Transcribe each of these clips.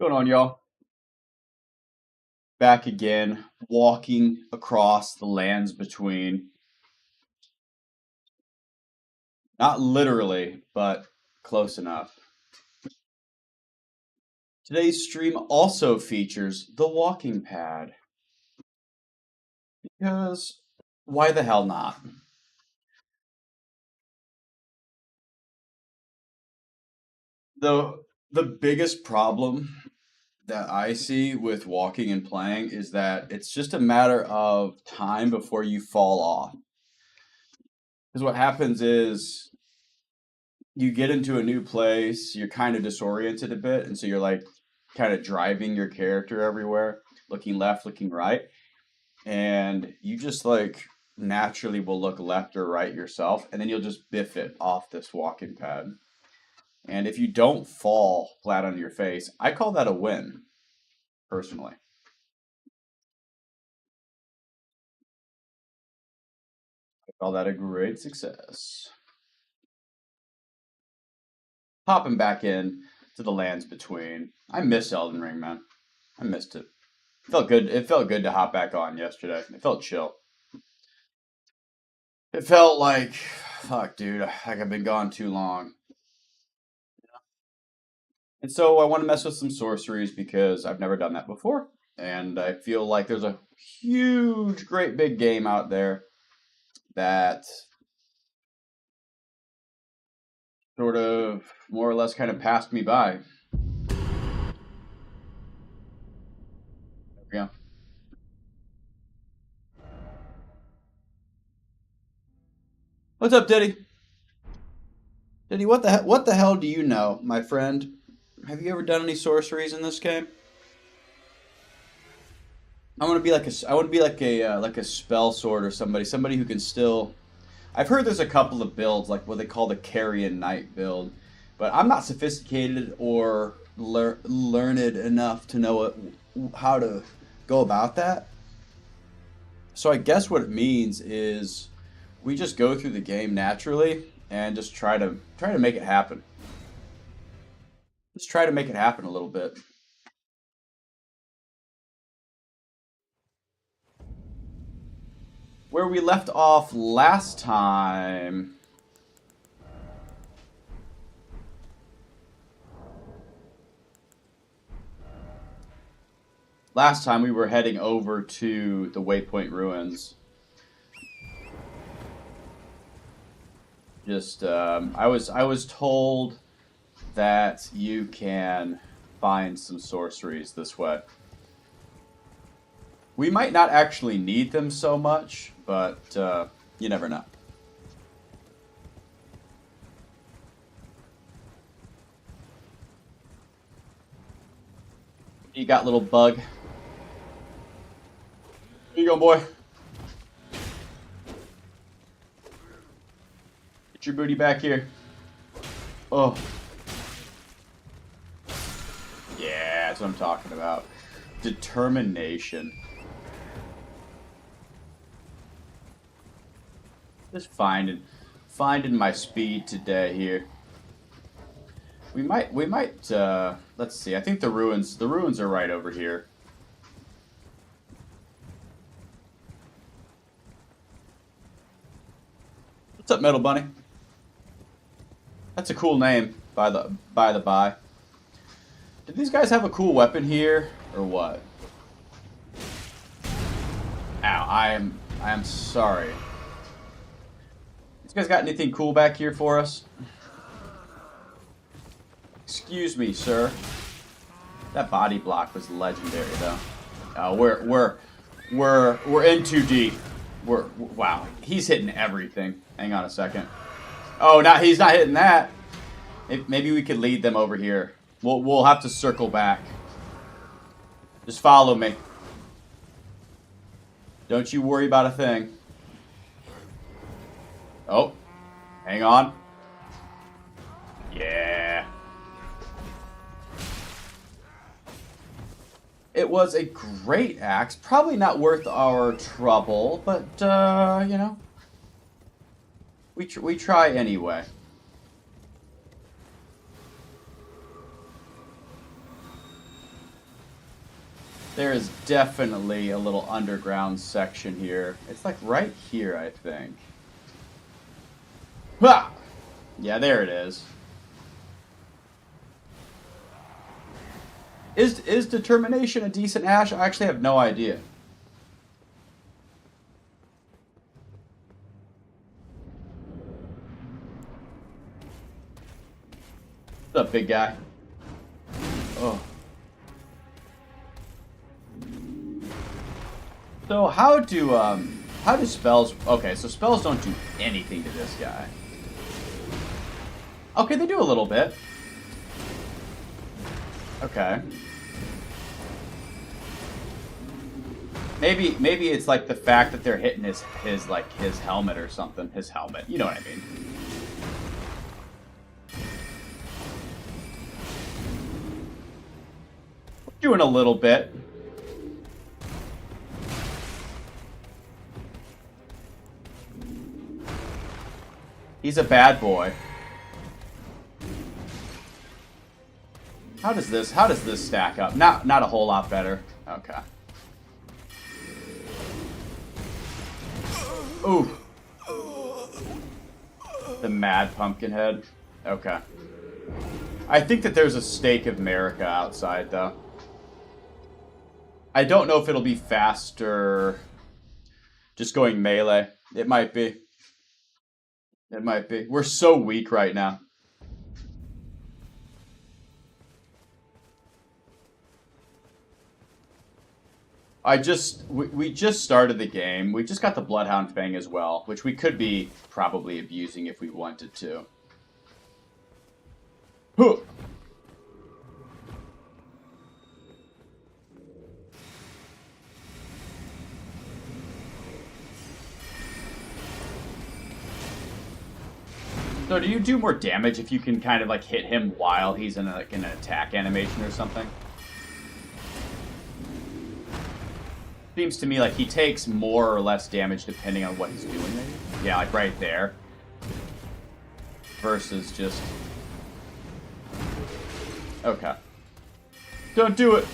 Going on, y'all? Back again, walking across the lands between. Not literally, but close enough. Today's stream also features the walking pad. Because why the hell not? The biggest problem that I see with walking and playing is that it's just a matter of time before you fall off. Because what happens is you get into a new place, you're kind of disoriented a bit, and so you're like kind of driving your character everywhere, looking left, looking right, and you just like naturally will look left or right yourself, and then you'll just biff it off this walking pad. And if you don't fall flat on your face, I call that a win, personally. I call that a great success. Popping back in to the lands between. I miss Elden Ring, man. I missed it. It felt good. It felt good to hop back on yesterday. It felt chill. It felt like, fuck, dude, like I've been gone too long. And so I want to mess with some sorceries because I've never done that before. And I feel like there's a huge, great big game out there that sort of more or less kind of passed me by. There we go. What's up, Diddy? Diddy, what the hell do you know, my friend? Have you ever done any sorceries in this game? I want to be like I want to be like a spell sword or somebody who can still. I've heard there's a couple of builds like what they call the carrion knight build, but I'm not sophisticated or learned enough to know how to go about that. So I guess what it means is we just go through the game naturally and just try to make it happen. Just try to make it happen a little bit. Where we left off last time. Last time we were heading over to the Waypoint Ruins. Just I was told that you can find some sorceries this way. We might not actually need them so much, but you never know. You got, little bug. Here you go, boy. Get your booty back here. Oh. Yeah, that's what I'm talking about. Determination. Just finding my speed today here. We might let's see. I think the ruins are right over here. What's up, Metal Bunny? That's a cool name, by the by. Did these guys have a cool weapon here, or what? Ow, I am sorry. These guys got anything cool back here for us? Excuse me, sir. That body block was legendary, though. We're in too deep. Wow. He's hitting everything. Hang on a second. Oh, he's not hitting that. Maybe we could lead them over here. We'll have to circle back. Just follow me. Don't you worry about a thing. Oh, hang on. Yeah. It was a great axe. Probably not worth our trouble, but, you know. We try anyway. There is definitely a little underground section here. It's like right here, I think. Ha! Yeah, there it is. Is determination a decent ash? I actually have no idea. What's up, big guy? Oh. So how do spells? Okay, so spells don't do anything to this guy. Okay, they do a little bit. Okay. Maybe it's like the fact that they're hitting his helmet or something. His helmet, you know what I mean? Doing a little bit. He's a bad boy. How does this stack up? Not a whole lot better. Okay. Ooh. The Mad Pumpkinhead. Okay. I think that there's a Stake of America outside, though. I don't know if it'll be faster just going melee. It might be. It might be. We're so weak right now. We just started the game. We just got the Bloodhound Fang as well, which we could be probably abusing if we wanted to. Huh. So do you do more damage if you can kind of like hit him while he's in like an attack animation or something? Seems to me like he takes more or less damage depending on what he's doing. Maybe? Yeah, like right there. Versus just... Okay. Don't do it!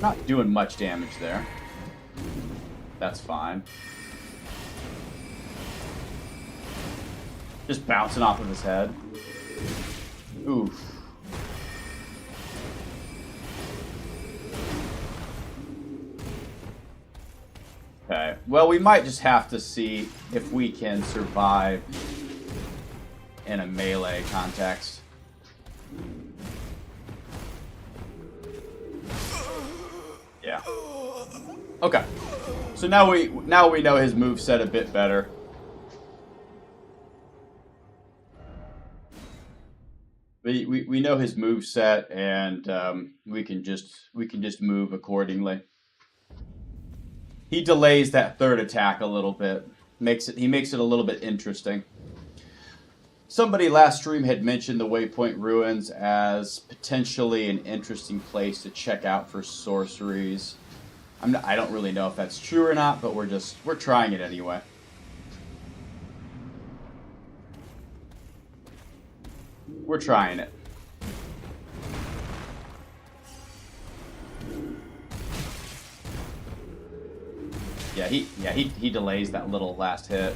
Not doing much damage there. That's fine. Just bouncing off of his head. Oof. Okay. Well, we might just have to see if we can survive in a melee context. Yeah. Okay. So now we know his moveset a bit better. We know his moveset, and we can just move accordingly. He delays that third attack a little bit. He makes it a little bit interesting. Somebody last stream had mentioned the Waypoint Ruins as potentially an interesting place to check out for sorceries. I don't really know if that's true or not, but we're trying it anyway. We're trying it. Yeah, he delays that little last hit.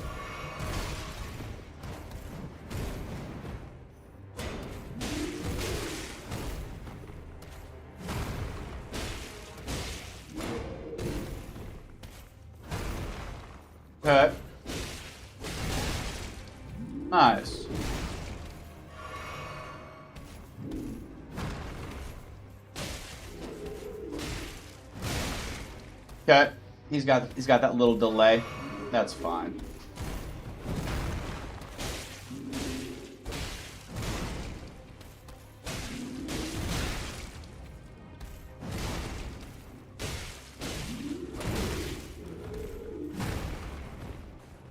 Okay. Nice. Okay. He's got that little delay. That's fine.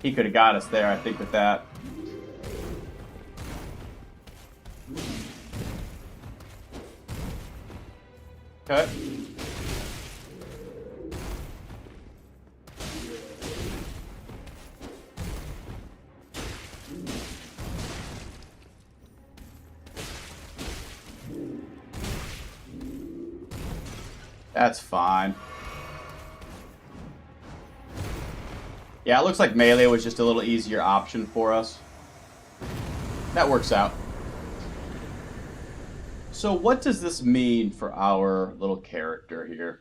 He could have got us there, I think, with that. Okay. That's fine. Yeah, it looks like melee was just a little easier option for us. That works out. So what does this mean for our little character here?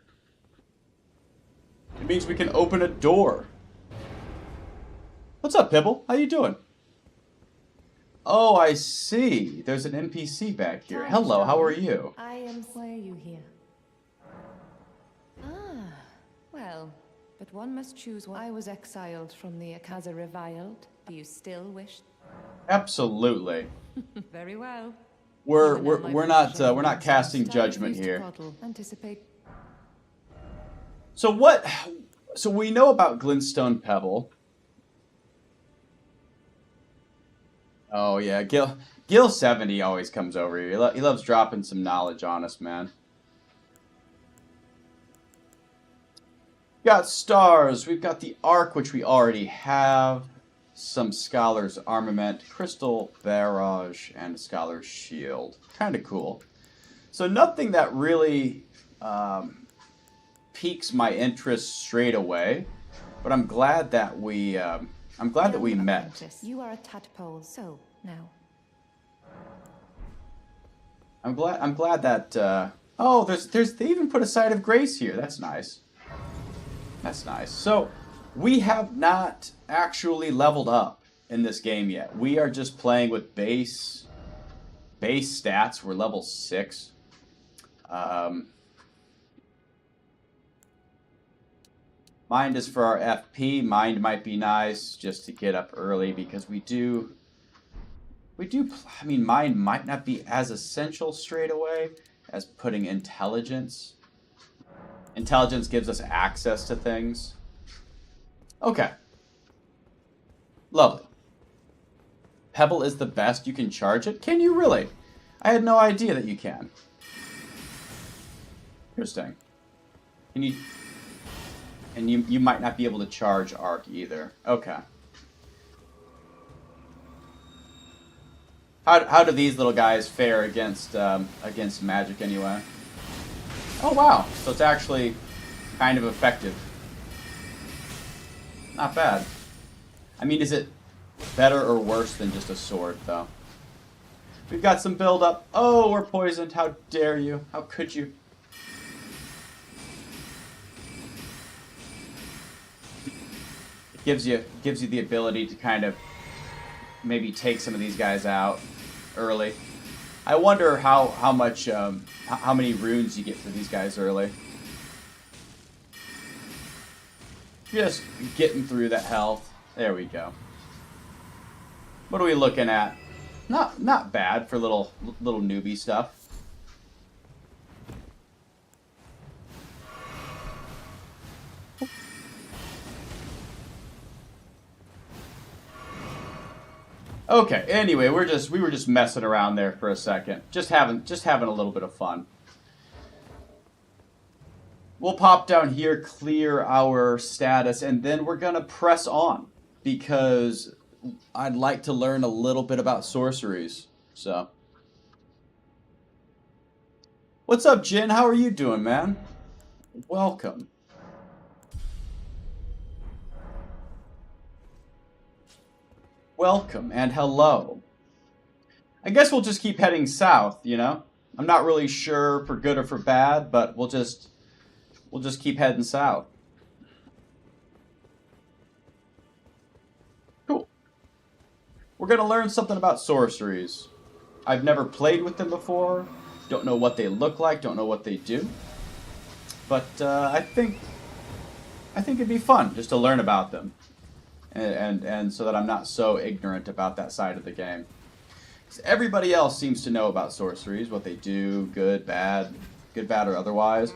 It means we can open a door. What's up, Pibble? How you doing? Oh, I see. There's an NPC back here. Hello, how are you? I am. Why are you here? Ah, well, but one must choose. I was exiled from the Akaza reviled. Do you still wish? Absolutely. Very well. We're not casting judgment here. Anticipate. So what? So we know about Glintstone Pebble. Oh yeah, Gil 70 always comes over here. He loves dropping some knowledge on us, man. Got stars. We've got the Arc, which we already have. Some Scholar's Armament, Crystal Barrage, and Scholar's Shield. Kind of cool. So nothing that really piques my interest straight away, but I'm glad that we met. You are a tadpole, so now. I'm glad that. Oh, they even put a side of grace here. That's nice. That's nice. So we have not actually leveled up in this game yet. We are just playing with base stats. We're level 6. Mind is for our FP. Mind might be nice just to get up early because we do. I mean, mind might not be as essential straight away as putting intelligence. Intelligence gives us access to things. Okay. Lovely. Pebble is the best. You can charge it. Can you really? I had no idea that you can. Interesting. Can you? And you might not be able to charge Arc either. Okay. How do these little guys fare against magic anyway? Oh wow! So it's actually kind of effective. Not bad. I mean, is it better or worse than just a sword, though? We've got some build up. Oh, we're poisoned. How dare you? How could you? It gives you the ability to kind of maybe take some of these guys out early. I wonder how many runes you get for these guys early. Just getting through that health. There we go. What are we looking at? Not bad for little newbie stuff. Okay, anyway, we were just messing around there for a second. Just having a little bit of fun. We'll pop down here, clear our status, and then we're gonna press on because I'd like to learn a little bit about sorceries. So what's up, Jin? How are you doing, man? Welcome. Welcome and hello. I guess we'll just keep heading south, you know? I'm not really sure for good or for bad, but we'll just keep heading south. Cool. We're going to learn something about sorceries. I've never played with them before. Don't know what they look like, don't know what they do. But I think it'd be fun just to learn about them. And so that I'm not so ignorant about that side of the game. Because everybody else seems to know about sorceries, what they do, good, bad, or otherwise.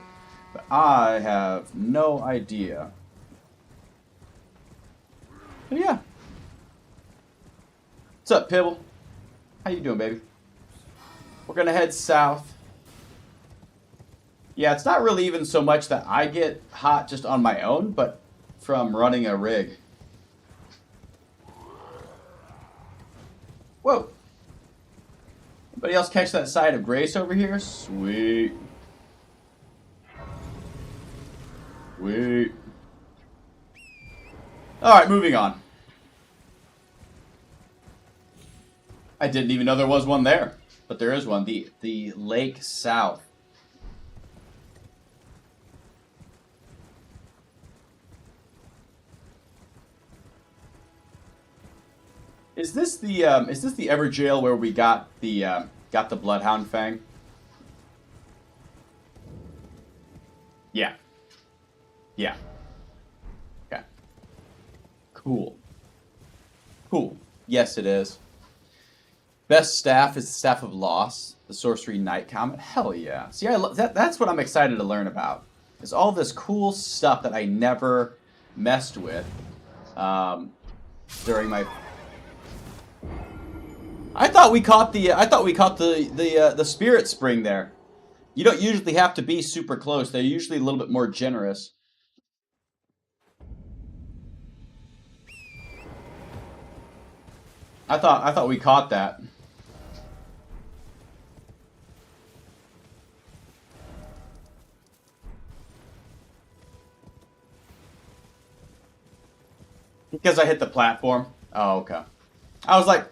But I have no idea. But yeah. What's up, Pibble? How you doing, baby? We're going to head south. Yeah, it's not really even so much that I get hot just on my own, but from running a rig. Whoa. Anybody else catch that side of grace over here? Sweet. Sweet. Alright, moving on. I didn't even know there was one there. But there is one. The Lake South. Is this the Everjail where we got the Bloodhound Fang? Yeah. Yeah. Okay. Cool. Cool. Yes, it is. Best staff is the Staff of Loss, the Sorcery Night Comet. Hell yeah. See, that's what I'm excited to learn about. Is all this cool stuff that I never messed with during my. I thought we caught the Spirit Spring there. You don't usually have to be super close. They're usually a little bit more generous. I thought we caught that. Because I hit the platform. Oh, okay. I was like,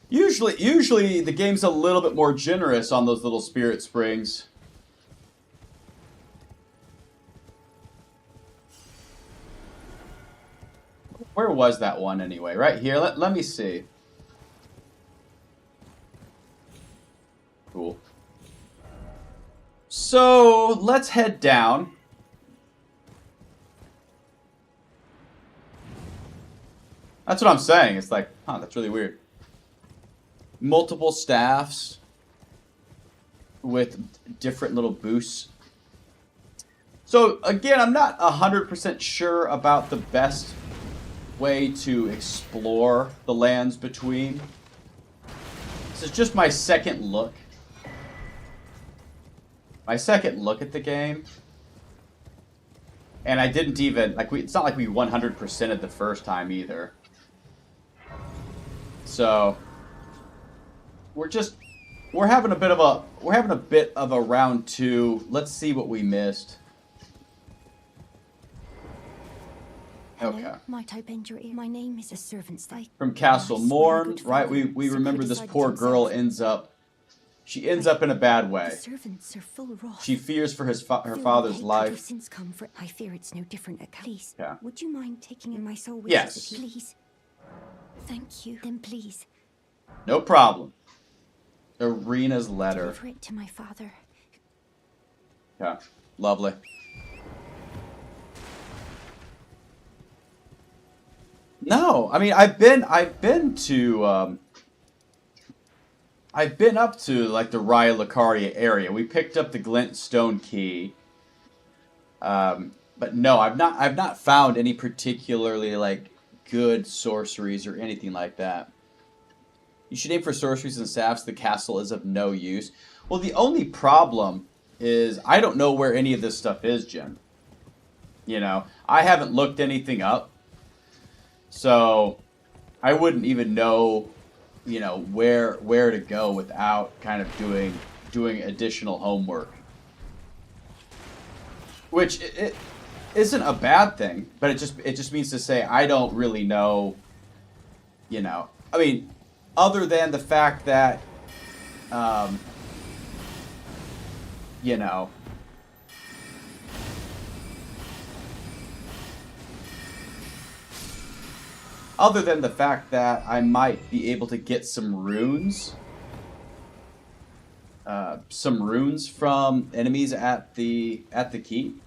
usually the game's a little bit more generous on those little spirit springs. Where was that one anyway? Right here. Let me see. Cool. So let's head down. That's what I'm saying. It's like, huh, that's really weird. Multiple staffs with different little boosts. So again, I'm not 100% sure about the best way to explore the lands between. This is just my second look. My second look at the game. And I didn't even, like, it's not like we 100%ed the first time either. So we're having a bit of a round two. Let's see what we missed. Hello, okay. Might I bend your ear? My name is a servant's life. From Castle Morn, right? We remember this poor girl ends up in a bad way. The servants are full wrath. She fears for her father's life. Since come for, I fear it's no different at Please. Yeah. Would you mind taking in my soul wishes? Yes. Please. Thank you. Then please. No problem. Arena's letter. Deliver it to my father. Yeah. Lovely. No, I mean I've been up to like the Raya Lucaria area. We picked up the Glintstone key. But no, I've not found any particularly like good sorceries or anything like that. You should aim for sorceries and staffs. The castle is of no use. Well, the only problem is I don't know where any of this stuff is, Jim. You know, I haven't looked anything up. So I wouldn't even know, you know, where to go without kind of doing additional homework. Which it isn't a bad thing, but it just means to say I don't really know, you know. I mean, other than the fact that you know, other than the fact that I might be able to get some runes from enemies at the keep.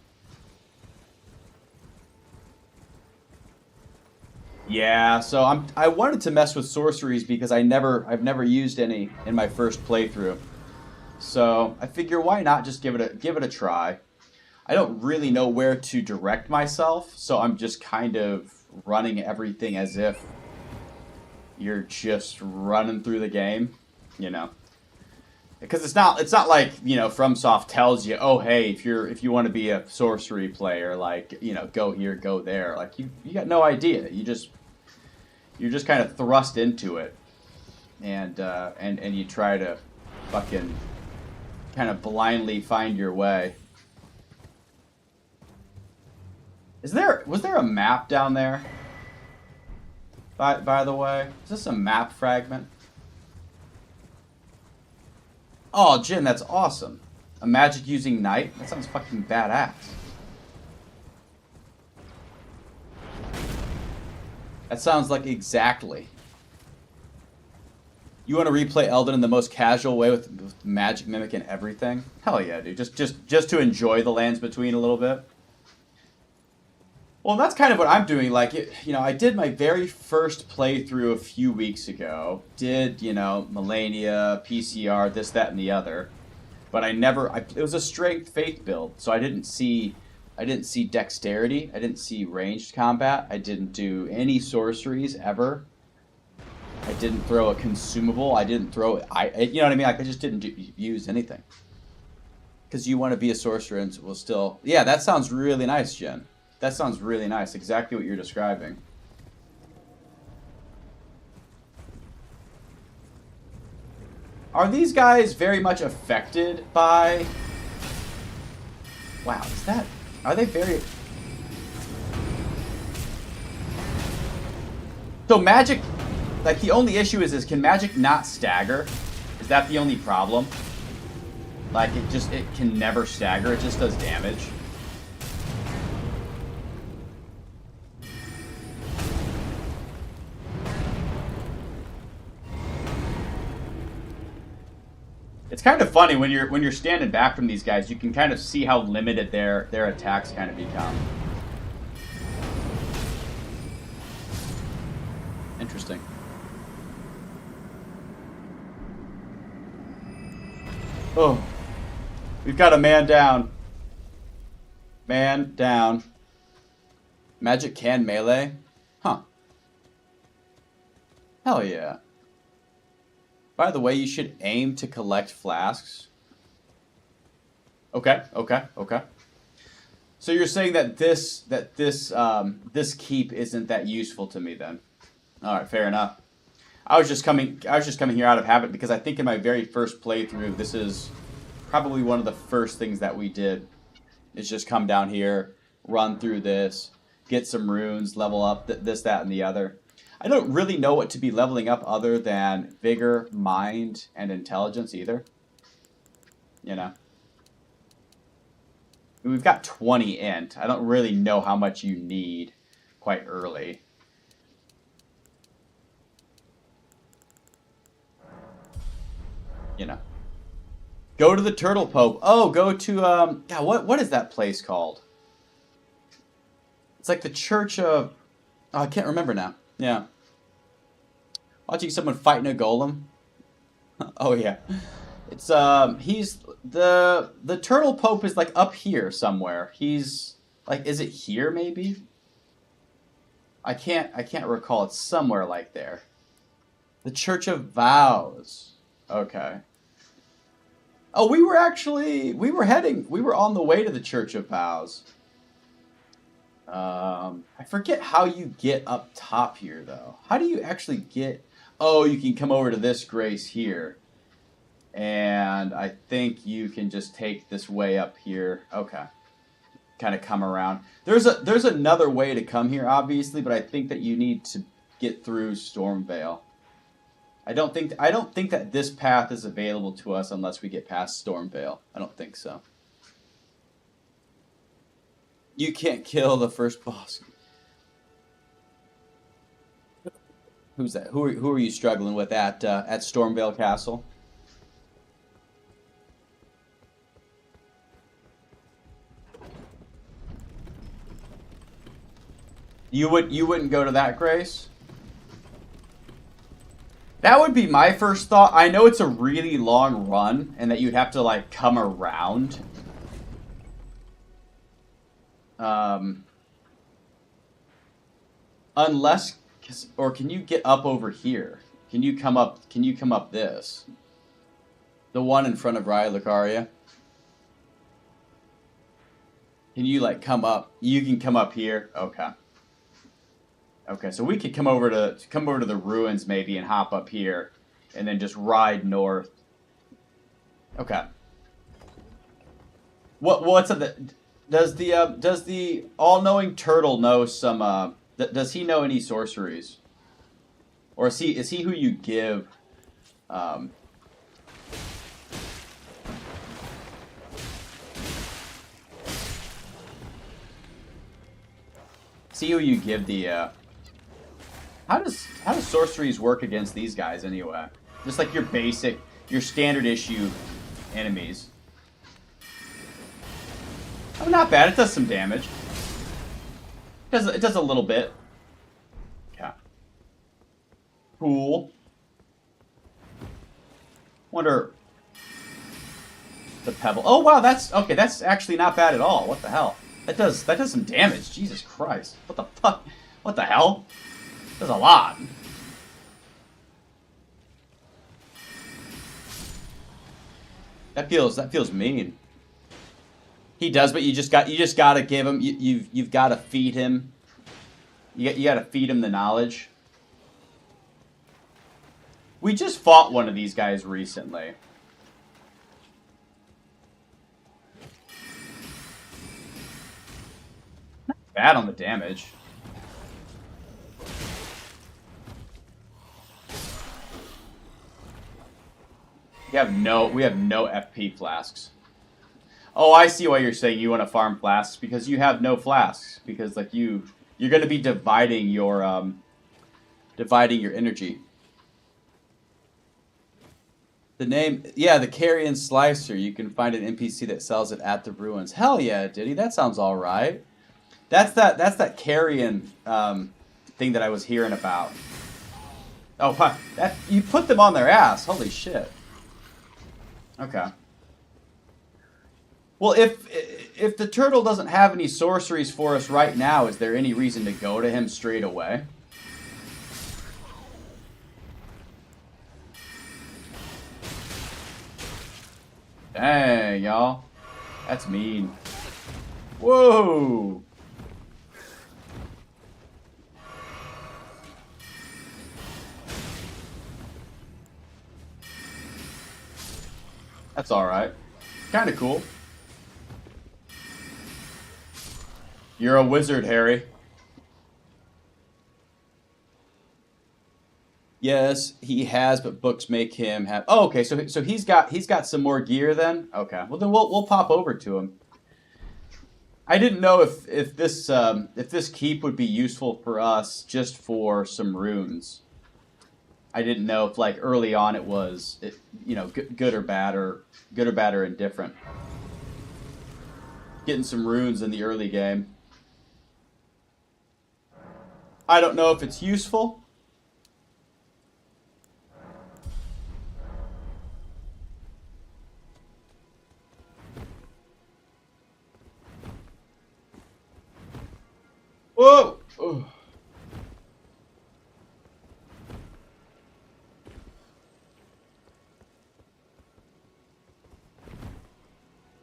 Yeah, so I wanted to mess with sorceries because I've never used any in my first playthrough. So I figure why not just give it a try. I don't really know where to direct myself, so I'm just kind of running everything as if you're just running through the game, you know. Because it's not like, you know, FromSoft tells you, oh hey, if you want to be a sorcery player, like, you know, go here, go there. Like you got no idea. You're just kind of thrust into it, and you try to fucking kind of blindly find your way. Was there a map down there? By the way, is this a map fragment? Oh, Jin, that's awesome. A magic using night? That sounds fucking badass. That sounds like exactly. You want to replay Elden in the most casual way with magic mimicking everything? Hell yeah, dude. Just to enjoy the Lands Between a little bit. Well, that's kind of what I'm doing. Like, you know, I did my very first playthrough a few weeks ago. Did, you know, Melania, PCR, this, that, and the other. But it was a straight faith build, so I didn't see dexterity. I didn't see ranged combat. I didn't do any sorceries ever. I didn't throw a consumable. I didn't throw... you know what I mean? Like, I just didn't use anything. Because you want to be a sorcerer and will still... Yeah, that sounds really nice, Jen. That sounds really nice. Exactly what you're describing. Are these guys very much affected by... Wow, is that... Are they very... So magic... Like, the only issue is can magic not stagger? Is that the only problem? Like, it can never stagger, it just does damage. It's kind of funny when you're standing back from these guys, you can kind of see how limited their attacks kind of become. Interesting. Oh, we've got a man down. Man down. Magic can melee? Huh. Hell yeah. By the way, you should aim to collect flasks. Okay. So you're saying that this keep isn't that useful to me then? All right, fair enough. I was just coming here out of habit because I think in my very first playthrough, this is probably one of the first things that we did. Is just come down here, run through this, get some runes, level up this, that, and the other. I don't really know what to be leveling up other than vigor, mind, and intelligence either. You know. We've got 20 int. I don't really know how much you need quite early. You know. Go to the Turtle Pope. Oh, go to, God, what is that place called? It's like the Church of... Oh, I can't remember now. Yeah. Watching someone fighting a golem. Oh, yeah. It's, he's... The Turtle Pope is, like, up here somewhere. He's... Like, is it here, maybe? I can't recall. It's somewhere like there. The Church of Vows. Okay. Oh, we were on the way to the Church of Vows. I forget how you get up top here, though. How do you actually get... Oh, you can come over to this grace here. And I think you can just take this way up here. Okay. Kind of come around. There's another way to come here, obviously, but I think that you need to get through Stormvale. I don't think that this path is available to us unless we get past Stormvale. I don't think so. You can't kill the first boss. Who's that? Who are you struggling with at Stormvale Castle? You wouldn't go to that grace? That would be my first thought. I know it's a really long run and that you'd have to like come around. Unless, or can you get up over here? Can you come up this? The one in front of Raya Lucaria? Can you like come up? You can come up here? Okay. Okay, so we could come over to the ruins maybe and hop up here and then just ride north. Okay. What's up? Does the all-knowing turtle know some? Does he know any sorceries, or is he who you give? Um, See who you give the. How does sorceries work against these guys anyway? Just like your standard issue enemies. Oh, not bad. It does some damage. It does a little bit. Yeah. Cool. Wonder. The pebble. Oh wow, that's okay. That's actually not bad at all. What the hell? That does some damage. Jesus Christ. What the fuck? What the hell? Does a lot. That feels mean. He does, but you just gotta give him. You've got to feed him. You got to feed him the knowledge. We just fought one of these guys recently. Not bad on the damage. We have no FP flasks. Oh, I see why you're saying you want to farm flasks, because you have no flasks, because like you're going to be dividing your energy. The name, yeah, the Carrion Slicer. You can find an NPC that sells it at the ruins. Hell yeah, Diddy, that sounds all right. That's that Carrion thing that I was hearing about. Oh, you put them on their ass. Holy shit. Okay. Well, if the turtle doesn't have any sorceries for us right now, is there any reason to go to him straight away? Dang, y'all. That's mean. Whoa. That's alright. Kinda cool. You're a wizard, Harry. Yes, he has, but books make him have. Oh, okay. So he's got some more gear then. Okay. Well, then we'll pop over to him. I didn't know if this keep would be useful for us just for some runes. I didn't know if like early on it was good or bad or indifferent. Getting some runes in the early game. I don't know if it's useful. Whoa! Oh.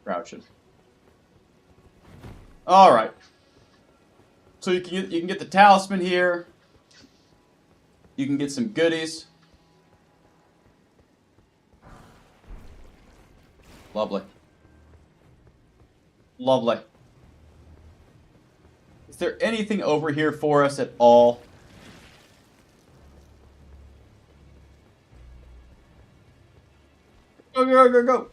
Crouching. All right. So you can get the talisman here. You can get some goodies. Lovely. Lovely. Is there anything over here for us at all? Go, go, go, go.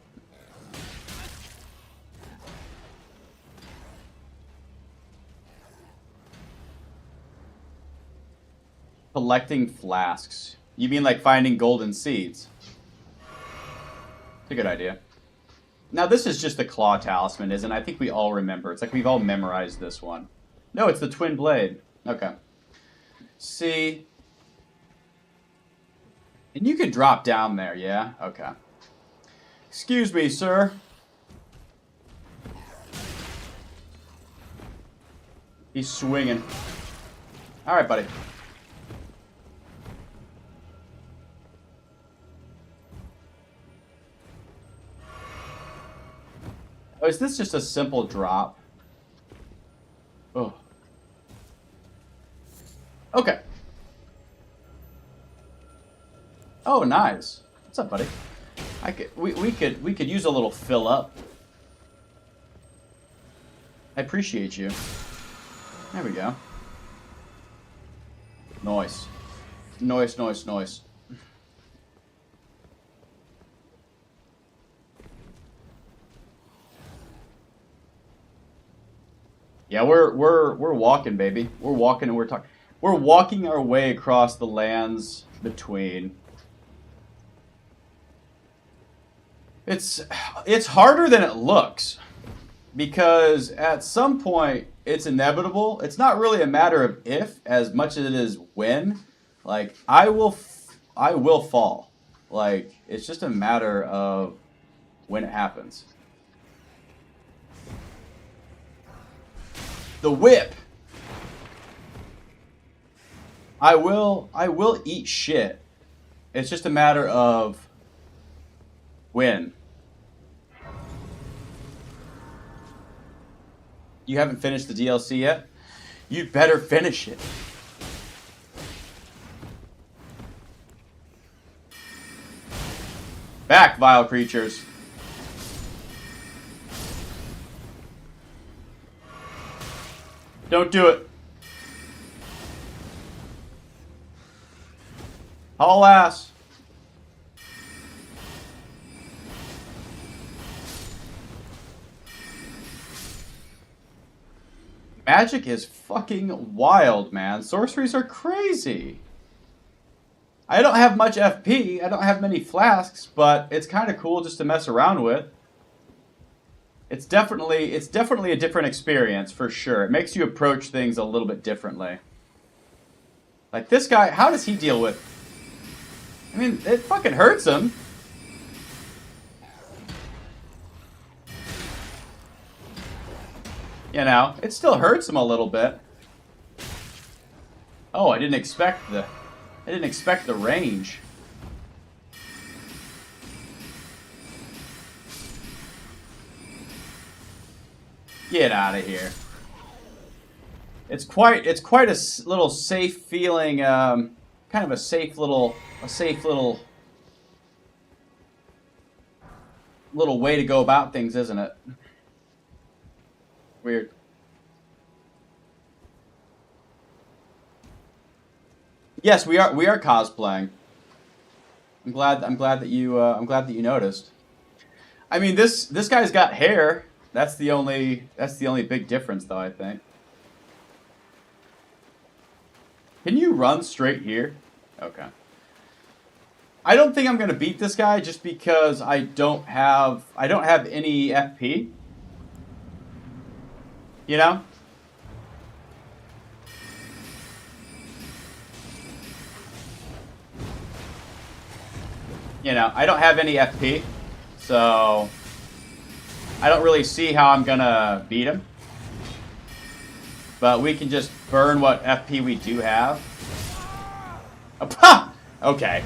Collecting flasks. You mean like finding golden seeds? It's a good idea. Now this is just the claw talisman, isn't it? I think we all remember. It's like we've all memorized this one. No, it's the twin blade. Okay. See. And you can drop down there, yeah? Okay. Excuse me, sir. He's swinging. All right, buddy. Oh, is this just a simple drop? Oh. Okay. Oh, nice. What's up, buddy? We could use a little fill up. I appreciate you. There we go. Nice. Nice, nice, nice. Yeah, we're walking, baby. We're walking and we're talking. We're walking our way across the lands between. It's harder than it looks, because at some point it's inevitable. It's not really a matter of if as much as it is when. Like I will fall. Like it's just a matter of when it happens. The whip. I will eat shit. It's just a matter of when. You haven't finished the DLC yet? You'd better finish it. Back, vile creatures. Don't do it. Haul ass. Magic is fucking wild, man. Sorceries are crazy. I don't have much FP. I don't have many flasks, but it's kind of cool just to mess around with. It's definitely a different experience for sure. It makes you approach things a little bit differently. Like this guy, how does he deal with? I mean, it fucking hurts him. You know, it still hurts him a little bit. Oh, I didn't expect the range. Get out of here. It's quite a little safe feeling, kind of a safe little way to go about things, isn't it? Weird. Yes, we are cosplaying. I'm glad that you noticed. I mean, this guy's got hair. That's the only big difference, though, I think. Can you run straight here? Okay. I don't think I'm gonna beat this guy just because I don't have any FP. You know? You know, I don't have any FP, so I don't really see how I'm gonna beat him. But we can just burn what FP we do have. Oh, okay.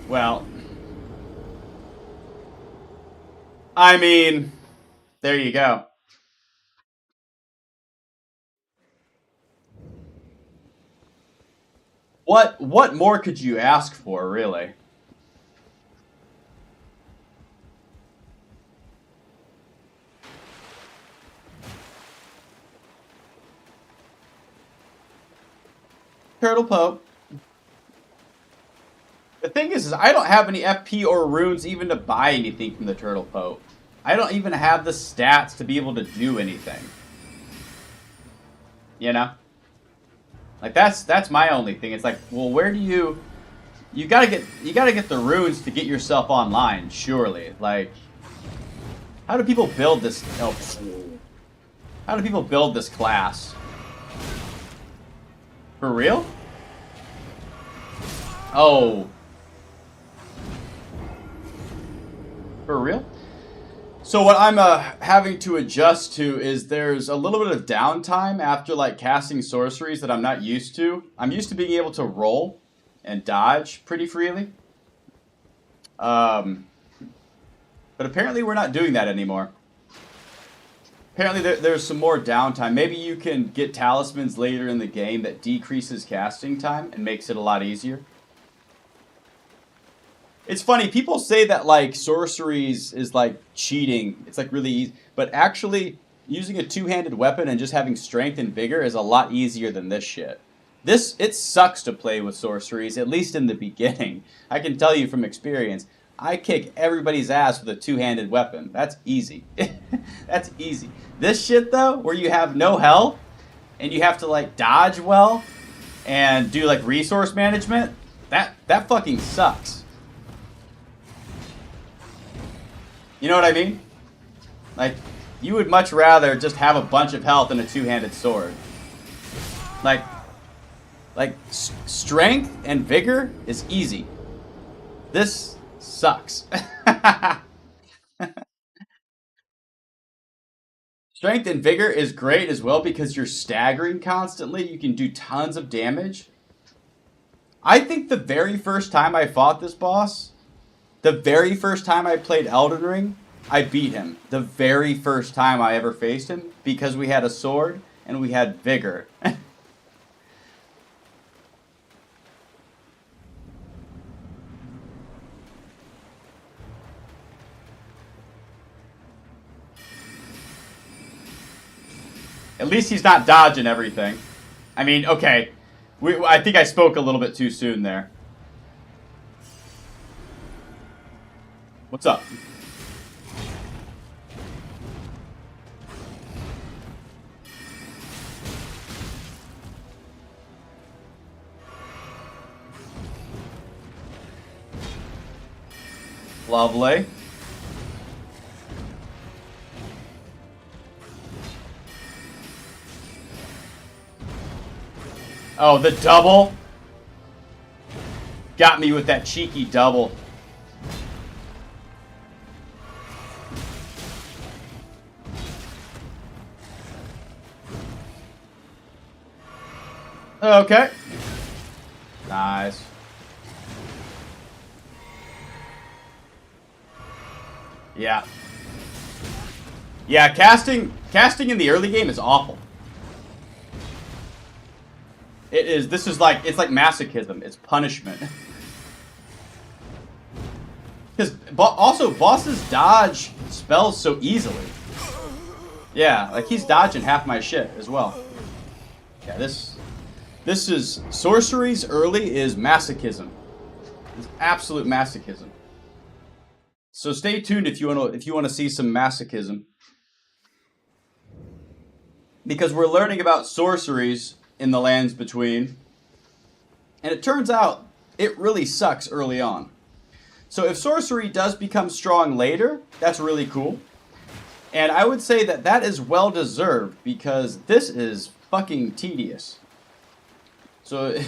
Well, I mean, there you go. What more could you ask for, really? Turtle Pope. The thing is I don't have any FP or runes even to buy anything from the Turtle Pope. I don't even have the stats to be able to do anything. You know? Like that's my only thing. It's like, well, where do you gotta get the runes to get yourself online, surely. Like, how do people build this? Oh, how do people build this class? For real? Oh. For real? So what I'm having to adjust to is there's a little bit of downtime after like casting sorceries that I'm not used to. I'm used to being able to roll and dodge pretty freely. But apparently we're not doing that anymore. Apparently there's some more downtime. Maybe you can get talismans later in the game that decreases casting time and makes it a lot easier. It's funny, people say that like sorceries is like cheating. It's like really easy. But actually, using a two-handed weapon and just having strength and vigor is a lot easier than this shit. It sucks to play with sorceries, at least in the beginning. I can tell you from experience, I kick everybody's ass with a two-handed weapon. That's easy. That's easy. This shit, though, where you have no health, and you have to, like, dodge well, and do, like, resource management, that fucking sucks. You know what I mean? Like, you would much rather just have a bunch of health than a two-handed sword. Like strength and vigor is easy. This sucks. Strength and vigor is great as well because you're staggering constantly. You can do tons of damage. I think the very first time I fought this boss, the very first time I played Elden Ring, I beat him. The very first time I ever faced him because we had a sword and we had vigor. At least he's not dodging everything. I mean, okay. I think I spoke a little bit too soon there. What's up? Lovely. Oh, the double? Got me with that cheeky double. Okay. Nice. Yeah. Yeah, casting in the early game is awful. It is. This is like, it's like masochism. It's punishment. Because also bosses dodge spells so easily. Yeah, like he's dodging half my shit as well. Yeah, this is sorceries early is masochism. It's absolute masochism. So stay tuned if you want to see some masochism. Because we're learning about sorceries in the lands between. And it turns out it really sucks early on. So if sorcery does become strong later, that's really cool. And I would say that that is well deserved because this is fucking tedious. So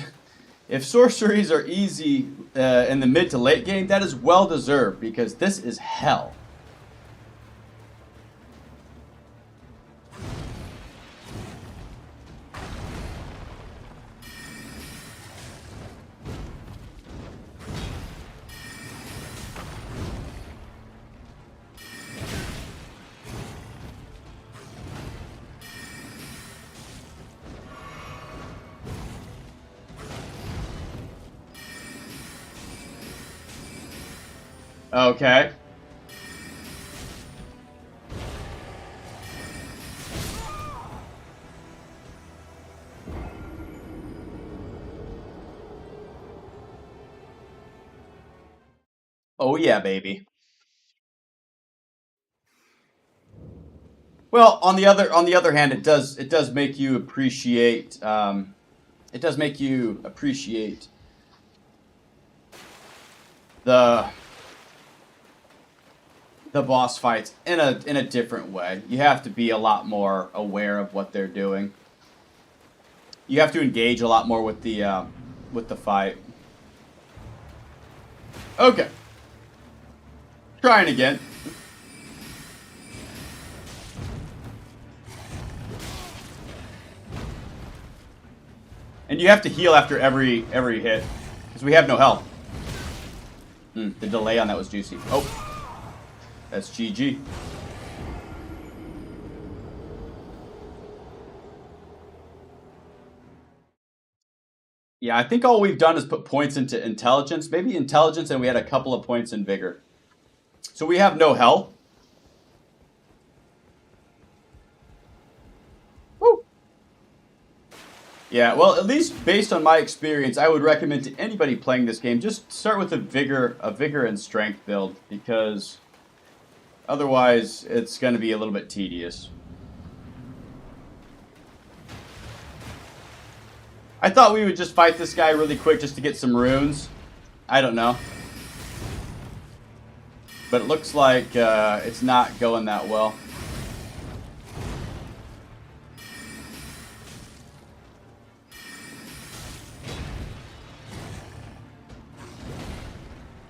if sorceries are easy in the mid to late game, that is well deserved because this is hell. Okay. Oh yeah, baby. Well, on the other hand, it does make you appreciate the boss fights in a different way. You have to be a lot more aware of what they're doing. You have to engage a lot more with the fight. Okay. Trying again. And you have to heal after every hit, because we have no health. The delay on that was juicy. Oh, that's GG. Yeah, I think all we've done is put points into intelligence. Maybe intelligence, and we had a couple of points in vigor. So we have no health. Yeah, well, at least based on my experience, I would recommend to anybody playing this game, just start with a vigor and strength build, because otherwise it's going to be a little bit tedious. I thought we would just fight this guy really quick just to get some runes. I don't know. But it looks like it's not going that well.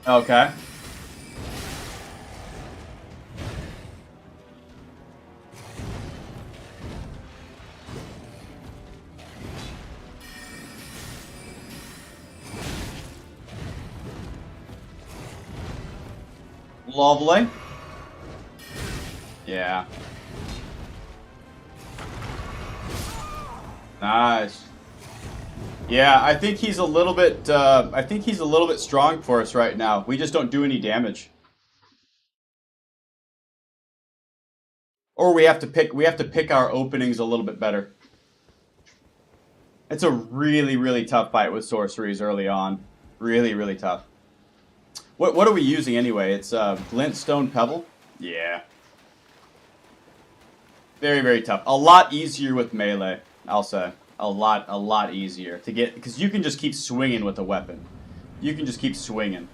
Okay. Lovely. Yeah. Nice. Yeah, I think he's a little bit. I think he's a little bit strong for us right now. We just don't do any damage, or we have to pick. We have to pick our openings a little bit better. It's a really tough fight with sorceries early on. Really tough. What are we using anyway? It's glintstone pebble. Yeah. Very tough. A lot easier with melee, I'll say. A lot easier to get, because you can just keep swinging with a weapon. You can just keep swinging.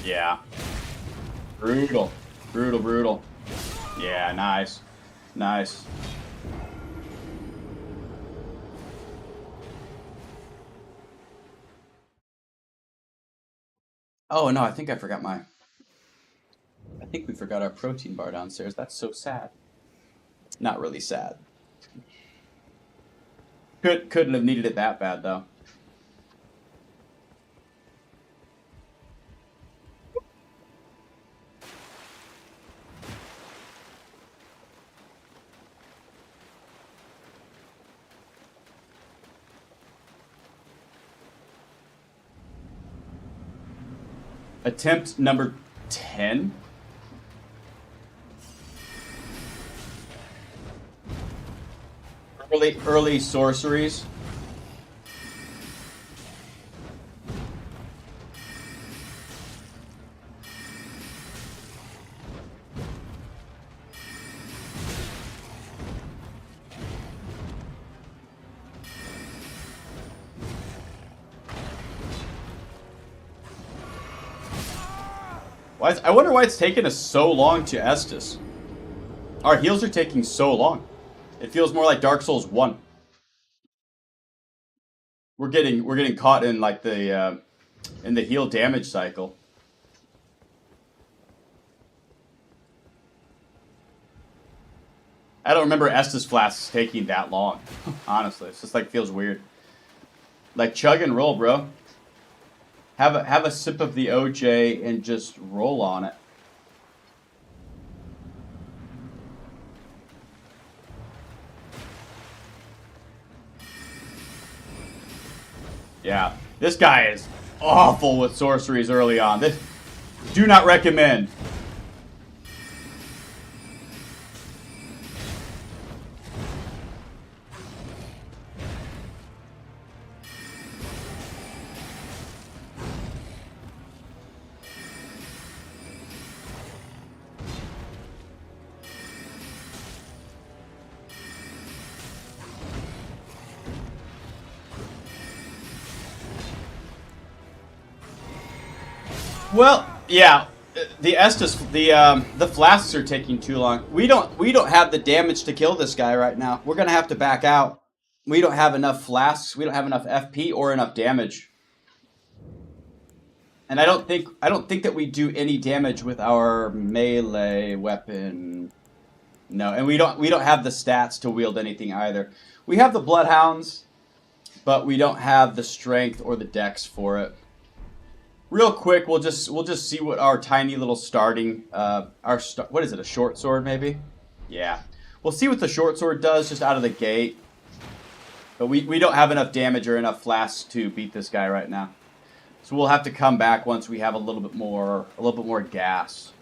Yeah. Brutal. Brutal. Yeah, nice. Nice. Oh no, I think we forgot our protein bar downstairs. That's so sad. Not really sad. Couldn't have needed it that bad though. Attempt number 10. Early sorceries. I wonder why it's taking us so long to Estus. Our heals are taking so long. It feels more like Dark Souls 1. We're getting caught in like the heal damage cycle. I don't remember Estus flasks taking that long. Honestly, it's just like feels weird. Like chug and roll, bro. Have a sip of the OJ and just roll on it. Yeah, this guy is awful with sorceries early on. This do not recommend. Well, yeah, the Estus, the flasks are taking too long. We don't have the damage to kill this guy right now. We're gonna have to back out. We don't have enough flasks. We don't have enough FP or enough damage. And I don't think that we do any damage with our melee weapon. No, and we don't have the stats to wield anything either. We have the bloodhounds, but we don't have the strength or the dex for it. Real quick, we'll just see what our tiny little starting what is it, a short sword maybe? Yeah, we'll see what the short sword does just out of the gate. But we don't have enough damage or enough flasks to beat this guy right now, so we'll have to come back once we have a little bit more gas.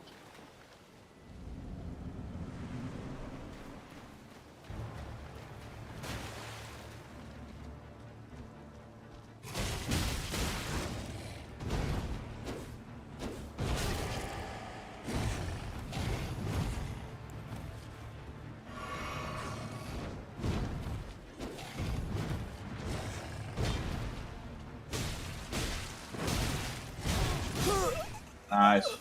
Nice.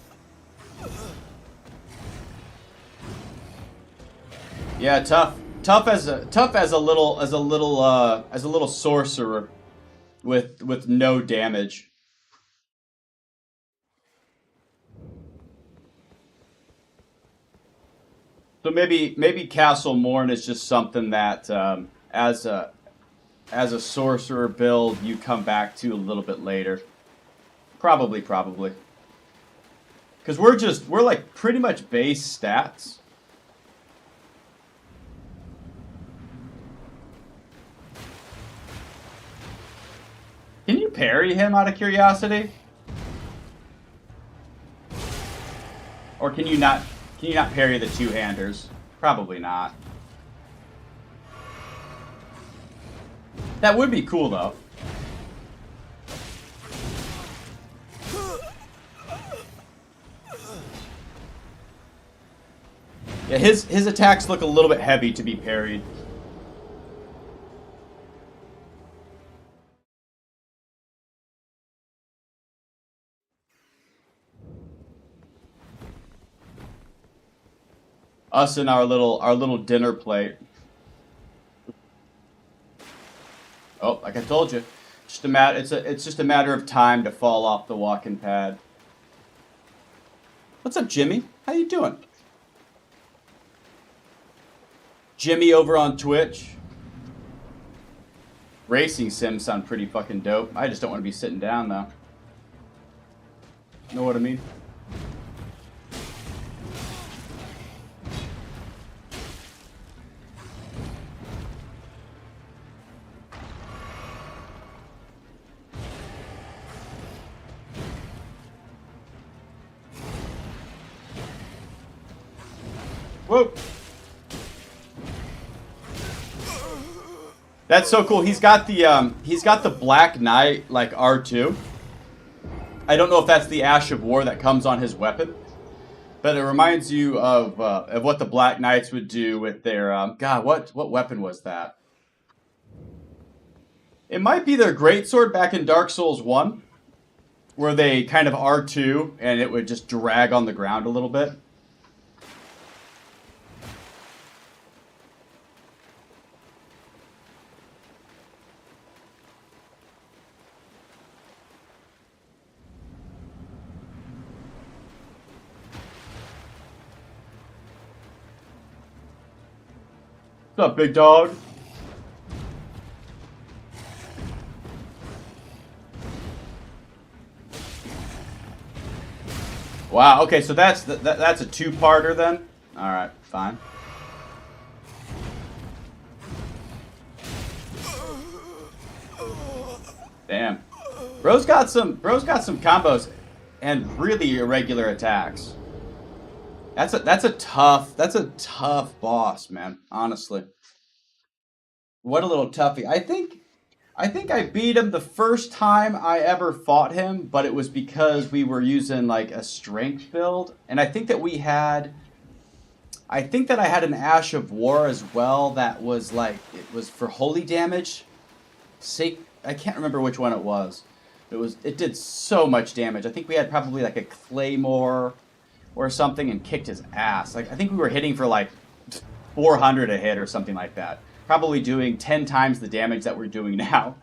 Yeah, tough as a little sorcerer with no damage. So maybe Castle Morn is just something that as a sorcerer build you come back to a little bit later. Probably. Because we're like pretty much base stats. Can you parry him out of curiosity? Or can you not parry the two-handers? Probably not. That would be cool though. Yeah, his attacks look a little bit heavy to be parried. Us and our little dinner plate. Oh, like I told you, it's just a matter of time to fall off the walking pad. What's up, Jimmy? How you doing? Jimmy over on Twitch. Racing sims sound pretty fucking dope. I just don't want to be sitting down though. Know what I mean? Whoa! That's so cool. He's got the Black Knight like R2. I don't know if that's the Ash of War that comes on his weapon, but it reminds you of what the Black Knights would do with their God. What weapon was that? It might be their greatsword back in Dark Souls 1, where they kind of R2 and it would just drag on the ground a little bit. What's up, big dog? Wow, okay, so that's a two-parter then? Alright, fine. Damn. Bro's got some combos and really irregular attacks. That's a tough boss, man, honestly. What a little toughie. I think I beat him the first time I ever fought him, but it was because we were using like a strength build, and I think that I had an Ash of War as well that was like it was for holy damage. I can't remember which one it was. It did so much damage. I think we had probably like a Claymore or something and kicked his ass. Like I think we were hitting for like 400 a hit or something like that. Probably doing 10 times the damage that we're doing now.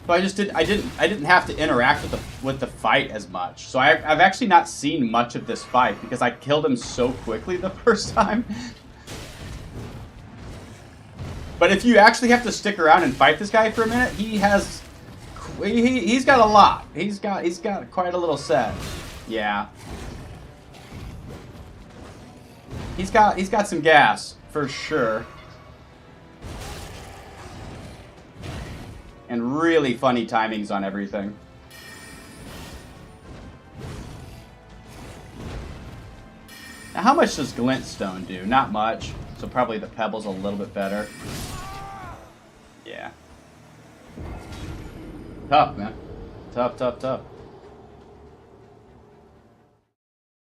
So I didn't have to interact with the fight as much. So I've actually not seen much of this fight because I killed him so quickly the first time. But if you actually have to stick around and fight this guy for a minute, he's got a lot. He's got quite a little set. Yeah. He's got some gas for sure. And really funny timings on everything. Now, how much does Glintstone do? Not much. So probably the Pebble's a little bit better. Yeah. Tough, man. Tough.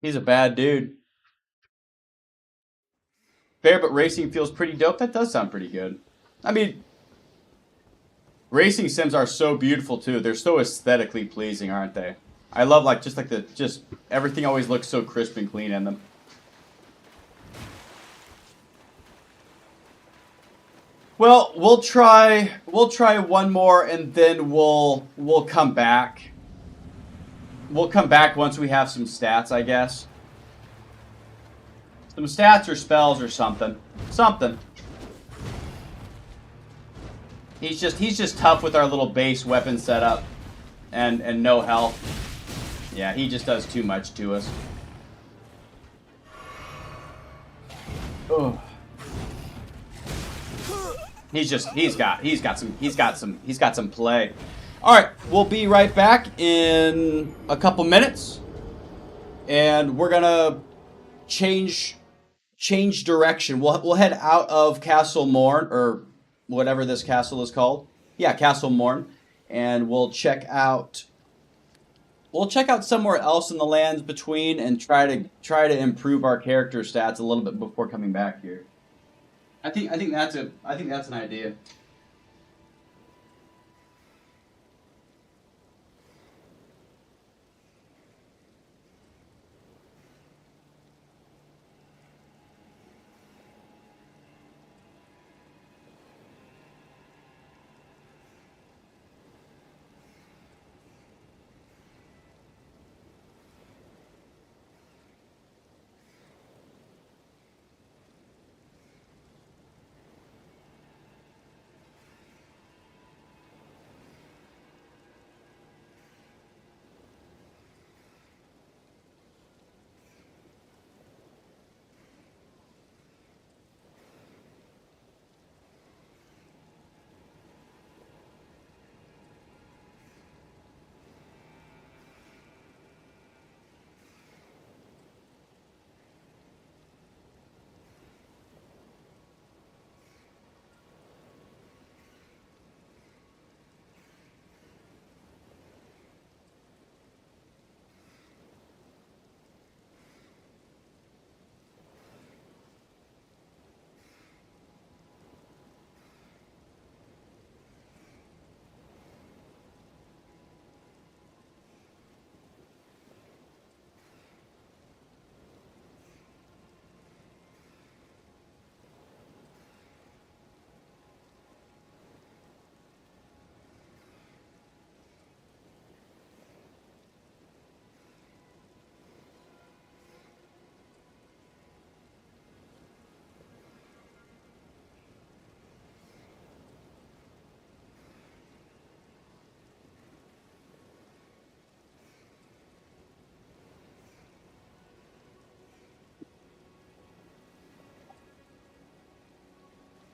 He's a bad dude. Fair, but racing feels pretty dope. That does sound pretty good. I mean, Racing sims are so beautiful too. They're so aesthetically pleasing, aren't they? I love just everything always looks so crisp and clean in them. Well, we'll try one more and then we'll come back. We'll come back once we have some stats, I guess. Some stats or spells or something. Something. He's just tough with our little base weapon setup and no health. Yeah, he just does too much to us. Ugh. He's got some play. All right, we'll be right back in a couple minutes, and we're gonna change direction. We'll head out of Castle Morn, or whatever this castle is called. Yeah, Castle Morn, and we'll check out somewhere else in the lands between, and try to improve our character stats a little bit before coming back here. I think that's an idea.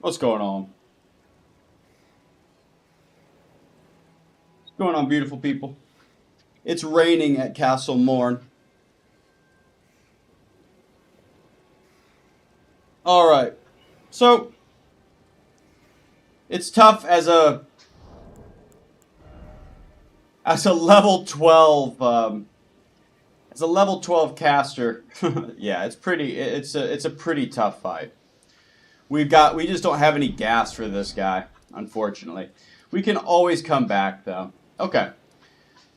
What's going on? What's going on, beautiful people? It's raining at Castle Morn. All right. So it's tough as a level 12 as a level 12 caster. Yeah, it's a pretty tough fight. We just don't have any gas for this guy, unfortunately. We can always come back though. Okay.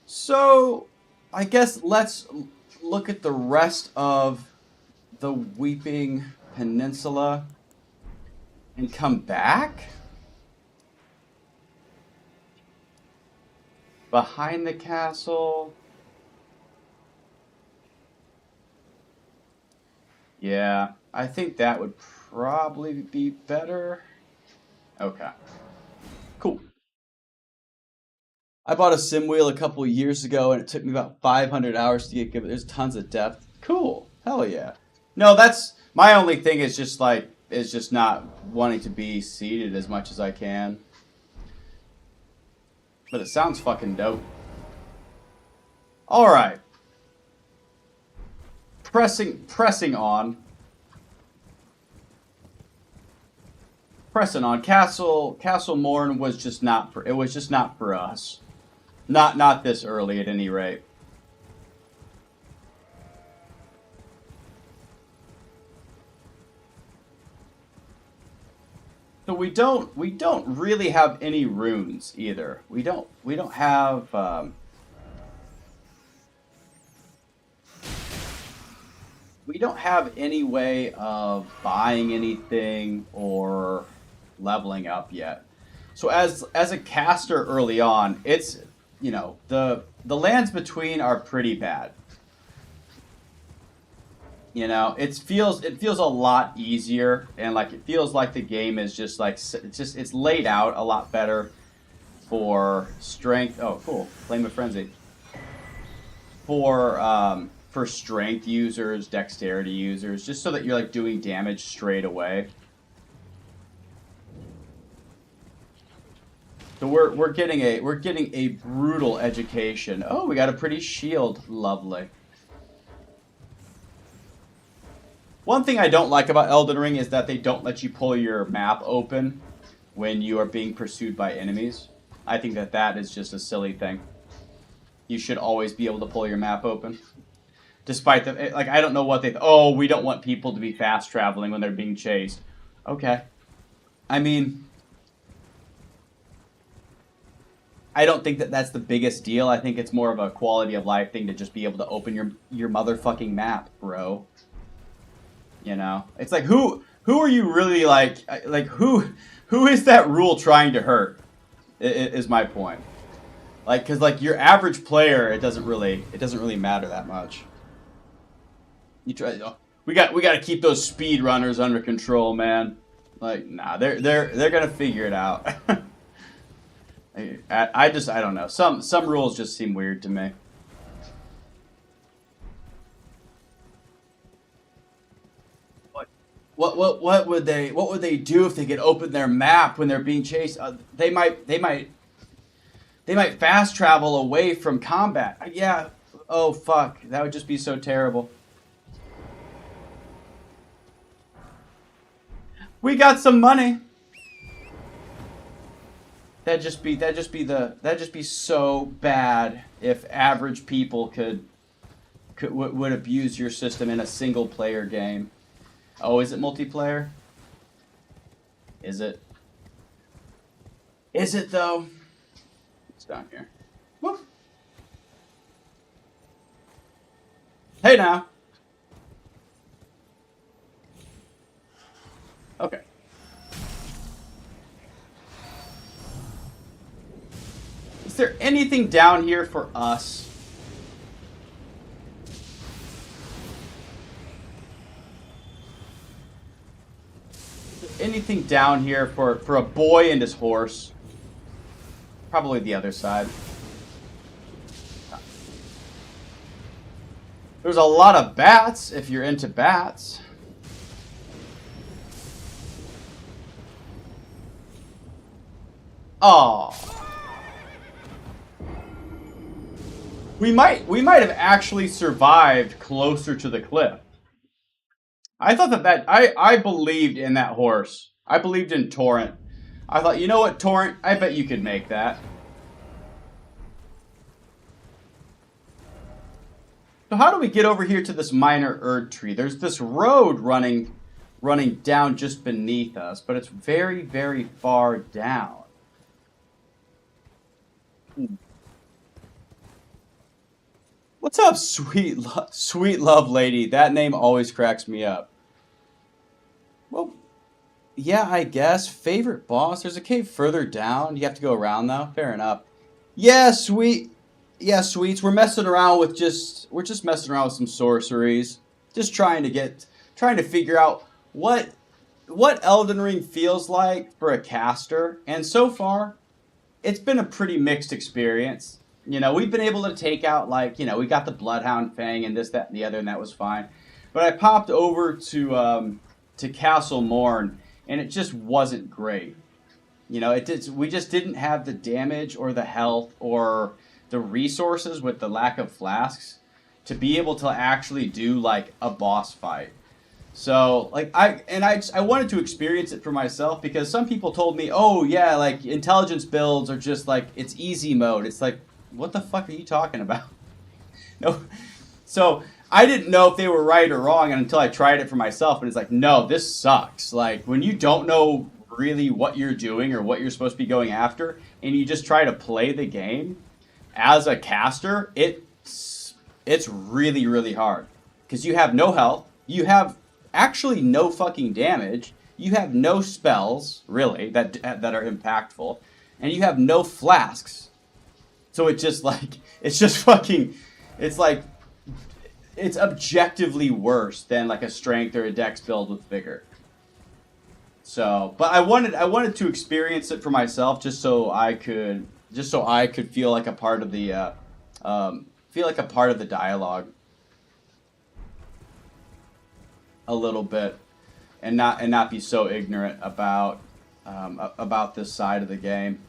So, I guess let's look at the rest of the Weeping Peninsula and come back. Behind the castle. Yeah, I think that would probably be better. Okay. Cool. I bought a sim wheel a couple years ago and it took me about 500 hours to get good. There's tons of depth. Cool. Hell yeah. No, that's my only thing is just not wanting to be seated as much as I can. But it sounds fucking dope. All right. Pressing on. Pressing on. Castle Morn was just not for us. Not this early at any rate. So we don't really have any runes either. We don't have we don't have any way of buying anything or leveling up yet. So as a caster early on, it's, you know, the lands between are pretty bad. You know, it feels a lot easier, and like it feels like the game is just like it's laid out a lot better for strength. Oh, cool, Flame of Frenzy. For strength users, dexterity users, just so that you're like doing damage straight away. So we're getting a brutal education. Oh, we got a pretty shield, lovely. One thing I don't like about Elden Ring is that they don't let you pull your map open when you are being pursued by enemies. I think that is just a silly thing. You should always be able to pull your map open. Despite the, like, I don't know what oh, we don't want people to be fast traveling when they're being chased. Okay. I mean, I don't think that's the biggest deal. I think it's more of a quality of life thing to just be able to open your motherfucking map, bro. You know, it's like who are you really like who is that rule trying to hurt? Is my point. Like, cause like your average player, it doesn't really matter that much. You try. We got to keep those speed runners under control, man. Like, nah, they're gonna figure it out. I don't know. Some rules just seem weird to me. What would they do if they could open their map when they're being chased? They might fast travel away from combat. Yeah. Oh fuck, that would just be so terrible. We got some money. That'd just be so bad if average people would abuse your system in a single player game. Oh, is it multiplayer? Is it? Is it though? It's down here. Whoop. Hey now. Okay. Is there anything down here for us? Anything down here for a boy and his horse? Probably the other side. There's a lot of bats if you're into bats. Oh. We might have actually survived closer to the cliff. I thought I believed in that horse. I believed in Torrent. I thought, you know what, Torrent? I bet you could make that. So how do we get over here to this minor Erd tree? There's this road running down just beneath us, but it's very, very far down. What's up, sweet love lady? That name always cracks me up. Well, yeah, I guess. Favorite boss? There's a cave further down. You have to go around, though. Fair enough. Yeah, sweet. Yeah, sweets. We're messing around with we're just messing around with some sorceries. Just trying to figure out what Elden Ring feels like for a caster. And so far, it's been a pretty mixed experience. You know, we've been able to take out, like, you know, we got the Bloodhound Fang and this, that, and the other, and that was fine. But I popped over to Castle Morn, and it just wasn't great. You know, we just didn't have the damage or the health or the resources with the lack of flasks to be able to actually do, like, a boss fight. So, like, I wanted to experience it for myself because some people told me, oh, yeah, like, intelligence builds are just, like, it's easy mode. It's like, what the fuck are you talking about? No. So I didn't know if they were right or wrong until I tried it for myself. And it's like, no, this sucks. Like, when you don't know really what you're doing or what you're supposed to be going after, and you just try to play the game as a caster, it's really, really hard. Because you have no health, you have actually no fucking damage, you have no spells, really, that are impactful, and you have no flasks. So it's just like, it's just fucking, it's like, it's objectively worse than like a strength or a dex build with vigor. So, but I wanted to experience it for myself, just so I could feel like a part of the dialogue a little bit, and not be so ignorant about this side of the game.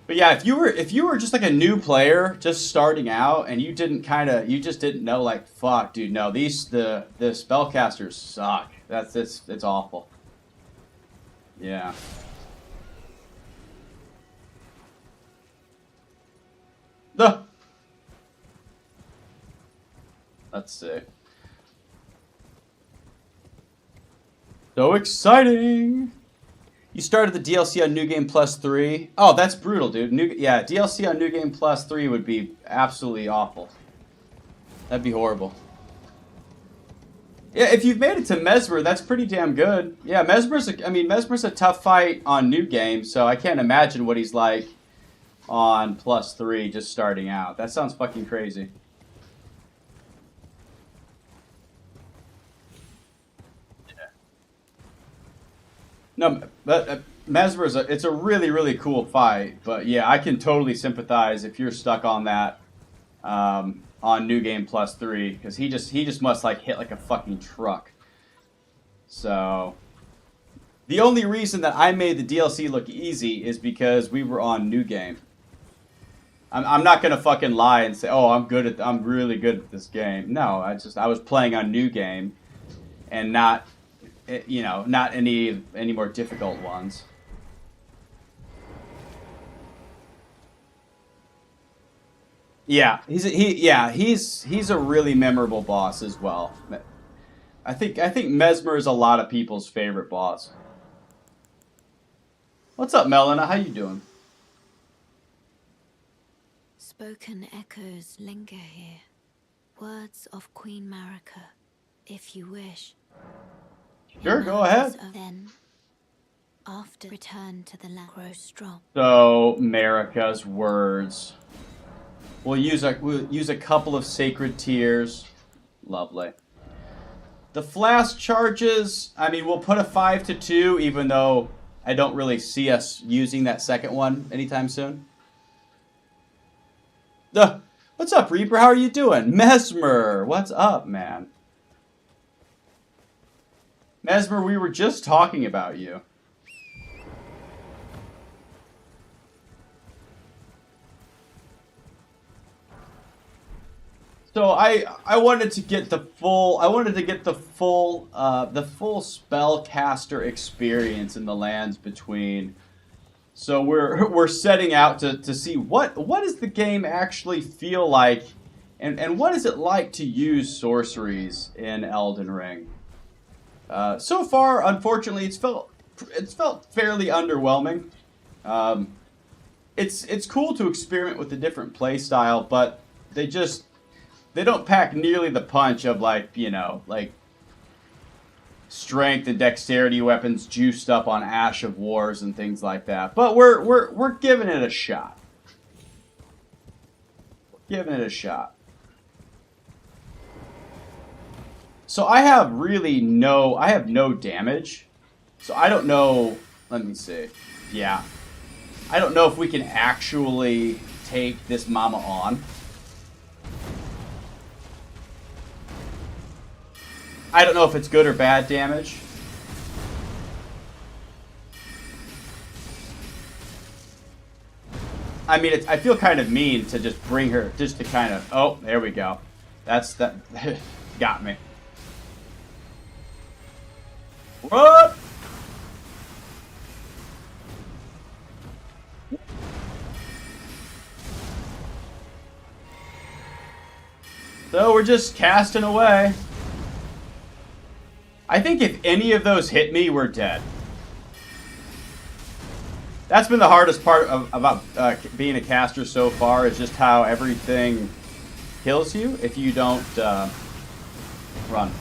But yeah, if you were just like a new player just starting out and you just didn't know, like, fuck, dude, no, the spellcasters suck. It's awful. Yeah. Let's see. So exciting! You started the DLC on New Game Plus 3. Oh, that's brutal, dude. DLC on New Game Plus 3 would be absolutely awful. That'd be horrible. Yeah, if you've made it to Mesmer, that's pretty damn good. Yeah, Mesmer's a tough fight on New Game, so I can't imagine what he's like on Plus 3 just starting out. That sounds fucking crazy. No, but Mesmer it's a really, really cool fight. But yeah, I can totally sympathize if you're stuck on that on New Game Plus 3, because he just must like hit like a fucking truck. So the only reason that I made the DLC look easy is because we were on New Game. I'm not gonna fucking lie and say, oh, I'm really good at this game. No, I was playing on New Game, and not any more difficult ones. Yeah, he's a really memorable boss as well. I think Mesmer is a lot of people's favorite boss. What's up, Melina? How you doing? Spoken echoes linger here. Words of Queen Marika, if you wish. Sure, go ahead. Then, after return to the land, grow strong. So, Marika's words. We'll use a couple of sacred tears. Lovely. The flask charges, I mean, we'll put a 5-2, even though I don't really see us using that second one anytime soon. What's up, Reaper? How are you doing? Mesmer, what's up, man? Mesmer, we were just talking about you. So I wanted to get the full spellcaster experience in the lands between. So we're setting out to see what does the game actually feel like, and what is it like to use sorceries in Elden Ring. So far, unfortunately, it's felt fairly underwhelming. It's cool to experiment with a different play style, but they don't pack nearly the punch of like strength and dexterity weapons juiced up on Ash of Wars and things like that. But we're giving it a shot. Giving it a shot. So I have no damage. So I don't know, let me see. Yeah. I don't know if we can actually take this mama on. I don't know if it's good or bad damage. I mean, I feel kind of mean to just bring her, just to kind of, oh, there we go. That got me. What? So we're just casting away. I think if any of those hit me, we're dead. That's been the hardest part about being a caster so far, is just how everything kills you if you don't run.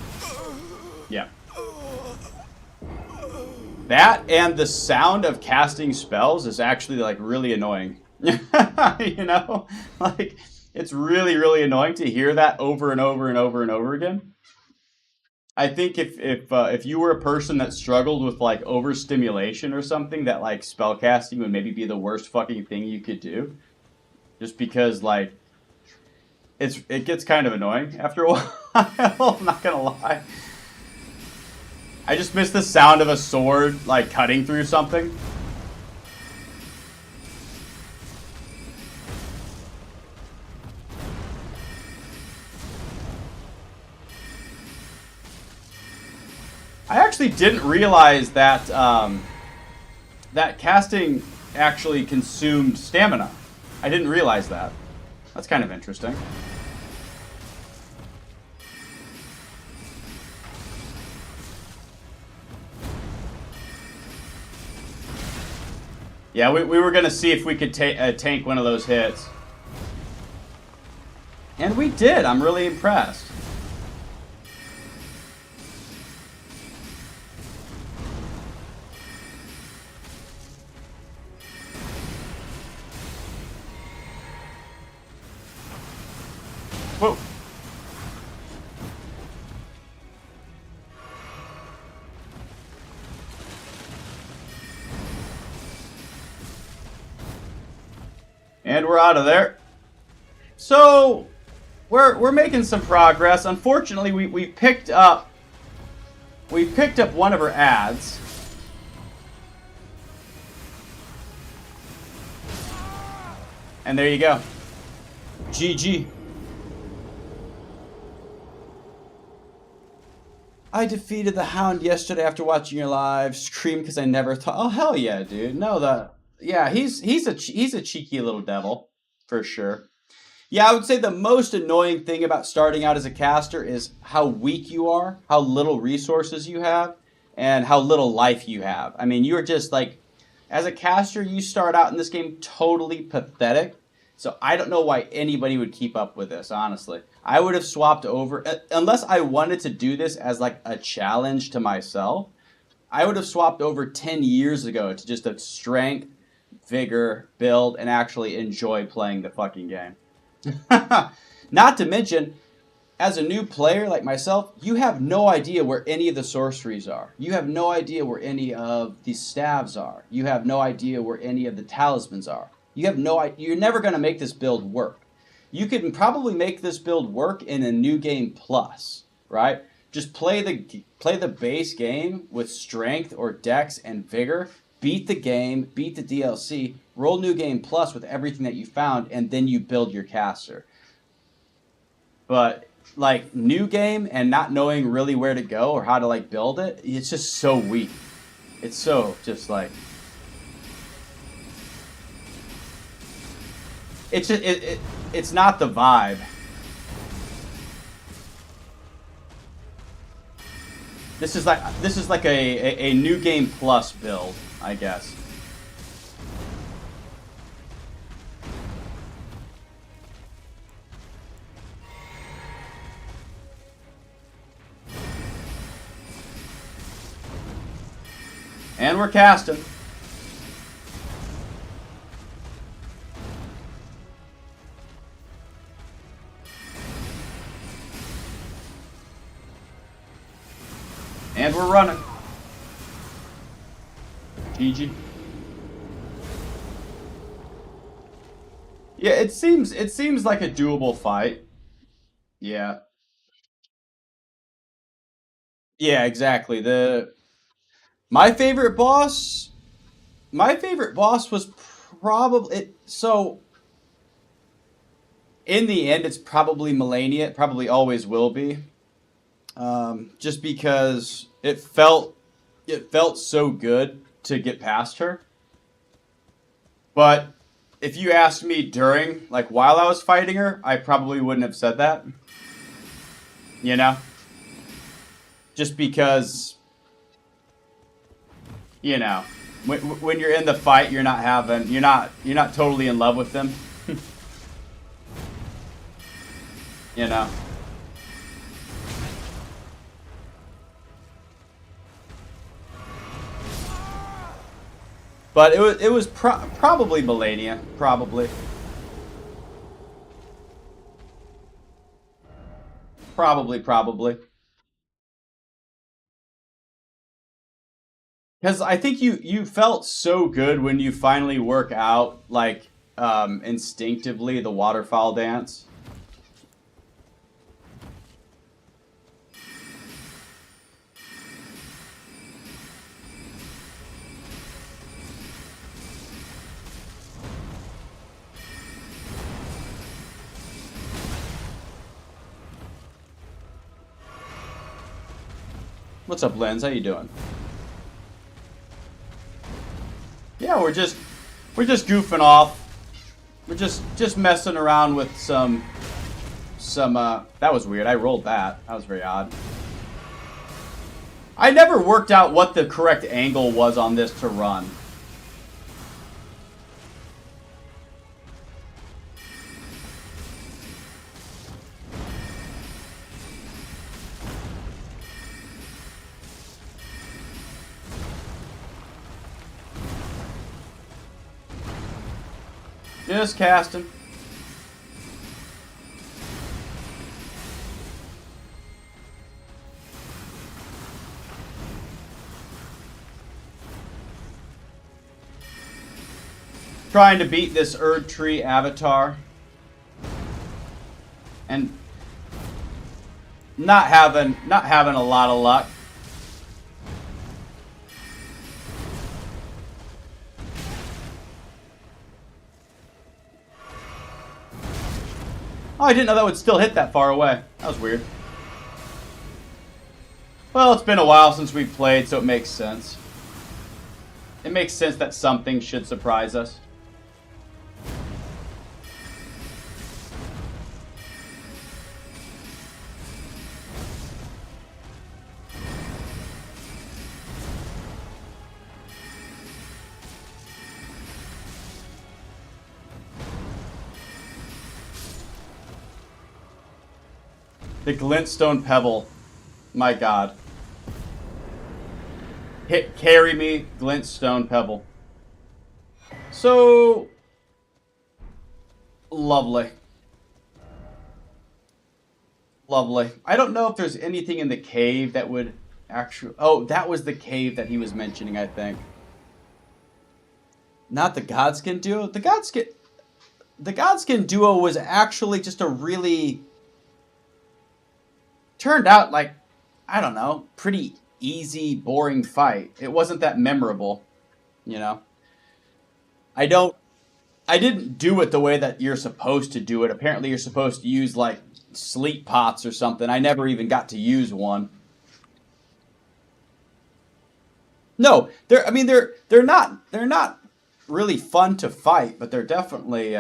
Yeah. That and the sound of casting spells is actually like really annoying. You know? Like, it's really, really annoying to hear that over and over and over and over again. I think if you were a person that struggled with like overstimulation or something, that like spellcasting would maybe be the worst fucking thing you could do. Just because like it gets kind of annoying after a while. I'm not gonna lie. I just miss the sound of a sword like cutting through something. I actually didn't realize that that casting actually consumed stamina. I didn't realize that. That's kind of interesting. Yeah, we were going to see if we could tank one of those hits. And we did. I'm really impressed. Whoa. And we're out of there. So we're making some progress. Unfortunately, we picked up one of her ads. And there you go. GG. I defeated the Hound yesterday after watching your live stream because I never thought. Oh hell yeah, dude! No, yeah, he's a cheeky little devil for sure. Yeah, I would say the most annoying thing about starting out as a caster is how weak you are, how little resources you have, and how little life you have. I mean, you're just like, as a caster, you start out in this game totally pathetic. So I don't know why anybody would keep up with this, honestly. I would have swapped over, unless I wanted to do this as like a challenge to myself, I would have swapped over 10 years ago to just a strength, vigor, build, and actually enjoy playing the fucking game. Not to mention, as a new player like myself, you have no idea where any of the sorceries are. You have no idea where any of the staves are. You have no idea where any of the talismans are. You have no idea. You're never going to make this build work. You can probably make this build work in a new game plus, right? Just play the base game with strength or dex and vigor. Beat the game, beat the DLC, roll new game plus with everything that you found, and then you build your caster. But like new game and not knowing really where to go or how to like build it, it's just so weak. It's so just like it's just it's not the vibe. This is like a new game plus build, I guess. And we're casting. And we're running. GG. Yeah, it seems like a doable fight. Yeah. Yeah, exactly. My favorite boss was probably so in the end it's probably Melania. It probably always will be. Just because it felt so good to get past her. But if you asked me during, like while I was fighting her, I probably wouldn't have said that. You know? Just because, you know, When you're in the fight, you're not totally in love with them. You know. But it was probably Melania, probably. Probably. Because I think you felt so good when you finally work out, like, instinctively, the waterfowl dance. What's up, Lens? How you doing? Yeah, we're just goofing off. We're just messing around with some that was weird. I rolled that. That was very odd. I never worked out what the correct angle was on this to run. Just casting. Trying to beat this Erd Tree avatar. And not having a lot of luck. Oh, I didn't know that would still hit that far away. That was weird. Well, it's been a while since we've played, so it makes sense. It makes sense that something should surprise us. The glintstone pebble. My god. Carry me, glintstone pebble. So lovely. Lovely. I don't know if there's anything in the cave that would actually... Oh, that was the cave that he was mentioning, I think. Not the Godskin duo. The Godskin duo was actually just a really... Turned out like, I don't know, pretty easy, boring fight. It wasn't that memorable, you know. I didn't do it the way that you're supposed to do it. Apparently you're supposed to use like sleep pots or something. I never even got to use one. No, they're not really fun to fight, but they're definitely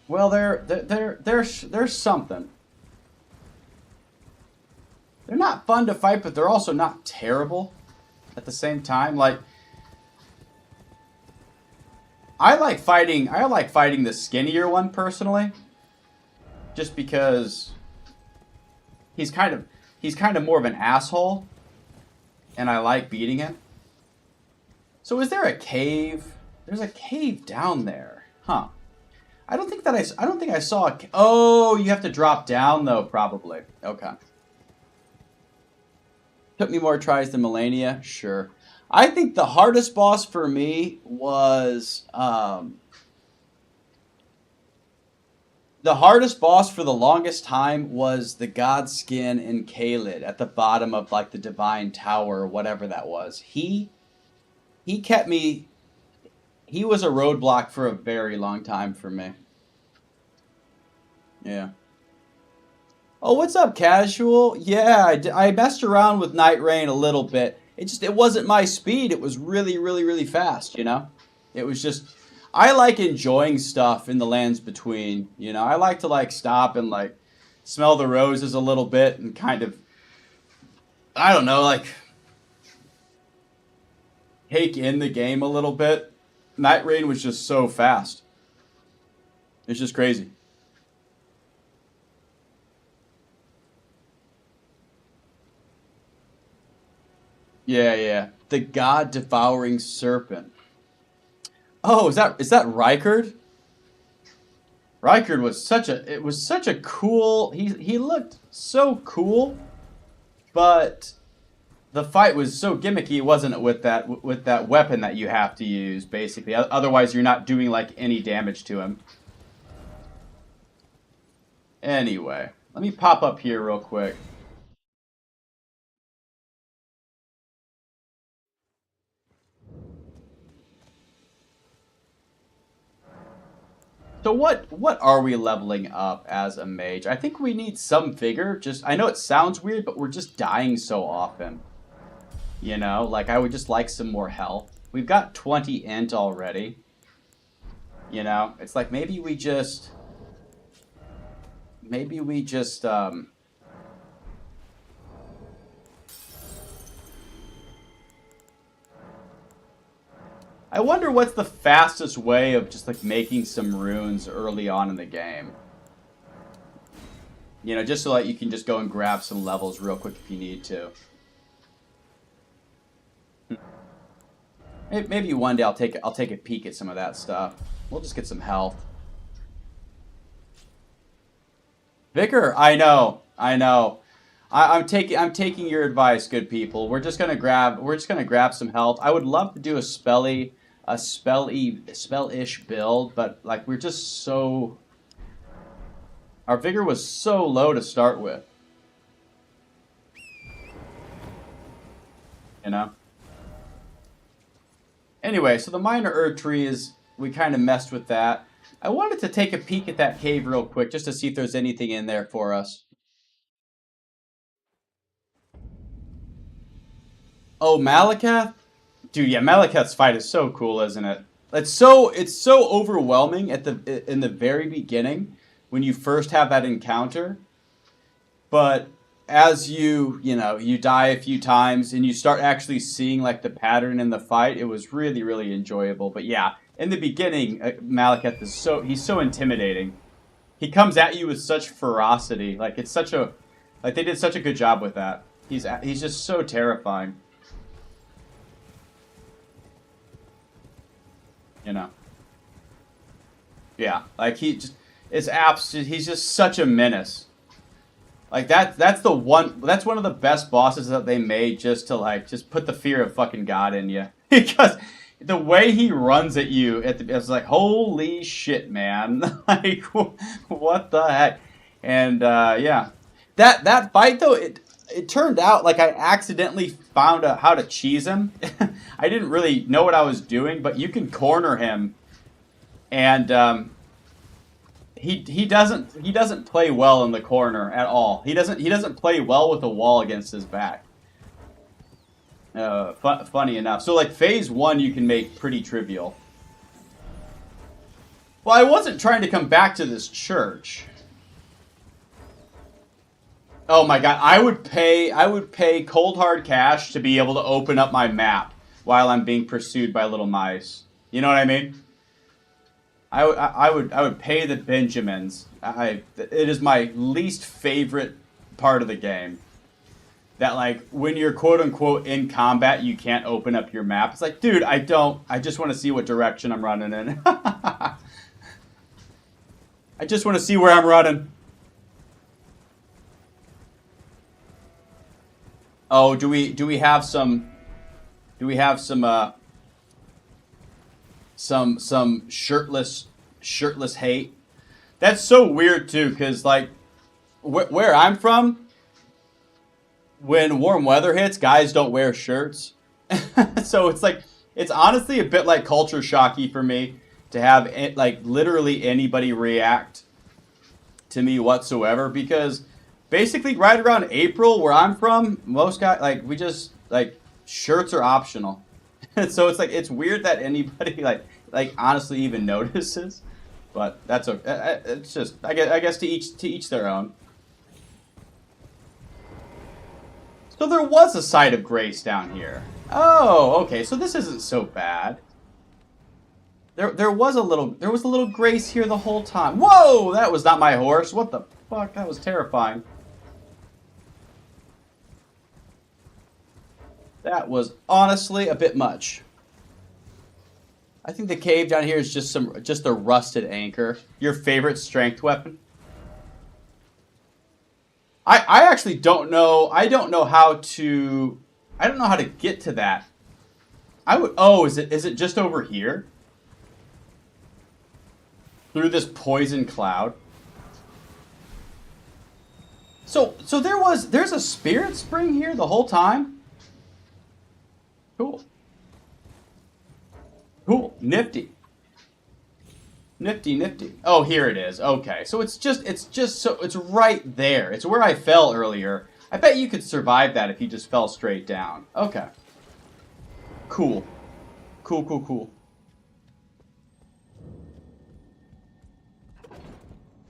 well, there's something. They're not fun to fight, but they're also not terrible at the same time. Like, I like fighting the skinnier one personally, just because he's kind of more of an asshole, and I like beating him. So is there a cave? There's a cave down there, huh? I don't think I saw a... Oh, you have to drop down, though, probably. Okay. Took me more tries than Melania? Sure. I think the hardest boss for me was... the hardest boss for the longest time was the Godskin in Caelid at the bottom of, like, the Divine Tower or whatever that was. He kept me... He was a roadblock for a very long time for me. Yeah. Oh, what's up, Casual? Yeah, I messed around with Night Rain a little bit. It wasn't my speed. It was really, really, really fast, you know? It was just... I like enjoying stuff in the lands between, you know? I like to, like, stop and, like, smell the roses a little bit and kind of, I don't know, like take in the game a little bit. Night Rain was just so fast. It's just crazy. Yeah, yeah. The God Devouring Serpent. Oh, is that Rykard? Rykard was such a cool. He looked so cool, but the fight was so gimmicky, wasn't it? With that weapon that you have to use, basically. Otherwise, you're not doing like any damage to him. Anyway, let me pop up here real quick. So what are we leveling up as a mage? I think we need some vigor. Just I know it sounds weird, but we're just dying so often. You know, like I would just like some more health. We've got 20 int already. You know, it's like maybe we just I wonder what's the fastest way of just like making some runes early on in the game. You know, just so that you can just go and grab some levels real quick if you need to. Maybe one day I'll take a peek at some of that stuff. We'll just get some health. Vicar, I know. I'm taking your advice, good people. We're just gonna grab some health. I would love to do a spell-ish build, but like we're just so, our vigor was so low to start with. You know? Anyway, so the minor Erdtree is, we kind of messed with that. I wanted to take a peek at that cave real quick just to see if there's anything in there for us. Oh, Malakath? Dude, yeah, Malakath's fight is so cool, isn't it? It's so overwhelming in the very beginning when you first have that encounter. But as you die a few times and you start actually seeing like the pattern in the fight, it was really, really enjoyable. But yeah, in the beginning, Malakath is he's so intimidating. He comes at you with such ferocity. Like it's like they did such a good job with that. He's just so terrifying. You know. Yeah, like he's just such a menace. Like that's one of the best bosses that they made just to just put the fear of fucking God in you. Because the way he runs at you it's like holy shit, man. Like what the heck? And yeah. That fight though, it turned out like I accidentally found out how to cheese him. I didn't really know what I was doing, but you can corner him, and he doesn't play well in the corner at all. He doesn't play well with a wall against his back. Funny enough, so like phase 1 you can make pretty trivial. Well, I wasn't trying to come back to this church. Oh my god, I would pay cold hard cash to be able to open up my map while I'm being pursued by little mice. You know what I mean? I would pay the Benjamins. It is my least favorite part of the game. That like when you're quote unquote in combat, you can't open up your map. It's like, dude, I just want to see what direction I'm running in. I just want to see where I'm running. Oh, do we have some shirtless hate? That's so weird too, because like where I'm from, when warm weather hits, guys don't wear shirts. So it's like it's honestly a bit like culture shocky for me to have like literally anybody react to me whatsoever, because basically, right around April, where I'm from, most guys we just shirts are optional. So it's like it's weird that anybody like honestly even notices, but that's okay. It's just I guess to each their own. So there was a site of grace down here. Oh, okay. So this isn't so bad. There was a little grace here the whole time. Whoa, that was not my horse. What the fuck? That was terrifying. That was honestly a bit much. I think the cave down here is just a rusted anchor. Your favorite strength weapon? I actually don't know. I don't know how to get to that. Is it just over here? Through this poison cloud. So there's a spirit spring here the whole time? Cool. Cool. Nifty. Nifty, nifty. Oh, here it is. Okay. So it's right there. It's where I fell earlier. I bet you could survive that if you just fell straight down. Okay. Cool. Cool, cool, cool.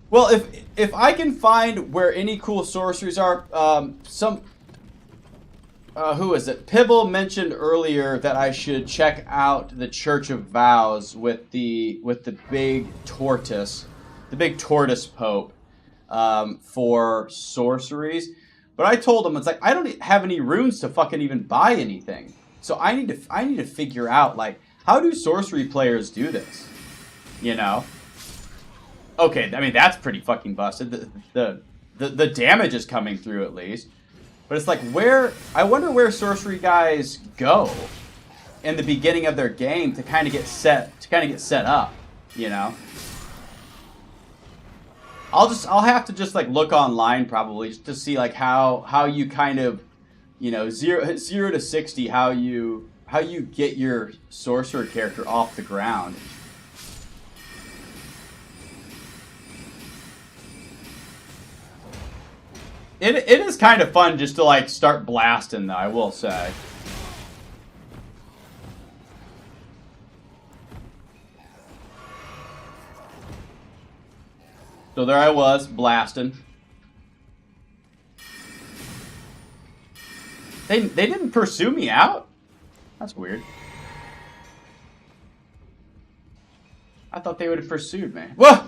Well, if I can find where any cool sorceries are, who is it? Pibble mentioned earlier that I should check out the Church of Vows with the big tortoise pope, for sorceries. But I told him, it's like, I don't have any runes to fucking even buy anything. So I need to figure out, like, how do sorcery players do this? You know? Okay, I mean, that's pretty fucking busted. The damage is coming through at least. But it's like, I wonder where sorcery guys go in the beginning of their game to kind of get set up, you know? I'll have to just like look online probably just to see like how you kind of, you know, 0 to 60, how you get your sorcerer character off the ground. It is kind of fun just to like start blasting though, I will say. So there I was, blasting. They didn't pursue me out? That's weird. I thought they would have pursued me. Whoa!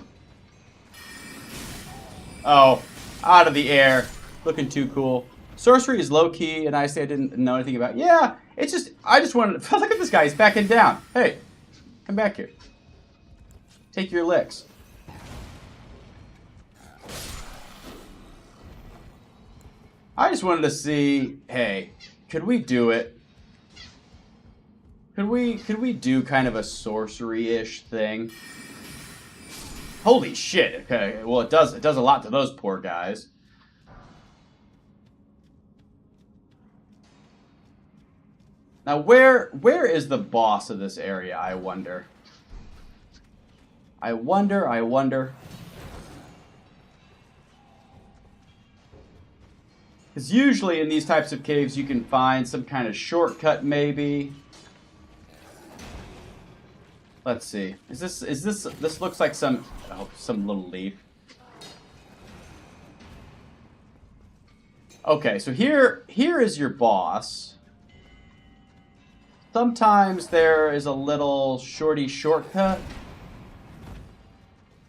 Oh, out of the air. Looking too cool. Sorcery is low-key, and I say I didn't know anything about it. Yeah, it's just, I just wanted to, look at this guy, he's backing down. Hey, come back here. Take your licks. I just wanted to see, hey, could we do it? Could we do kind of a sorcery-ish thing? Holy shit, okay, well it does a lot to those poor guys. Now, where is the boss of this area, I wonder? I wonder. Because usually in these types of caves you can find some kind of shortcut, maybe. Let's see. This looks like some little leaf. Okay, so here is your boss. Sometimes there is a little shorty shortcut.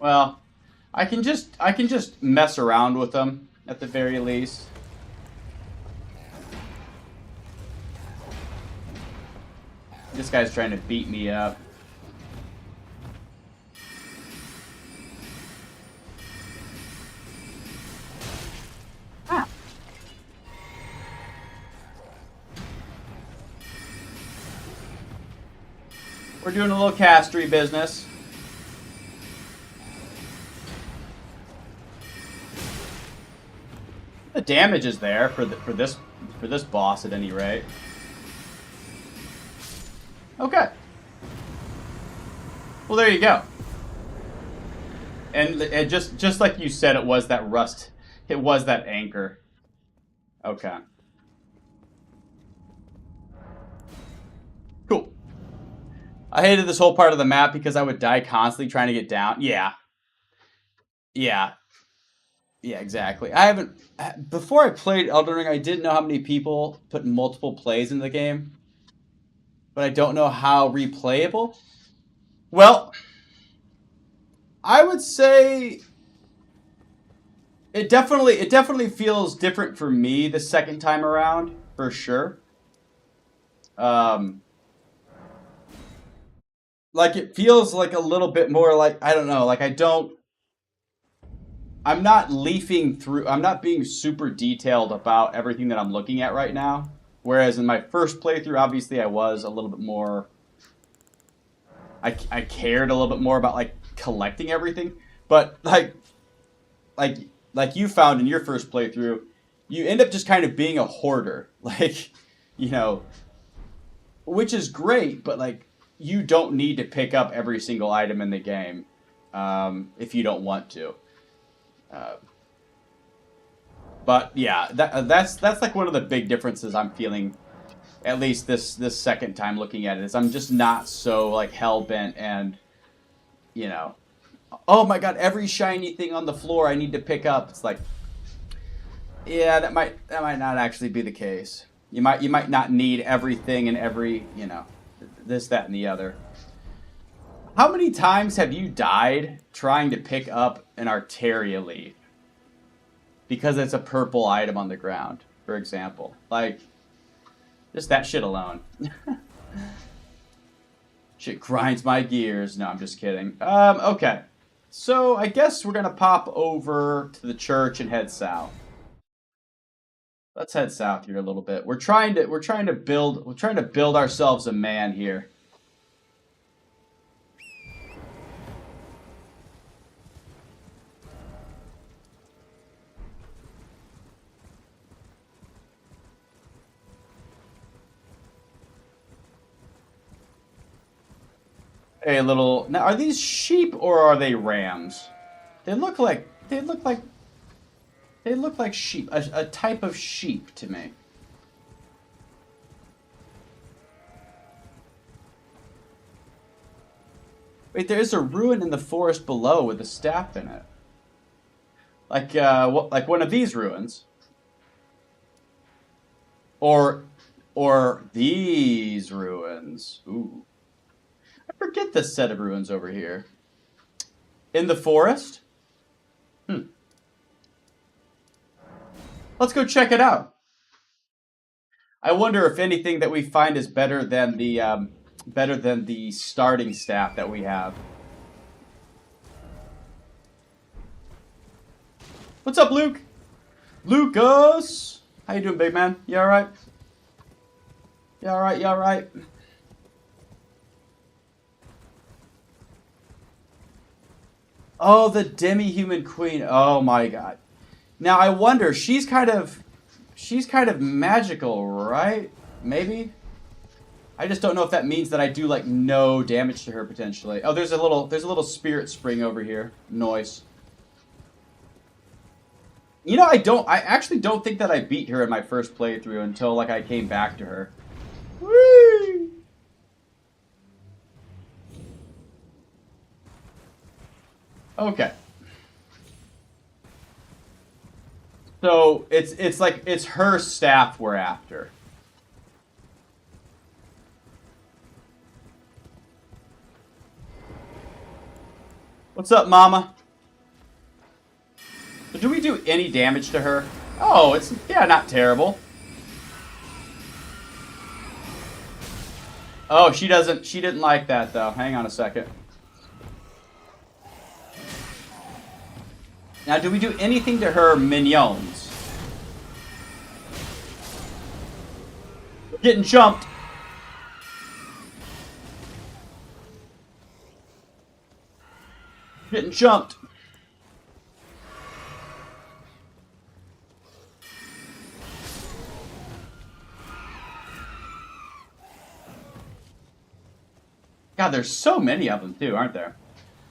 Well, I can just mess around with them at the very least. This guy's trying to beat me up. Ah. We're doing a little castery business. The damage is there for this boss at any rate. Okay. Well, there you go. And just like you said, it was that rust. It was that anchor. Okay. Cool. I hated this whole part of the map because I would die constantly trying to get down. Yeah. Yeah. Yeah, exactly. I haven't before I played Elden Ring. I didn't know how many people put multiple plays in the game, but I don't know how replayable. Well, I would say it definitely feels different for me the second time around for sure. Um, like it feels like a little bit more like I don't know, like I'm not leafing through. I'm not being super detailed about everything that I'm looking at right now. Whereas in my first playthrough, obviously I was a little bit more. I cared a little bit more about like collecting everything, but like like you found in your first playthrough, you end up just kind of being a hoarder, like you know, which is great, but like you don't need to pick up every single item in the game if you don't want to. Uh, but yeah, that's like one of the big differences I'm feeling. At least this second time looking at it is I'm just not so like hell bent and you know, oh my god, every shiny thing on the floor I need to pick up. It's like, yeah, that might not actually be the case. You might not need everything and every this that and the other. How many times have you died trying to pick up an Arteria leaf because it's a purple item on the ground, for example? Like, just that shit alone. Shit grinds my gears. No, I'm just kidding. Okay. So I guess we're gonna pop over to the church and head south. Let's head south here a little bit. We're trying to build ourselves a man here. A little. Now, are these sheep or are they rams? They look like sheep, a type of sheep to me. Wait, there is a ruin in the forest below with a staff in it. Like one of these ruins. Or these ruins. Ooh. I forget this set of ruins over here. In the forest? Let's go check it out. I wonder if anything that we find is better than the starting staff that we have. What's up, Luke? Lucas! How you doing, big man? You alright? You alright? You alright? Oh, the demi-human queen. Oh my god. Now I wonder, she's kind of magical, right? Maybe? I just don't know if that means that I do like no damage to her potentially. Oh, there's a little spirit spring over here. Noise. You know, I actually don't think that I beat her in my first playthrough until like I came back to her. Whee! Okay. So it's her staff we're after. What's up, Mama? So do we do any damage to her? Oh, it's not terrible. Oh, she didn't like that though. Hang on a second. Now, do we do anything to her minions? Getting jumped. Getting jumped. God, there's so many of them too, aren't there?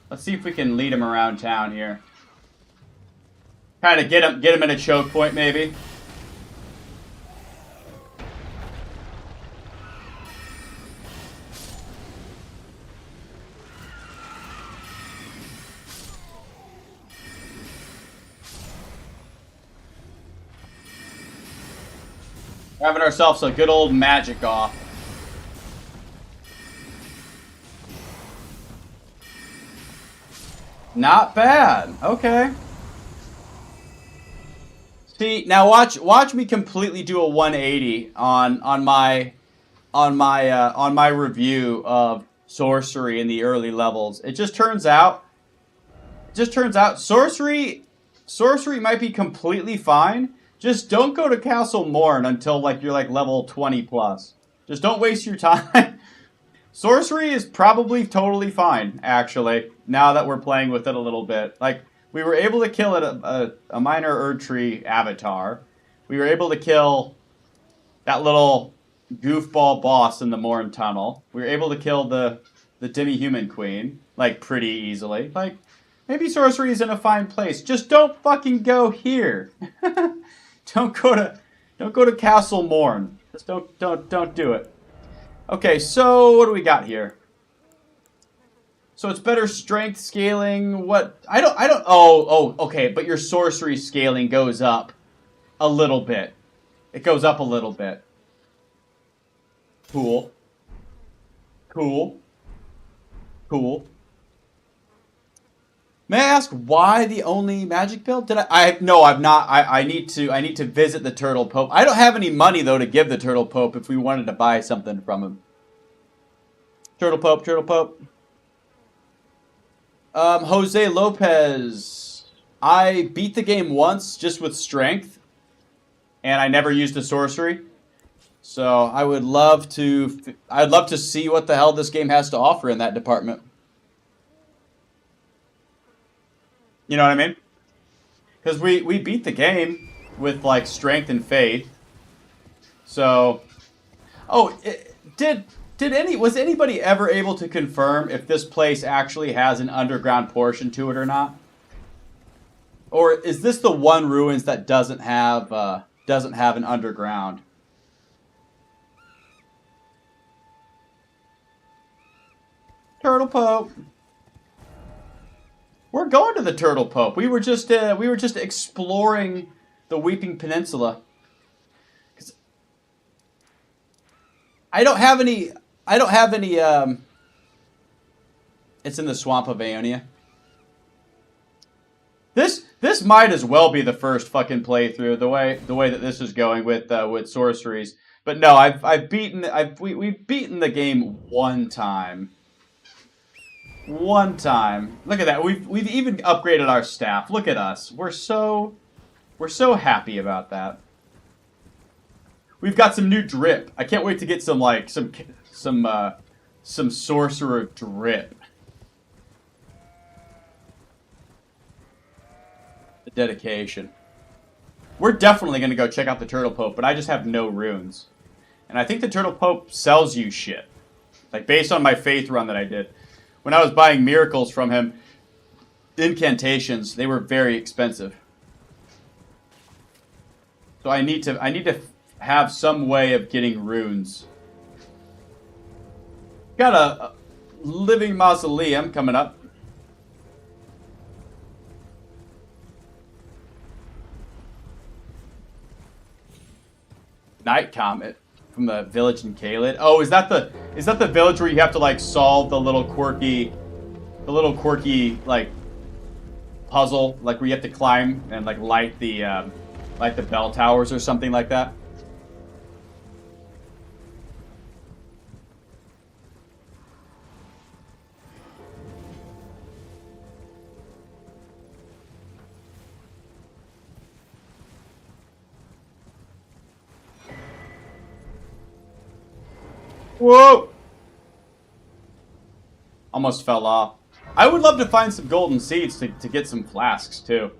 Let's see if we can lead them around town here. Kind of get him in a choke point, maybe. Having ourselves a good old magic off. Not bad. Okay. See, now watch me completely do a 180 on my review of sorcery in the early levels. It just turns out sorcery might be completely fine. Just don't go to Castle Morn until like you're like level 20 plus. Just don't waste your time. Sorcery is probably totally fine, actually, now that we're playing with it a little bit. Like, we were able to kill a minor Erdtree avatar. We were able to kill that little goofball boss in the Morn Tunnel. We were able to kill the demi-human queen, like, pretty easily. Like, maybe sorcery is in a fine place. Just don't fucking go here. Don't go to Castle Morn. Just don't do it. Okay, so what do we got here? So it's better strength scaling. What? I don't. Oh, okay. But your sorcery scaling goes up a little bit. It goes up a little bit. Cool. Cool. Cool. May I ask why the only magic build? No, I've not. I need to visit the Turtle Pope. I don't have any money though to give the Turtle Pope if we wanted to buy something from him. Turtle Pope, Turtle Pope. Jose Lopez. I beat the game once just with strength, and I never used a sorcery. So I would love to. I'd love to see what the hell this game has to offer in that department. You know what I mean? Because we beat the game with, like, strength and faith. So... Oh, was anybody ever able to confirm if this place actually has an underground portion to it or not? Or is this the one ruins that doesn't have an underground? Turtle Pope. We're going to the Turtle Pope. We were just exploring the Weeping Peninsula. 'Cause I don't have any. It's in the Swamp of Aeonia. This might as well be the first fucking playthrough. The way that this is going with sorceries. But no, we've beaten the game one time. One time. Look at that. We've even upgraded our staff. Look at us. We're so happy about that. We've got some new drip. I can't wait to get some sorcerer drip. The dedication. We're definitely going to go check out the Turtle Pope, but I just have no runes. And I think the Turtle Pope sells you shit. Like, based on my faith run that I did. When I was buying miracles from him, incantations, they were very expensive. So I need to have some way of getting runes. Got a living mausoleum coming up. Night Comet from the village in Caelid. Oh, is that the village where you have to, like, solve the little quirky like puzzle, like where you have to climb and, like, light the bell towers or something like that? Whoa! Almost fell off. I would love to find some golden seeds to get some flasks too.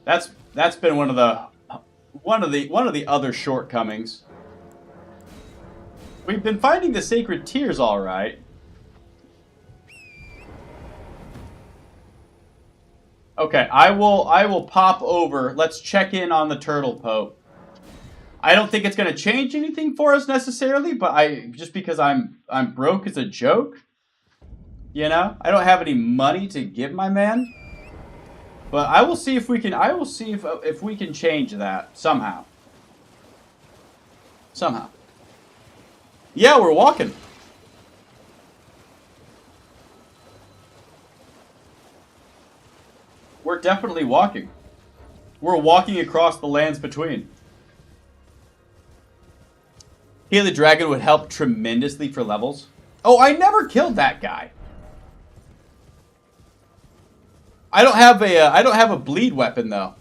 That's been one of the other shortcomings. We've been finding the sacred tears all right. Okay, I will pop over. Let's check in on the Turtle Pope. I don't think it's going to change anything for us necessarily, but just because I'm broke is a joke. You know, I don't have any money to give my man. But I will see if we can. I will see if we can change that somehow. Somehow. Yeah, we're walking. We're definitely walking. We're walking across the lands between. Heal the Dragon would help tremendously for levels. Oh, I never killed that guy. I don't have a bleed weapon though.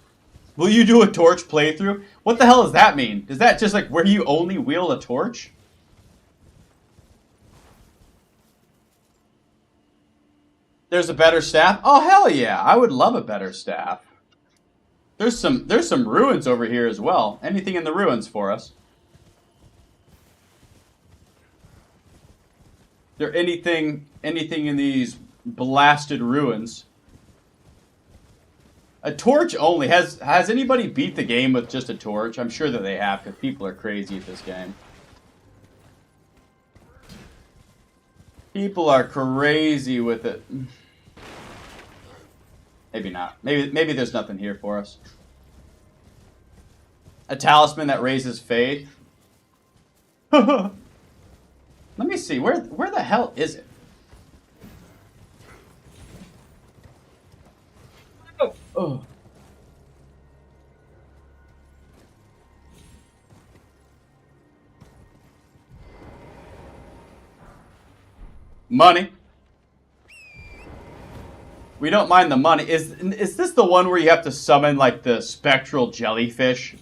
Will you do a torch playthrough? What the hell does that mean? Is that just like where you only wield a torch? There's a better staff? Oh hell yeah, I would love a better staff. There's some ruins over here as well. Anything in the ruins for us? There anything in these blasted ruins? A torch only. Has anybody beat the game with just a torch? I'm sure that they have, because people are crazy at this game. People are crazy with it. Maybe not. Maybe there's nothing here for us. A talisman that raises faith. Let me see. Where the hell is it? Oh. Money. We don't mind the money. Is this the one where you have to summon like the spectral jellyfish?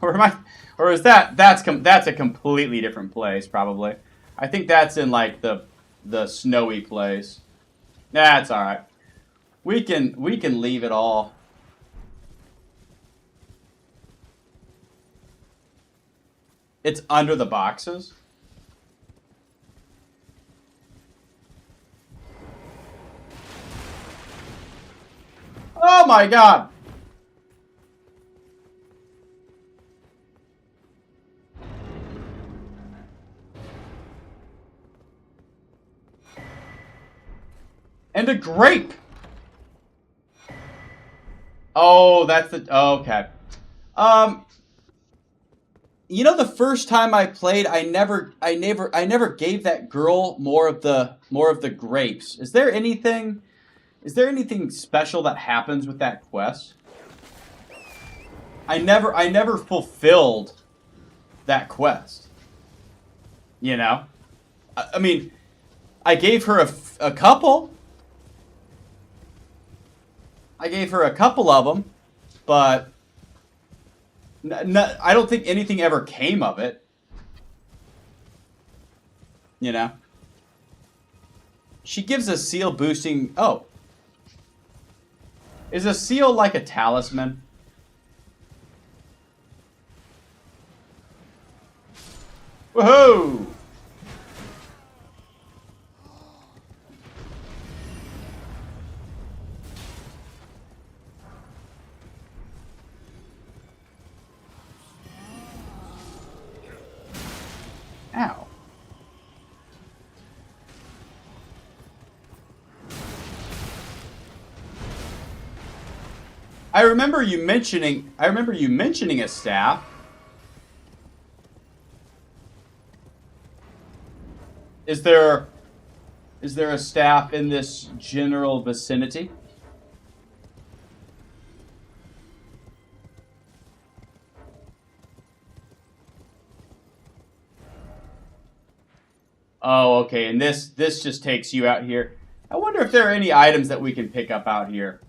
or is that's a completely different place probably. I think that's in like the snowy place. That's all right. We can leave it all. It's under the boxes. Oh my god. And a grape. Oh, that's the okay. You know, the first time I played, I never gave that girl more of the grapes. Is there anything special that happens with that quest? I never fulfilled that quest. You know? I mean, I gave her a couple. I gave her a couple of them, but I don't think anything ever came of it. You know? She gives a seal boosting... Oh. Is a seal like a talisman? Woohoo! Ow. I remember you mentioning a staff. Is there a staff in this general vicinity? Oh, okay, and this just takes you out here. I wonder if there are any items that we can pick up out here.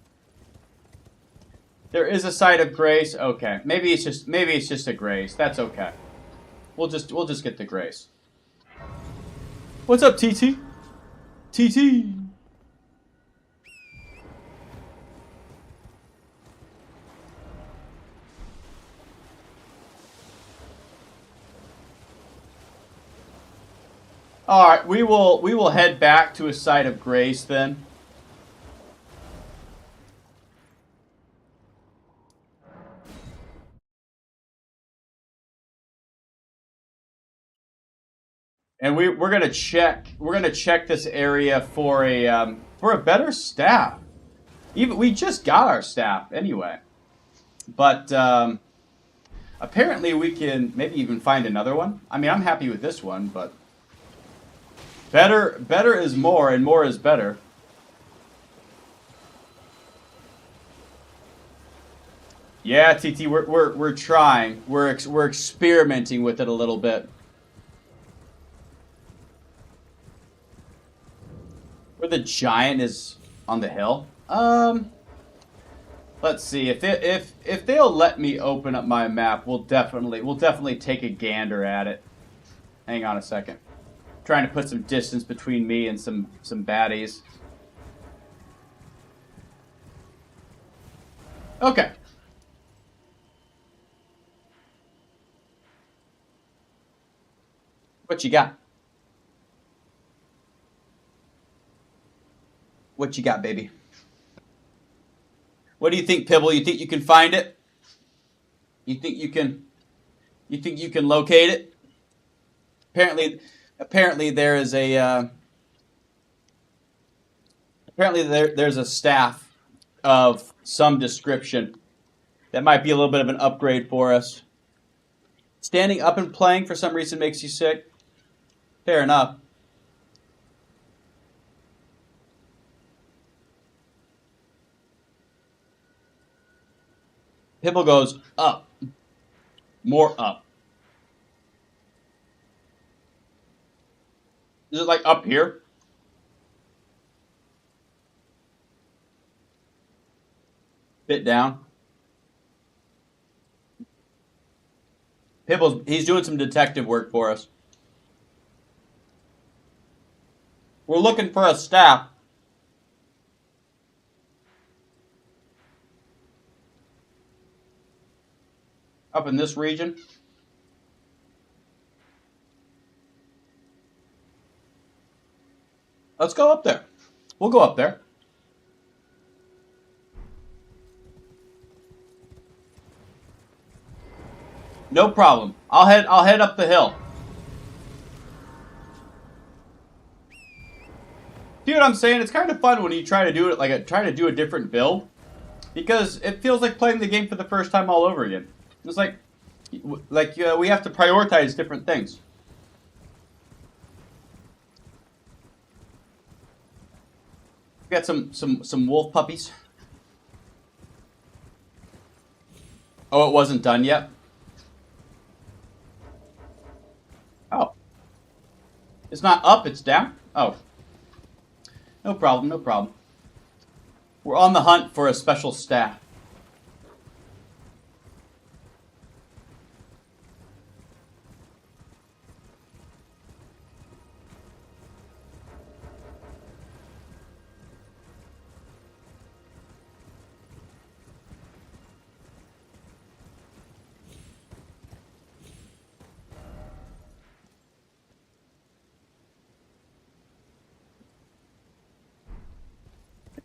There is a site of grace. Okay, maybe it's just a grace. That's okay. We'll just get the grace. What's up, TT? TT. All right, we will head back to a site of grace then. And we're gonna check this area for a better staff. Even we just got our staff anyway, but a Apparently we can maybe even find another one. I mean, I'm happy with this one, but better is more, and more is better. Yeah, TT, we're trying. We're experimenting with it a little bit. Where the giant is on the hill. Let's see if they'll let me open up my map. We'll definitely take a gander at it. Hang on a second. Trying to put some distance between me and some baddies. Okay. What you got? What you got, baby? What do you think, Pibble? You think you can find it? You think you can locate it? Apparently there is a there's a staff of some description that might be a little bit of an upgrade for us. Standing up and playing for some reason makes you sick. Fair enough. Pibble goes up. More up. Is it like up here? Bit down. He's doing some detective work for us. We're looking for a staff. Up in this region. Let's go up there. We'll go up there. No problem. I'll head up the hill. See what I'm saying? It's kind of fun when you try to do it try to do a different build, because it feels like playing the game for the first time all over again. It's like we have to prioritize different things. We got some wolf puppies. Oh, it wasn't done yet? Oh. It's not up, it's down? Oh. No problem, no problem. We're on the hunt for a special staff.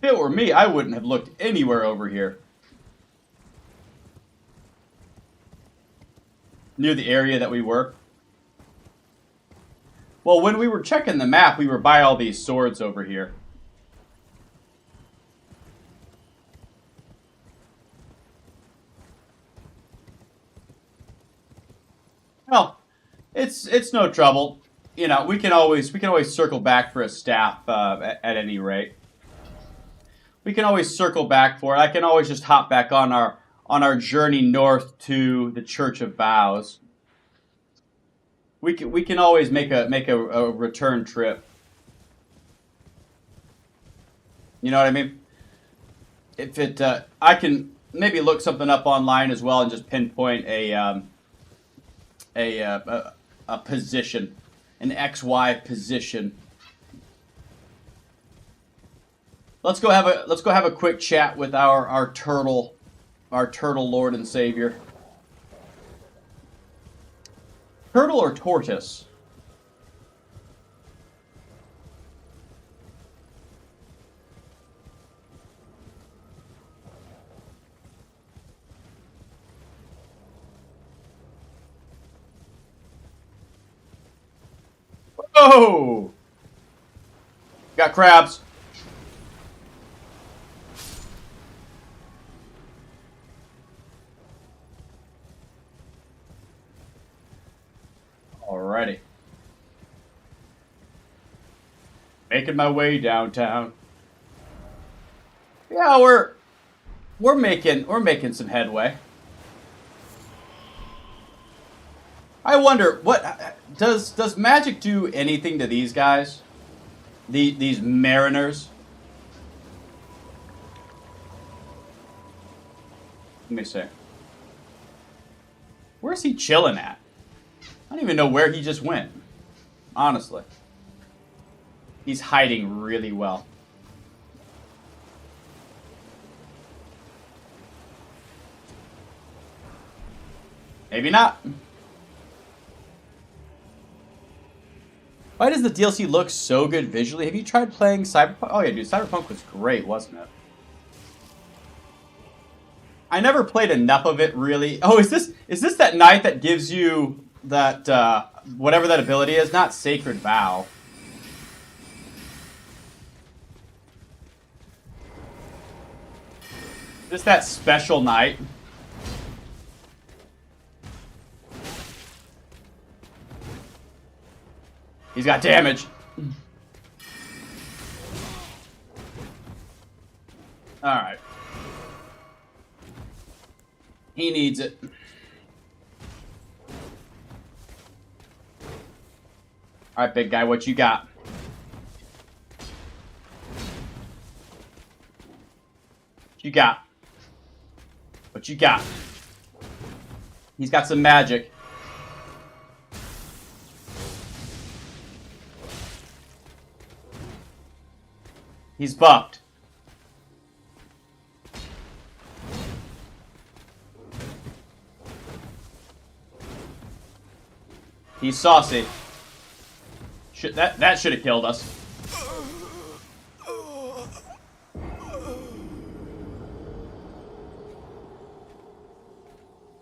If it were me, I wouldn't have looked anywhere over here. Near the area that we were. Well, when we were checking the map, we were by all these swords over here. Well, it's no trouble. You know, we can always circle back for a staff at any rate. We can always circle back for it. I can always just hop back on our journey north to the Church of Vows. We can always make a return trip. You know what I mean? If it, I can maybe look something up online as well and just pinpoint a position, an XY position. Let's go have a quick chat with our turtle Lord and Savior. Turtle or tortoise? Whoa! Got crabs. making my way downtown. Yeah, we're making some headway. I wonder what does magic do anything to these guys? These mariners? Let me see. Where's he chilling at? I don't even know where he just went. Honestly. He's hiding really well. Maybe not. Why does the DLC look so good visually? Have you tried playing Cyberpunk? Oh yeah, dude, Cyberpunk was great, wasn't it? I never played enough of it, really. Oh, is this that knight that gives you that, whatever that ability is? Not Sacred Vow. Is this that special knight? He's got damage. Alright. He needs it. Alright, big guy, what you got? What you got? What you got? He's got some magic. He's buffed. He's saucy. That should have killed us.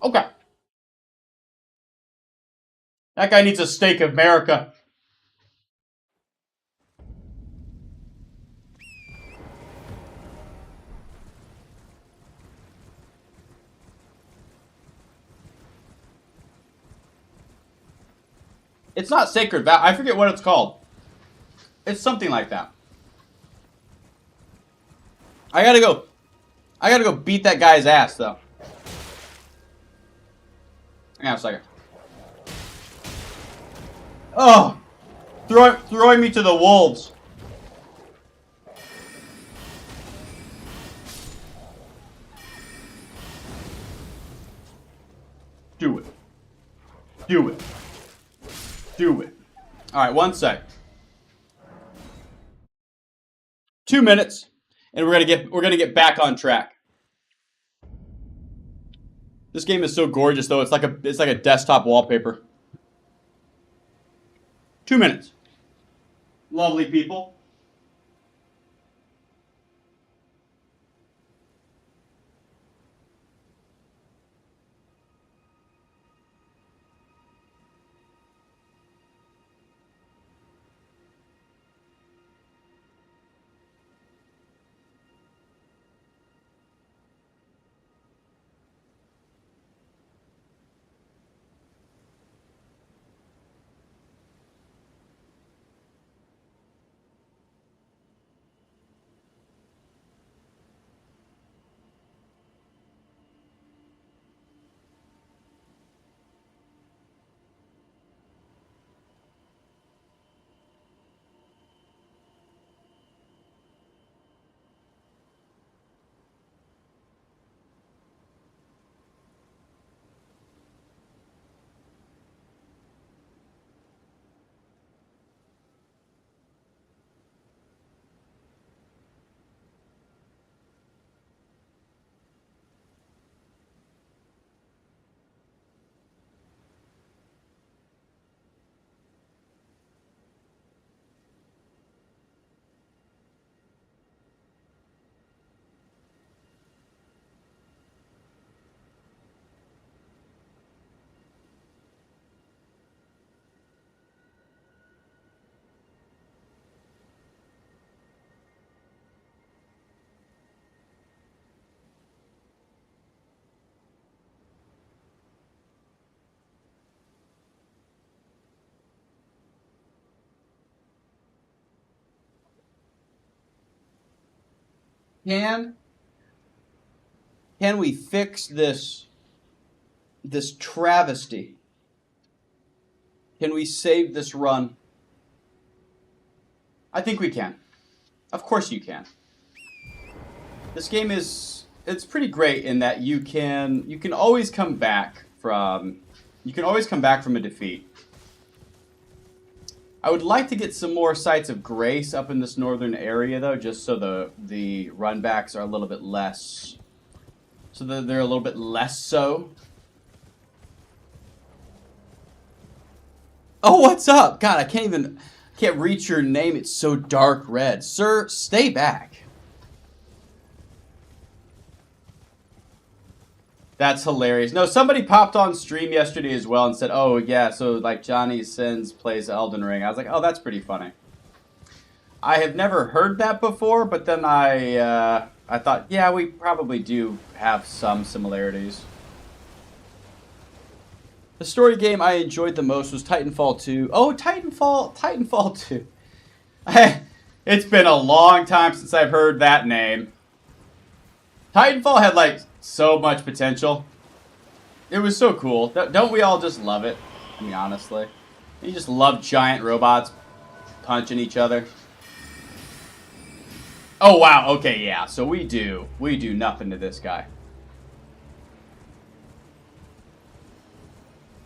Okay. That guy needs a steak of America. It's not Sacred Vow. I forget what it's called. It's something like that. I gotta go beat that guy's ass, though. Hang on a second. Oh! Throwing me to the wolves. Do it. Do it. Do it. Alright, 1 sec. 2 minutes, and we're gonna get back on track. This game is so gorgeous, though. It's like a desktop wallpaper. 2 minutes. Lovely people. Can we fix this travesty? Can we save this run? I think we can. Of course you can. This game it's pretty great in that you can always come back from a defeat. I would like to get some more sites of grace up in this northern area though, just so the runbacks are a little bit less, so that they're a little bit less so. Oh, what's up? God, I can't reach your name. It's so dark red. Sir, stay back. That's hilarious. No, somebody popped on stream yesterday as well and said, oh, yeah, so like Johnny Sins plays Elden Ring. I was like, oh, that's pretty funny. I have never heard that before, but then I thought, yeah, we probably do have some similarities. The story game I enjoyed the most was Titanfall 2. Oh, Titanfall 2. It's been a long time since I've heard that name. Titanfall had like so much potential. It was so cool. Don't we all just love it? I mean, honestly. You just love giant robots punching each other. Oh, wow. Okay, yeah. So we do nothing to this guy.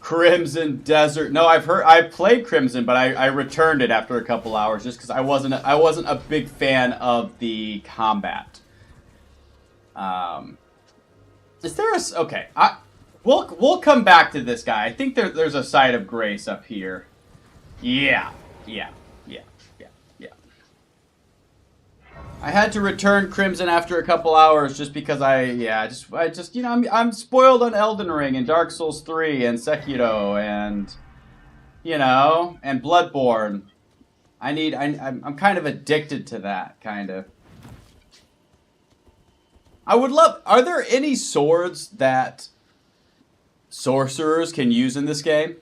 Crimson Desert. No, I played Crimson, but I returned it after a couple hours just because I wasn't a big fan of the combat. Is there a... Okay, we'll come back to this guy. I think there's a site of grace up here. Yeah. I had to return Crimson after a couple hours just because I just you know, I'm spoiled on Elden Ring and Dark Souls 3 and Sekiro and, you know, and Bloodborne. I'm kind of addicted to that, kind of. I would love... Are there any swords that sorcerers can use in this game?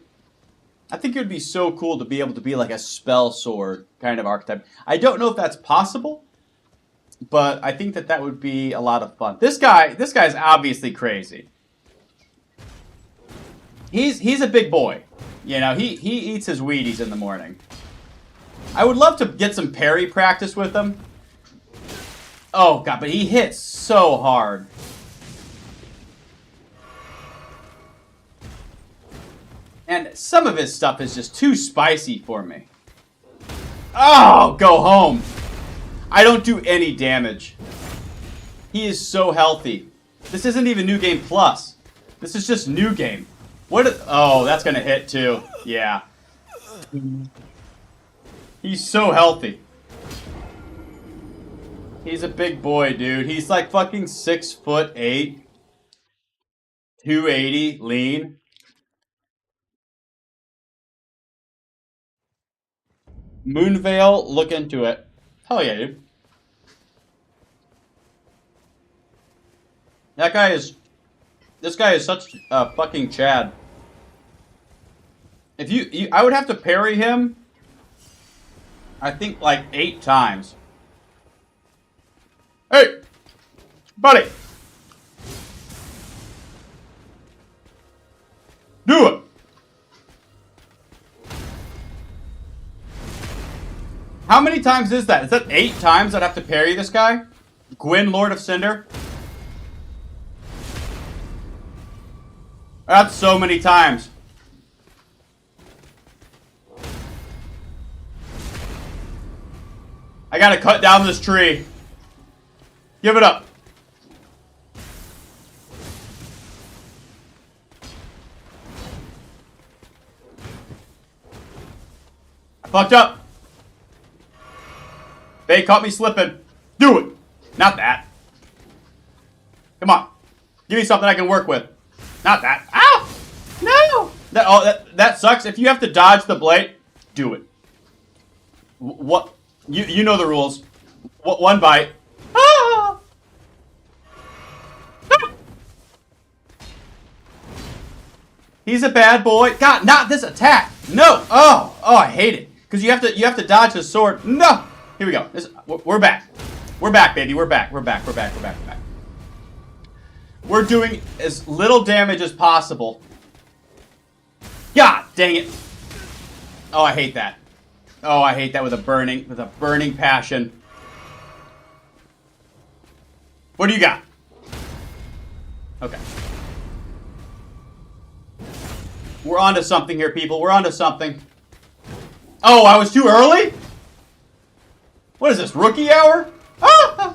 I think it would be so cool to be able to be like a spell sword kind of archetype. I don't know if that's possible, but I think that would be a lot of fun. This guy's obviously crazy. He's a big boy. You know, he eats his Wheaties in the morning. I would love to get some parry practice with him. Oh, God, but he hits so hard. And some of his stuff is just too spicy for me. Oh, go home. I don't do any damage. He is so healthy. This isn't even New Game Plus. This is just New Game. Oh, that's going to hit too. Yeah. He's so healthy. He's a big boy, dude. He's like fucking 6'8", 280, lean. Moonveil, look into it. Hell yeah, dude. This guy is such a fucking Chad. If I would have to parry him, I think like 8 times. Hey, buddy. Do it. How many times is that? Is that 8 times I'd have to parry this guy? Gwyn, Lord of Cinder? That's so many times. I gotta cut down this tree. Give it up. I fucked up. They caught me slipping. Do it. Not that. Come on. Give me something I can work with. Not that. Ow! No! That sucks. If you have to dodge the blade, do it. What? You know the rules. One bite. Ah! Ah! He's a bad boy. God, not this attack. No. Oh, I hate it. Because you have to dodge his sword. No. Here we go. We're back. We're back, baby. We're back. We're back. We're back. We're back. We're back. We're doing as little damage as possible. God dang it. Oh, I hate that. Oh, I hate that with a burning passion. What do you got? Okay. We're onto something here, people. We're onto something. Oh, I was too early? What is this, rookie hour? Ah!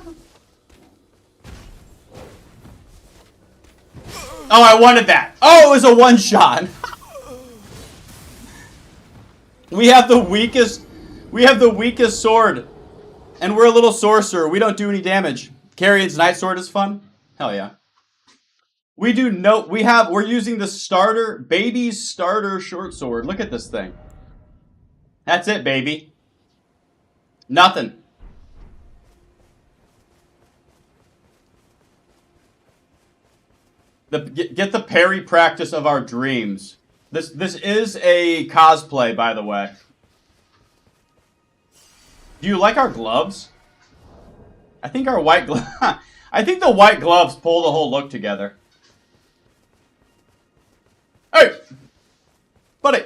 Oh, I wanted that. Oh, it was a one-shot. We have the weakest sword. And we're a little sorcerer. We don't do any damage. Carrion's Night Sword is fun. Hell yeah. We're using the baby's starter short sword. Look at this thing. That's it, baby. Nothing. Get the parry practice of our dreams. This is a cosplay, by the way. Do you like our gloves? I think our white gloves... I think the white gloves pull the whole look together. Hey! Buddy!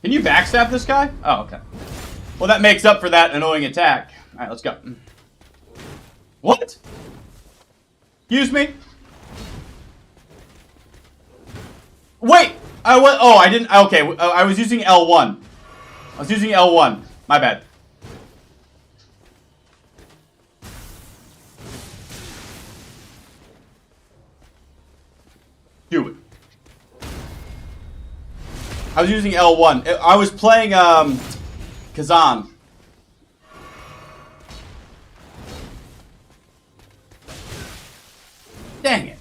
Can you backstab this guy? Oh, okay. Well, that makes up for that annoying attack. Alright, let's go. What? Excuse me? Wait! I didn't... Okay, I was using L1. I was using L1. My bad. Do it. I was using L1. I was playing, Kazan. Dang it.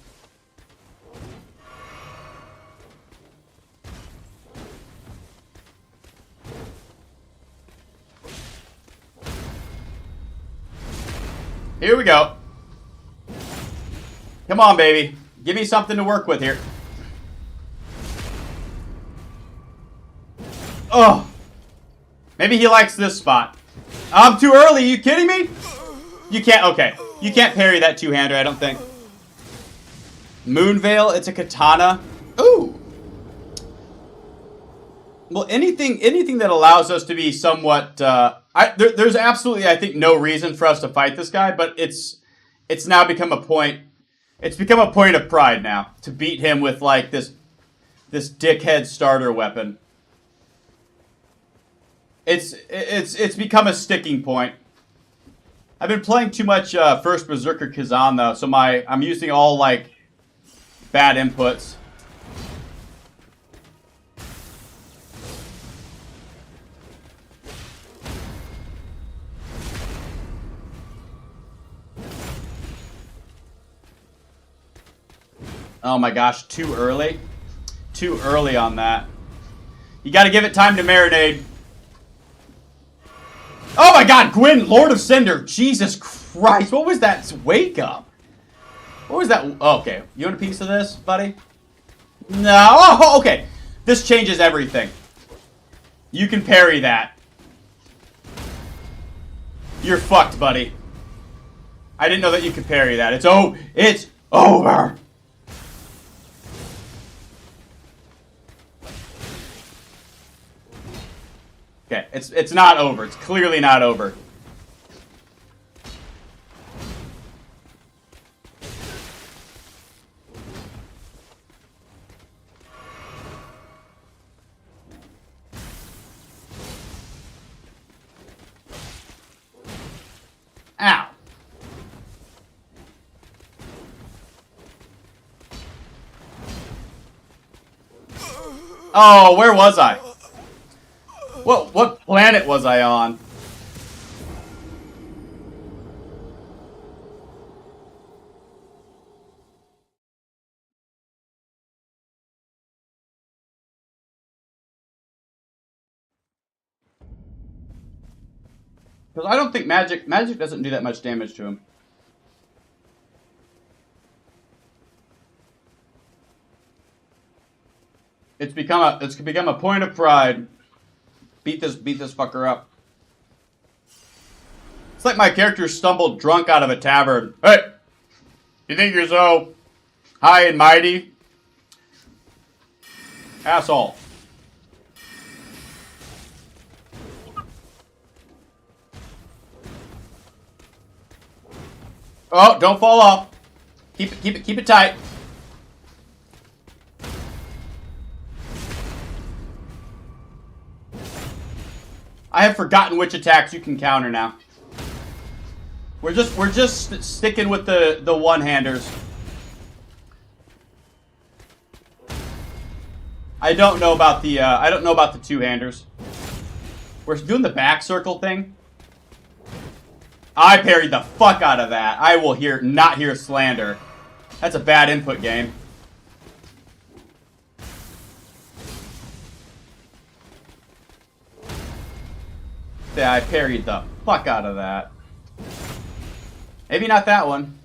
Here we go. Come on, baby. Give me something to work with here. Oh. Maybe he likes this spot. I'm too early. Are you kidding me? You can't. Okay. You can't parry that two-hander, I don't think. Moonveil. It's a katana. Ooh. Well, anything that allows us to be somewhat... there's absolutely, I think, no reason for us to fight this guy, but it's now become a point... It's become a point of pride now to beat him with, like, this dickhead starter weapon. It's become a sticking point. I've been playing too much First Berserker Kazan, though, so I'm using all, like, bad inputs. Oh my gosh, too early? Too early on that. You gotta give it time to marinate. Oh my god, Gwyn, Lord of Cinder. Jesus Christ, what was that? Wake up. What was that? Oh, okay, you want a piece of this, buddy? No, oh, okay. This changes everything. You can parry that. You're fucked, buddy. I didn't know that you could parry that. It's over. Okay, it's not over. It's clearly not over. Ow. Oh, where was I? What planet was I on? Because I don't think magic doesn't do that much damage to him. It's become a point of pride. Beat this fucker up. It's like my character stumbled drunk out of a tavern. Hey! You think you're so high and mighty? Asshole. Oh, don't fall off. Keep it tight. I have forgotten which attacks you can counter now. We're just sticking with the one-handers. I don't know about the two-handers. We're doing the back circle thing. I parried the fuck out of that. I will not hear slander. That's a bad input game. Yeah, I parried the fuck out of that. Maybe not that one.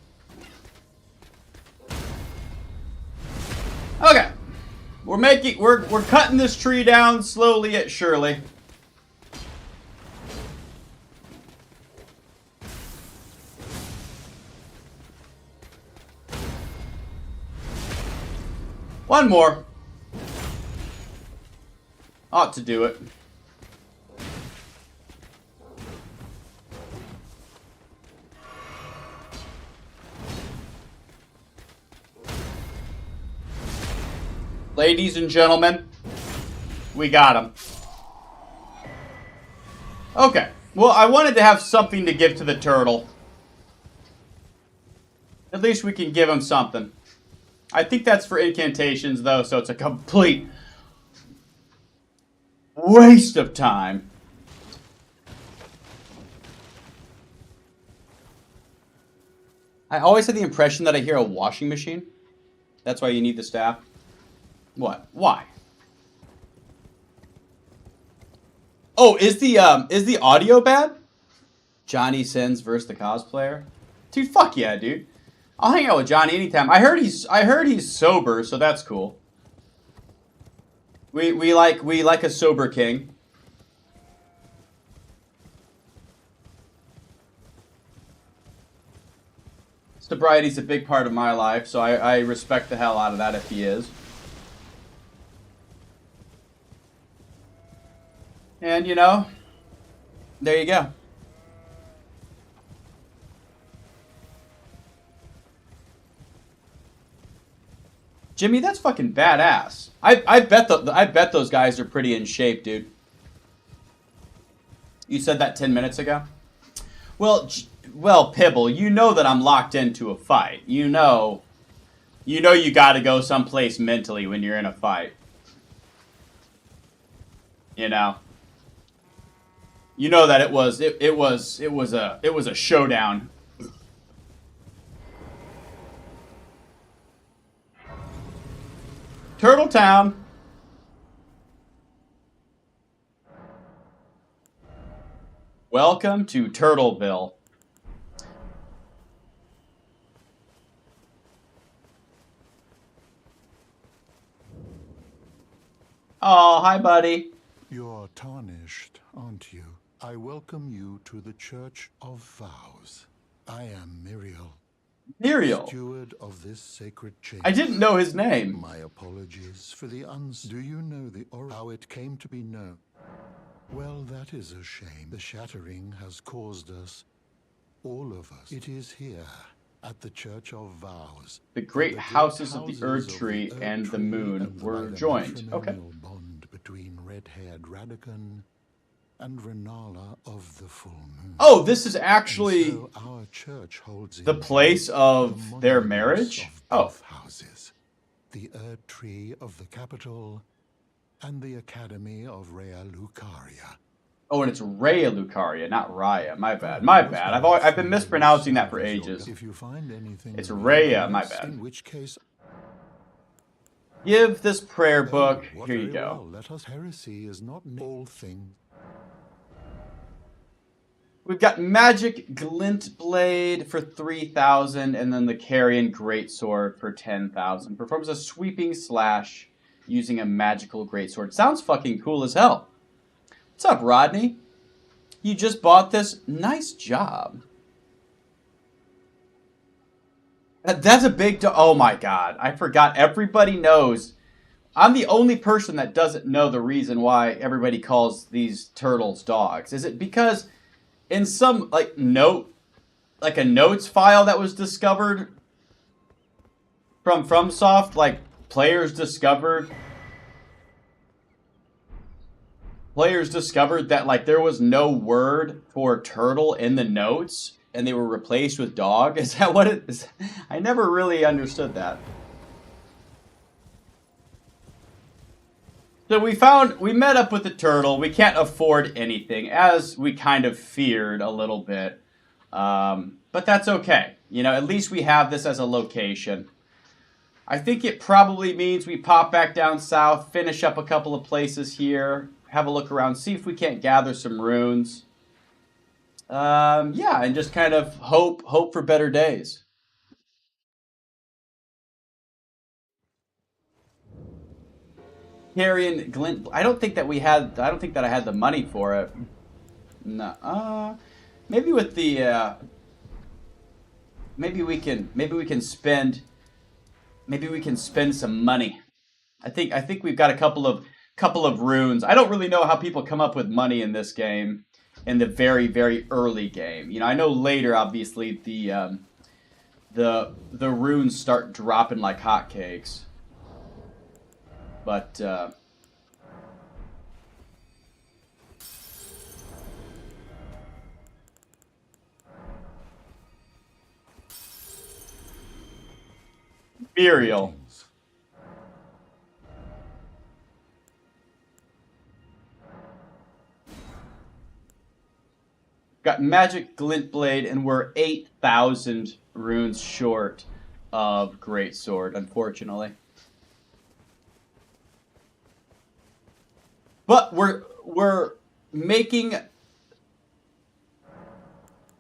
Okay. We're cutting this tree down slowly yet surely. One more. Ought to do it. Ladies and gentlemen, we got him. Okay. Well, I wanted to have something to give to the turtle. At least we can give him something. I think that's for incantations, though, so it's a complete waste of time. I always had the impression that I hear a washing machine. That's why you need the staff. What? Why? Oh, is the audio bad? Johnny Sins versus the cosplayer? Dude, fuck yeah, dude. I'll hang out with Johnny anytime. I heard he's sober, so that's cool. We like a sober king. Sobriety's a big part of my life, so I respect the hell out of that if he is. And, you know, there you go. Jimmy, that's fucking badass. I bet those guys are pretty in shape, dude. You said that 10 minutes ago? Well, Pibble, you know that I'm locked into a fight. You know you gotta go someplace mentally when you're in a fight. You know. You know that it was a showdown. Turtle Town. Welcome to Turtleville. Oh, hi, buddy. You're tarnished, aren't you? I welcome you to the Church of Vows. I am Muriel, Muriel. steward of this sacred chamber. I didn't know his name. My apologies for the Do you know how it came to be known? Well, that is a shame. The shattering has caused us, all of us. It is here, at the Church of Vows. The great houses of the Erd Tree and the Moon were joined. Okay. Bond between red-haired Radagon and Renala of the Full Moon. Oh, this is actually So our church holds the place of their marriage? Oh. Both houses. The Erd Tree of the capital and the Academy of Rea Lucaria. Oh, and it's Raya Lucaria, not Raya. My bad. My bad. I've been mispronouncing that for ages. If you find anything, It's Raya, my bad. In which case, Give this prayer book. what Here you very go. well, let us heresy is not all things. We've got Magic Glint Blade for 3,000, and then the Carrion Greatsword for 10,000. Performs a sweeping slash using a magical greatsword. Sounds fucking cool as hell. What's up, Rodney? You just bought this? Nice job. That's a big... Oh my god. I forgot. Everybody knows. I'm the only person that doesn't know the reason why everybody calls these turtles dogs. Is it because in some, like, note... Like a notes file that was discovered from FromSoft, like, players discovered that, like, there was no word for turtle in the notes, and they were replaced with dog? Is that what it is? I never really understood that. So we met up with the turtle. We can't afford anything, as we kind of feared a little bit. But that's okay. You know, at least we have this as a location. I think it probably means we pop back down south, finish up a couple of places here, have a look around, see if we can't gather some runes. Yeah, and just kind of hope for better days. Carrion Glint. I don't think that I had the money for it. No. Maybe with the. Maybe we can spend some money. I think we've got a couple of runes. I don't really know how people come up with money in this game, in the very, very early game. You know, I know later, obviously, the runes start dropping like hotcakes. But Burial. Got Magic Glint Blade, and we're 8,000 runes short of Greatsword, unfortunately. But we're making,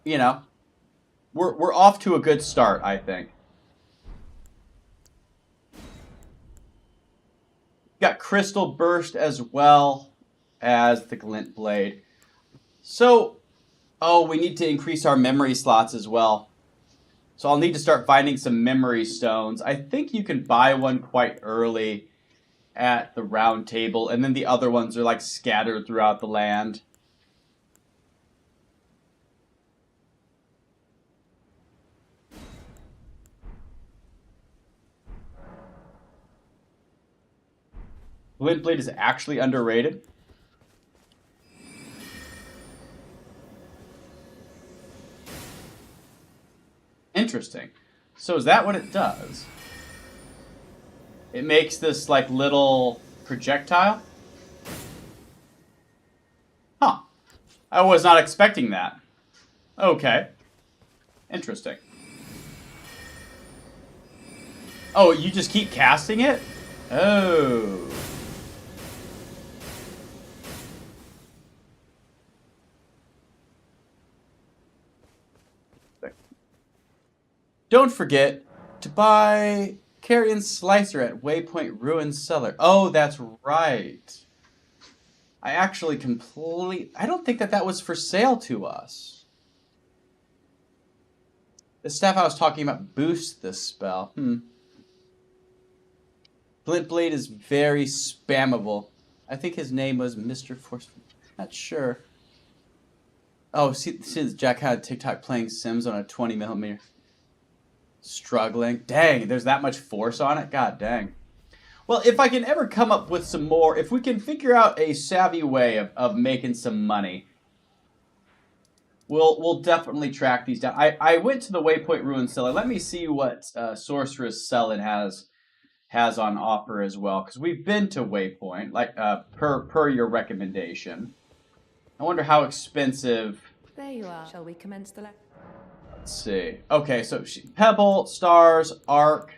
you know, we're off to a good start, I think. Got Crystal Burst as well as the Glint Blade. So, oh, we need to increase our memory slots as well. So I'll need to start finding some memory stones. I think you can buy one quite early at the round table, and then the other ones are like scattered throughout the land. Glint Blade is actually underrated. Interesting. So is that what it does? It makes this like little projectile? Huh. I was not expecting that. Okay. Interesting. Oh, you just keep casting it? Oh. Don't forget to buy Carrion Slicer at Waypoint Ruin Cellar. Oh, that's right. I actually I don't think that was for sale to us. The stuff I was talking about boosts this spell. Glint Blade is very spammable. I think his name was Mr. Forceful. Not sure. Oh, since Jack had TikTok playing Sims on a 20mm. Struggling. Dang, there's that much force on it? God dang. Well, if I can ever come up with some more, if we can figure out a savvy way of making some money, we'll definitely track these down. I went to the Waypoint Ruin Cellar. Let me see what Sorceress Selin has on offer as well, because we've been to Waypoint, like per your recommendation. I wonder how expensive. There you are. Shall we commence the lecture? Let's see. Okay, so Pebble, Stars, Arc.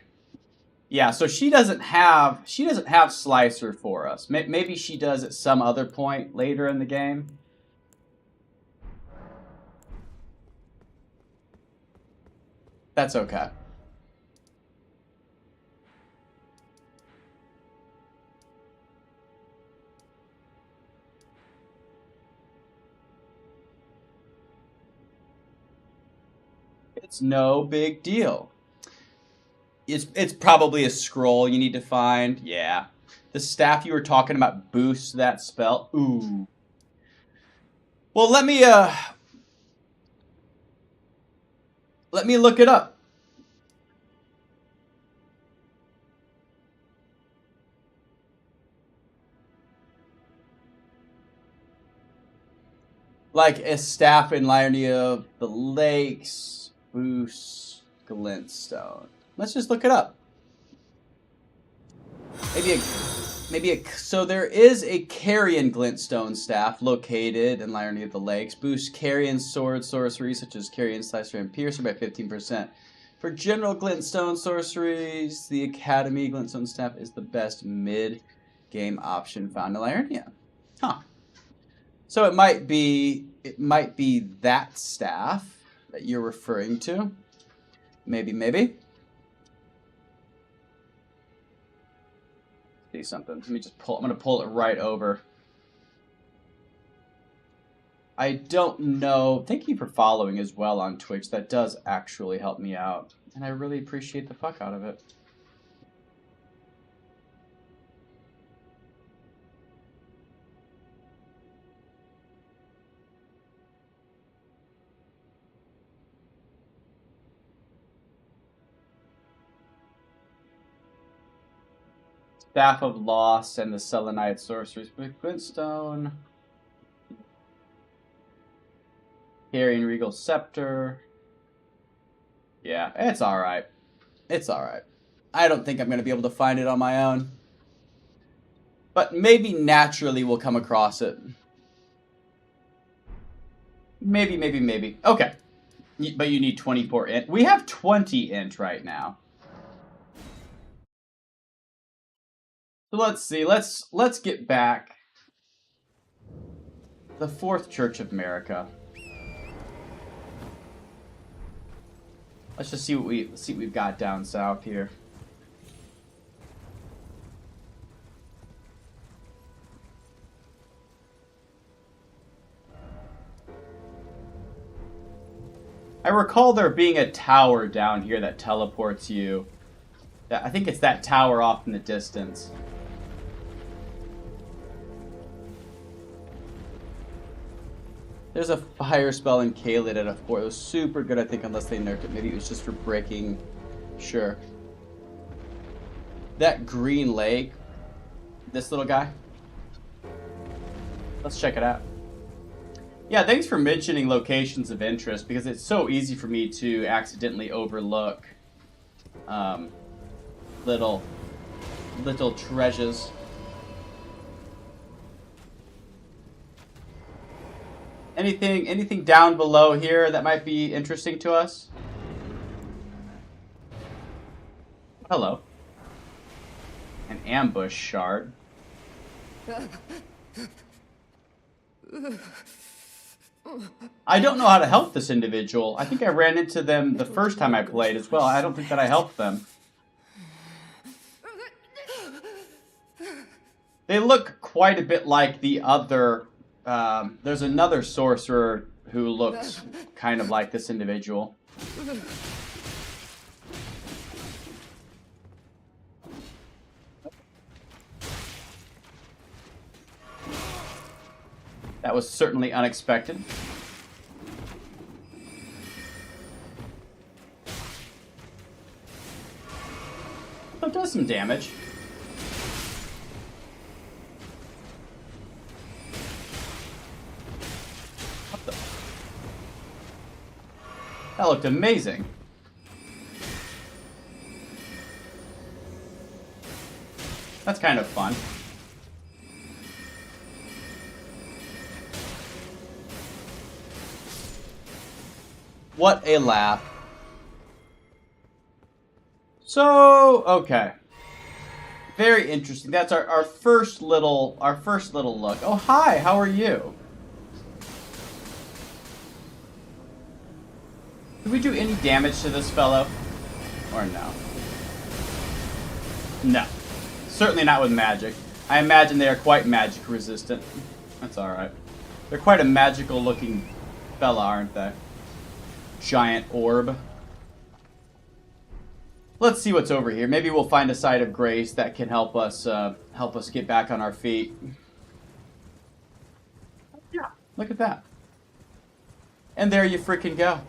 Yeah, so she doesn't have Slicer for us. Maybe she does at some other point later in the game. That's okay. It's no big deal. It's probably a scroll you need to find. Yeah. The staff you were talking about boosts that spell. Ooh. Well, let me look it up. Like a staff in Liarny of the Lakes boosts glintstone. Let's just look it up. So there is a carrion glintstone staff located in Liarny of the Lakes. Boosts carrion sword sorceries such as carrion slicer and piercer by 15%. For general glintstone sorceries, the Academy glintstone staff is the best mid-game option found in Liarnia. Huh. So it might be that staff that you're referring to. Maybe. See something. Let me just pull. I'm gonna pull it right over. I don't know. Thank you for following as well on Twitch. That does actually help me out, and I really appreciate the fuck out of it. Staff of Loss and the Selenite Sorceries. Glintstone. Carrying Regal Scepter. Yeah, it's alright. It's alright. I don't think I'm going to be able to find it on my own. But maybe naturally we'll come across it. Maybe. Okay. But you need 24 int. We have 20 int right now. So let's see. Let's get back. The Fourth Church of America. Let's just see what we've got down south here. I recall there being a tower down here that teleports you. I think it's that tower off in the distance. There's a fire spell in Kaled at a 4. It was super good, I think, unless they nerfed it. Maybe it was just for breaking. Sure. That green lake. This little guy. Let's check it out. Yeah, thanks for mentioning locations of interest, because it's so easy for me to accidentally overlook little treasures. Anything down below here that might be interesting to us? Hello. An ambush shard. I don't know how to help this individual. I think I ran into them the first time I played as well. I don't think that I helped them. They look quite a bit like the other... there's another sorcerer who looks kind of like this individual. That was certainly unexpected. Oh, it does some damage. What the? That looked amazing. That's kind of fun. What a laugh. So, okay. Very interesting. That's our first little look. Oh, hi, how are you? Did we do any damage to this fellow? Or no? No. Certainly not with magic. I imagine they are quite magic resistant. That's alright. They're quite a magical looking fella, aren't they? Giant orb. let's see what's over here. Maybe we'll find a site of grace that can help us get back on our feet. Yeah, look at that. And there you freaking go.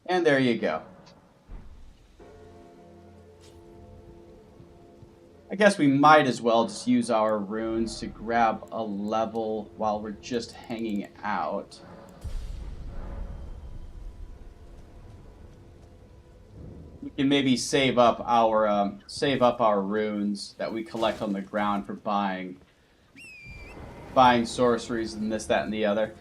And there you go. I guess we might as well just use our runes to grab a level while we're just hanging out. We can maybe save up our runes that we collect on the ground for buying sorceries and this, that, and the other.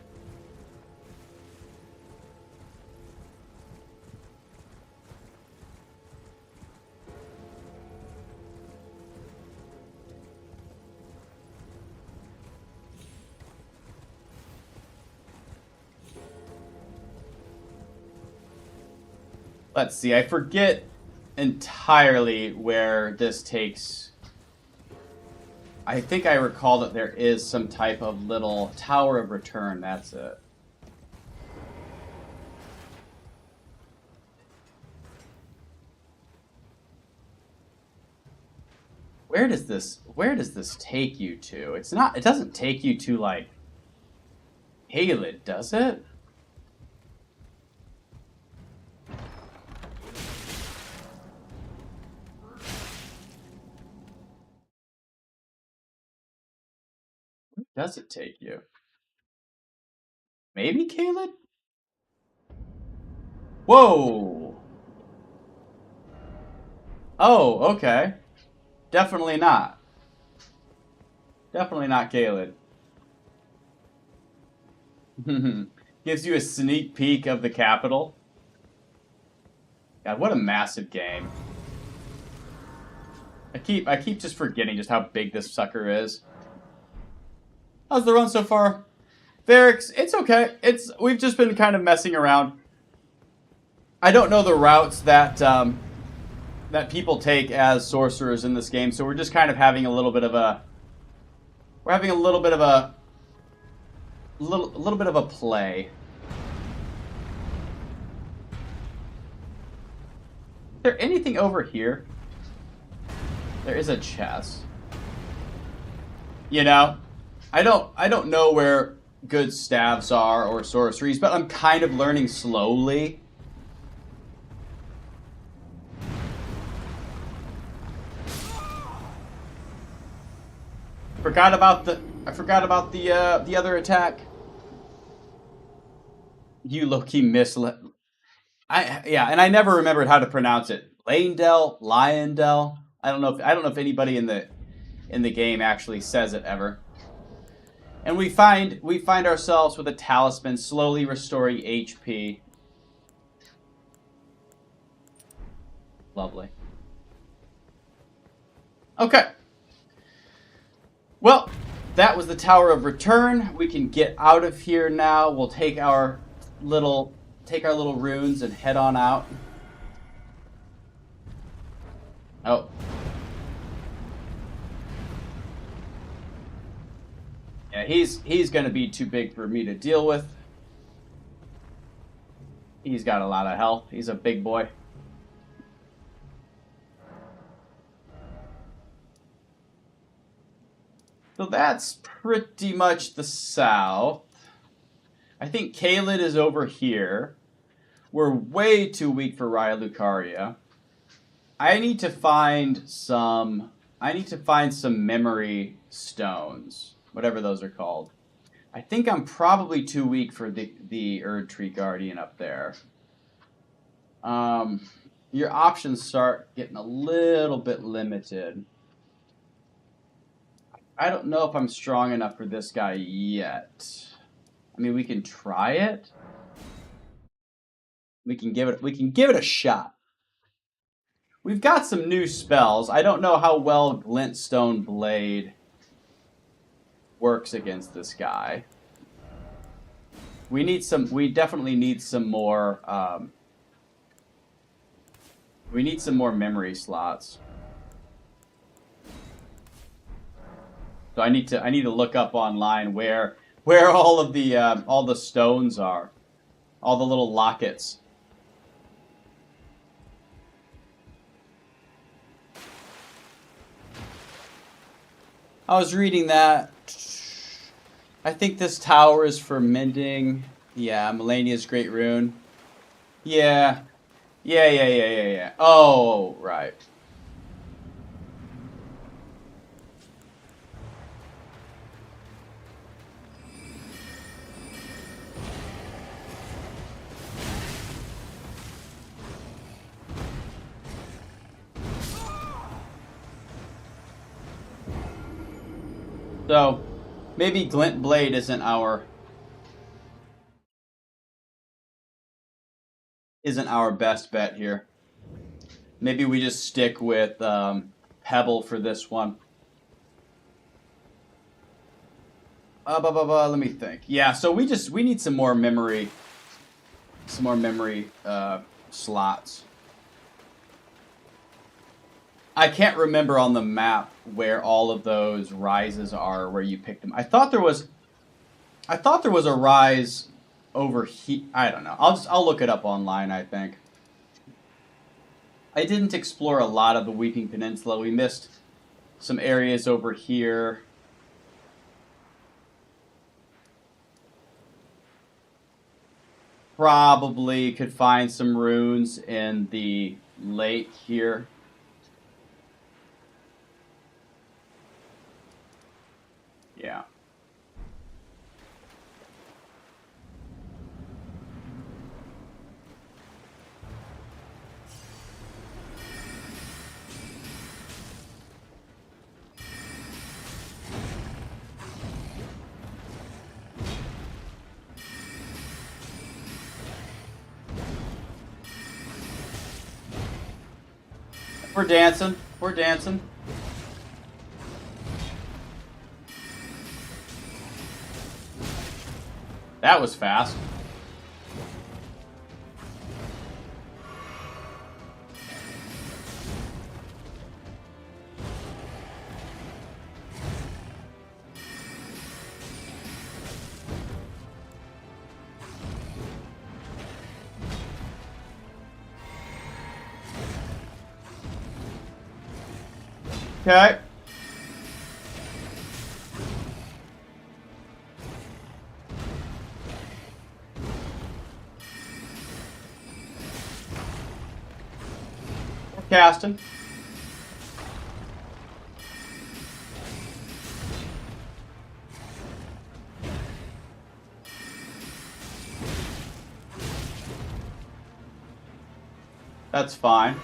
Let's see, I forget entirely where this takes. I think I recall that there is some type of little tower of return, that's it. Where does this take you to? It doesn't take you to, like, Halid, does it? Where does it take you? Maybe Kaled? Whoa! Oh, okay. Definitely not. Definitely not Kaled. Gives you a sneak peek of the capital. God, what a massive game. I keep just forgetting just how big this sucker is. How's the run so far? Varix, it's okay. We've just been kind of messing around. I don't know the routes that that people take as sorcerers in this game, so we're just kind of having a little bit of a little bit of a play. Is there anything over here? There is a chest. You know, I don't know where good staves are or sorceries, but I'm kind of learning slowly. I forgot about the other attack. You low-key mislet. Yeah, and I never remembered how to pronounce it. Lyondell. I don't know if anybody in the game actually says it ever. And we find ourselves with a talisman slowly restoring HP. Lovely. Okay. Well, that was the Tower of Return. We can get out of here now. We'll take our little runes and head on out. Oh. Yeah, he's gonna be too big for me to deal with. He's got a lot of health. He's a big boy. So that's pretty much the south. I think Kaled is over here. We're way too weak for Raya Lucaria. I need to find some memory stones, whatever those are called. I think I'm probably too weak for the Erd Tree Guardian up there. Your options start getting a little bit limited. I don't know if I'm strong enough for this guy yet. I mean, we can try it. We can give it a shot. We've got some new spells. I don't know how well Glintstone Blade works against this guy. We definitely need some more. We need some more memory slots. So I need to look up online where where all the stones are, all the little lockets. I was reading that. I think this tower is for mending. Yeah, Melania's Great Rune. Yeah. Yeah. Oh, right. So, maybe Glint Blade isn't our best bet here. Maybe we just stick with Pebble for this one. Let me think. Yeah, so we need some more memory slots. I can't remember on the map where all of those rises are, where you pick them. I thought there was a rise over here. I don't know. I'll look it up online, I think. I didn't explore a lot of the Weeping Peninsula. We missed some areas over here. Probably could find some runes in the lake here. Yeah. We're dancing. We're dancing. That was fast. Okay. We're casting. That's fine.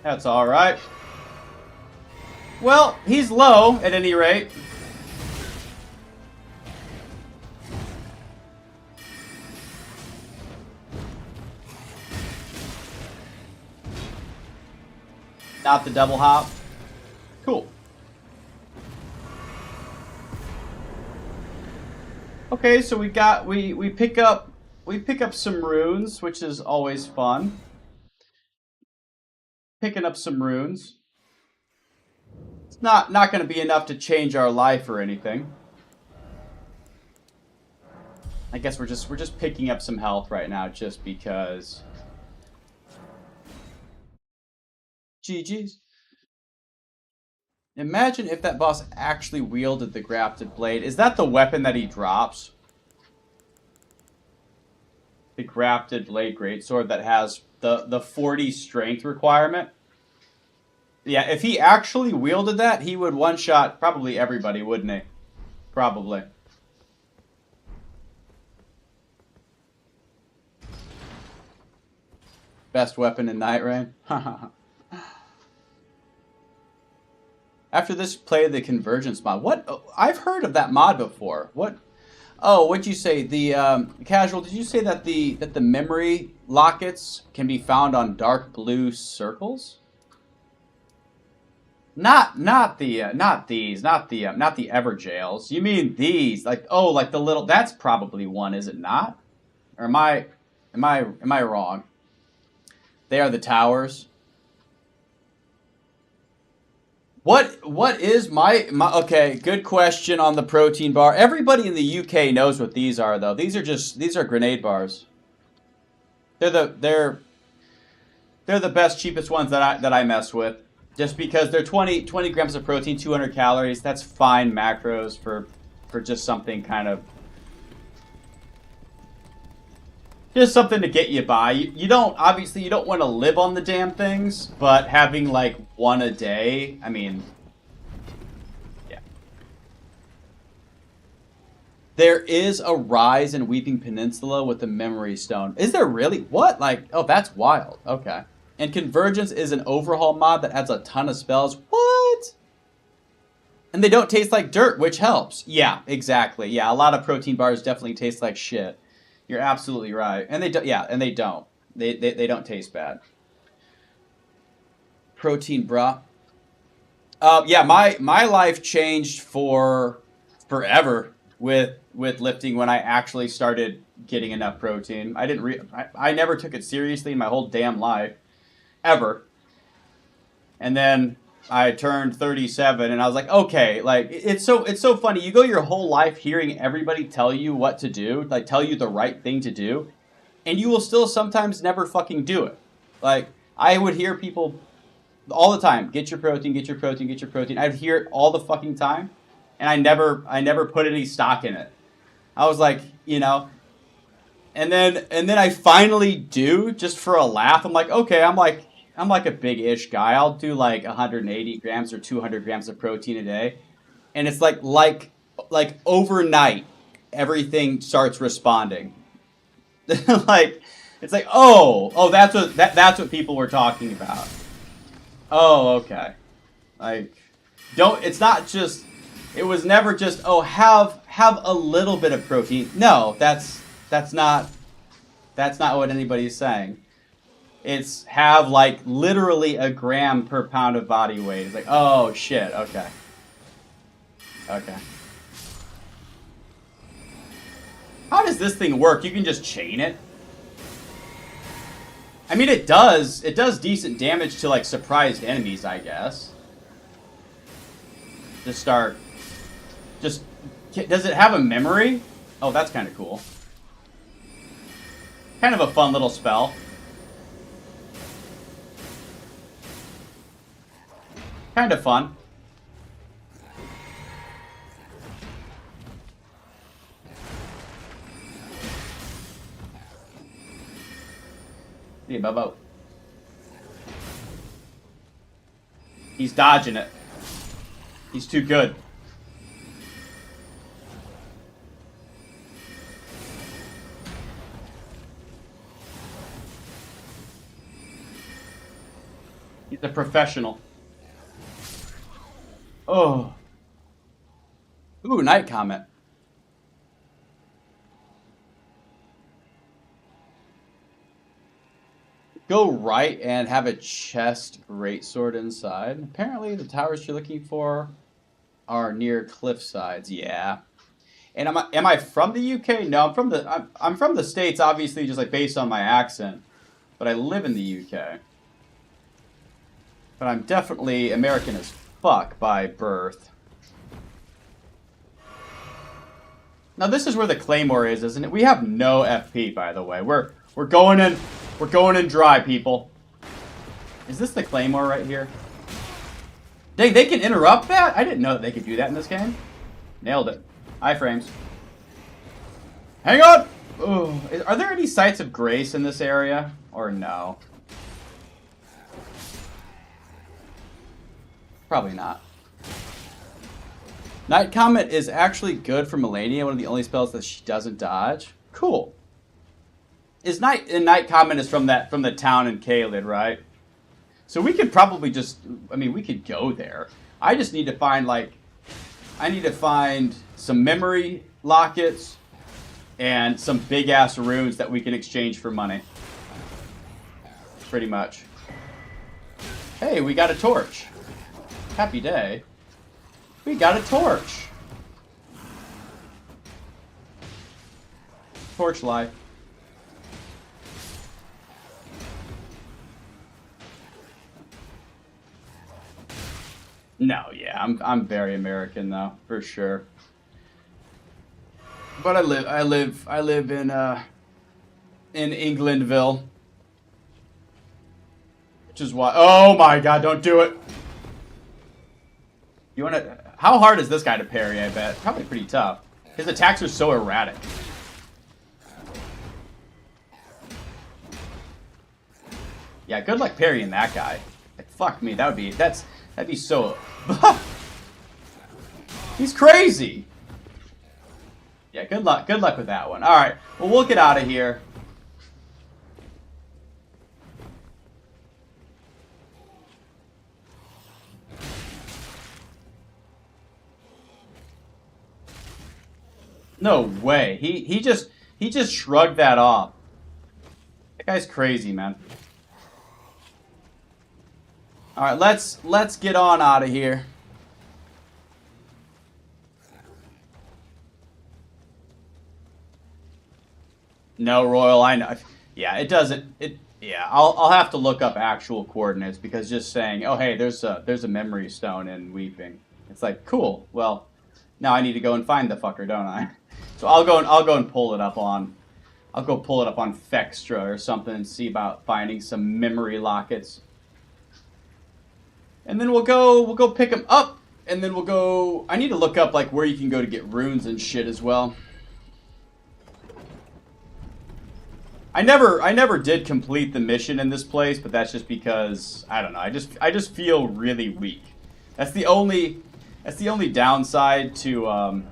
That's all right. Well, he's low at any rate. Not the double hop. Cool. Okay, so we pick up some runes, which is always fun. Picking up some runes. It's not going to be enough to change our life or anything. I guess we're just picking up some health right now just because. GG's. Imagine if that boss actually wielded the grafted blade. Is that the weapon that he drops? The grafted blade greatsword that has the 40 strength requirement? Yeah, if he actually wielded that, he would one-shot probably everybody, wouldn't he? Probably. Best weapon in Night Rain? After this, play the Convergence mod. What? Oh, I've heard of that mod before. What? Oh, what'd you say? The casual. Did you say that the memory lockets can be found on dark blue circles? Not the not these, not the Everjails. You mean these? Like, oh, like the little. That's probably one, is it not? Or am I wrong? They are the towers. What is my okay, good question on the protein bar. Everybody in the UK knows what these are though. These are grenade bars. They're the best, cheapest ones that I mess with. Just because they're 20 grams of protein, 200 calories. That's fine macros for just something kind of just something to get you by. You don't obviously you don't want to live on the damn things, but having like one a day, I mean, yeah. There is a rise in Weeping Peninsula with the Memory Stone. Is there really? What? Like, oh, that's wild. Okay. And Convergence is an overhaul mod that adds a ton of spells. What? And they don't taste like dirt, which helps. Yeah, exactly. Yeah, a lot of protein bars definitely taste like shit. You're absolutely right. And they don't. Yeah, and they don't. They don't taste bad. Protein bra. Yeah, my life changed for forever with lifting when I actually started getting enough protein. I never took it seriously in my whole damn life. Ever. And then I turned 37 and I was like, okay, like it's so funny. You go your whole life hearing everybody tell you what to do, like tell you the right thing to do, and you will still sometimes never fucking do it. Like I would hear people all the time, get your protein, get your protein, get your protein. I'd hear it all the fucking time, and I never put any stock in it. I was like, you know, and then I finally do, just for a laugh. I'm like, okay, I'm like a big-ish guy. I'll do like 180 grams or 200 grams of protein a day. And it's like overnight, everything starts responding. Like, it's like, oh, that's what people were talking about. Oh, okay. Like, it was never just, oh, have a little bit of protein. No, that's not what anybody's saying. It's have like literally a gram per pound of body weight. It's like, oh shit, okay. Okay. How does this thing work? You can just chain it? I mean, it does decent damage to like surprised enemies, I guess. Does it have a memory? Oh, that's kind of cool. Kind of a fun little spell. Kind of fun. Hey, Bobo. He's dodging it. He's too good. He's a professional. Oh. Ooh, Night Comet. Go right and have a chest greatsword inside. Apparently the towers you're looking for are near cliff sides. Yeah. And am I from the UK? No, I'm from the States, obviously, just like based on my accent. But I live in the UK. But I'm definitely American as fuck by birth. Now this is where the Claymore is, isn't it? We have no FP, by the way. We're going in dry, people. Is this the Claymore right here? They can interrupt that? I didn't know that they could do that in this game. Nailed it. Iframes. Hang on! Ooh. Are there any sites of grace in this area? Or no? Probably not. Night Comet is actually good for Melania, one of the only spells that she doesn't dodge. Cool. Night Comet is from the town in Caelid, right? So we could probably just, I mean, we could go there. I just need to find some memory lockets and some big ass runes that we can exchange for money. Pretty much. Hey, we got a torch. Happy day. We got a torch. Torch life. No, yeah, I'm very American though, for sure. But I live in Englandville. Which is why, oh my god, don't do it. You wanna, how hard is this guy to parry, I bet? Probably pretty tough. His attacks are so erratic. Yeah, good luck parrying that guy. Like, fuck me, that'd be so... He's crazy! Yeah, good luck with that one. Alright, well, we'll get out of here. No way. He just shrugged that off. That guy's crazy, man. Alright, let's get on out of here. No, Royal, I know. Yeah, it doesn't. Yeah, I'll have to look up actual coordinates because just saying, oh hey, there's a memory stone in Weeping. It's like, cool. Well, now I need to go and find the fucker, don't I? So I'll go and pull it up on. I'll go pull it up on Fextra or something and see about finding some memory lockets. And then we'll go pick them up, and then we'll go. I need to look up like where you can go to get runes and shit as well. I never did complete the mission in this place, but that's just because I don't know. I just feel really weak. That's the only downside to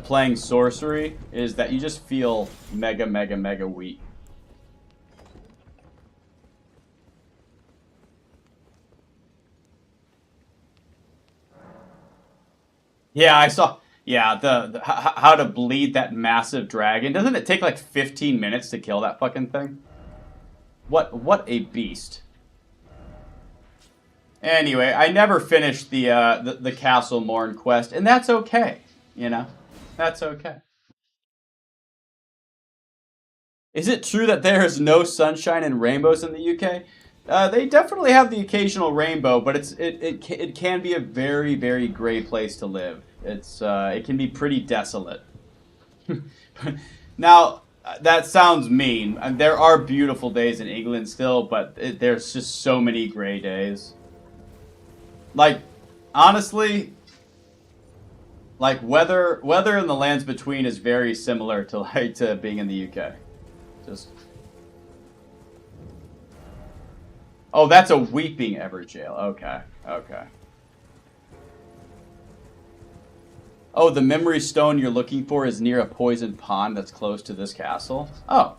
playing sorcery is that you just feel mega weak. Yeah, I saw. Yeah, how to bleed that massive dragon. Doesn't it take like 15 minutes to kill that fucking thing? What a beast. Anyway, I never finished the Castle Morn quest, and that's okay. You know, that's okay. Is it true that there is no sunshine and rainbows in the UK? They definitely have the occasional rainbow, but it can be a very gray place to live. It can be pretty desolate. Now, that sounds mean. There are beautiful days in England still, but there's just so many gray days. Like, honestly, like weather in the lands between is very similar to being in the UK. Just. Oh, that's a Weeping Everjail. Okay, okay. Oh, the memory stone you're looking for is near a poisoned pond that's close to this castle? Oh.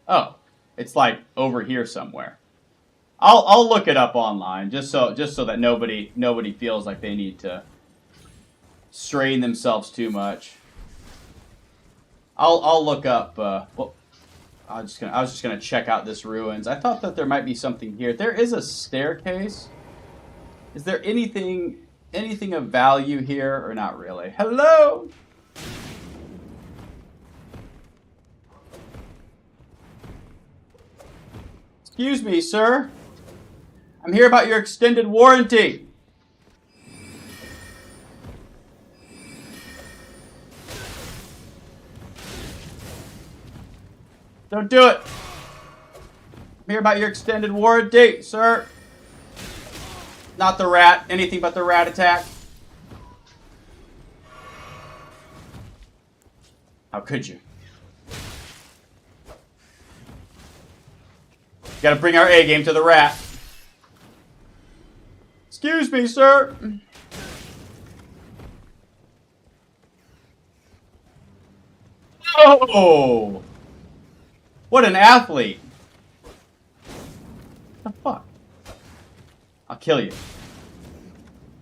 Oh. It's like over here somewhere. I'll look it up online just so that nobody feels like they need to strain themselves too much. I'll look up well, I was just gonna check out this ruins. I thought that there might be something here. There is a staircase. Is there anything of value here or not really? Hello? Excuse me, sir. I'm here about your extended warranty. Don't do it. I'm here about your extended warranty, sir. Not the rat. Anything but the rat attack. How could you? Gotta bring our A game to the rat. Excuse me, sir. Oh! What an athlete. What the fuck? I'll kill you.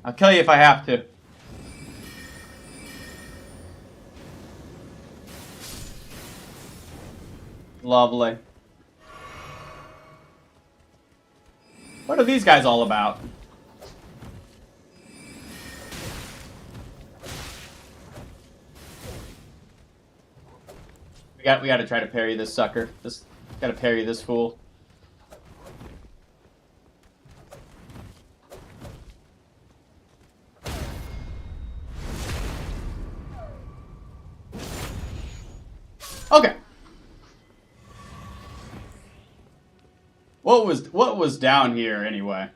I'll kill you if I have to. Lovely. What are these guys all about? We gotta try to parry this sucker. Just gotta parry this fool. Okay. What was down here anyway?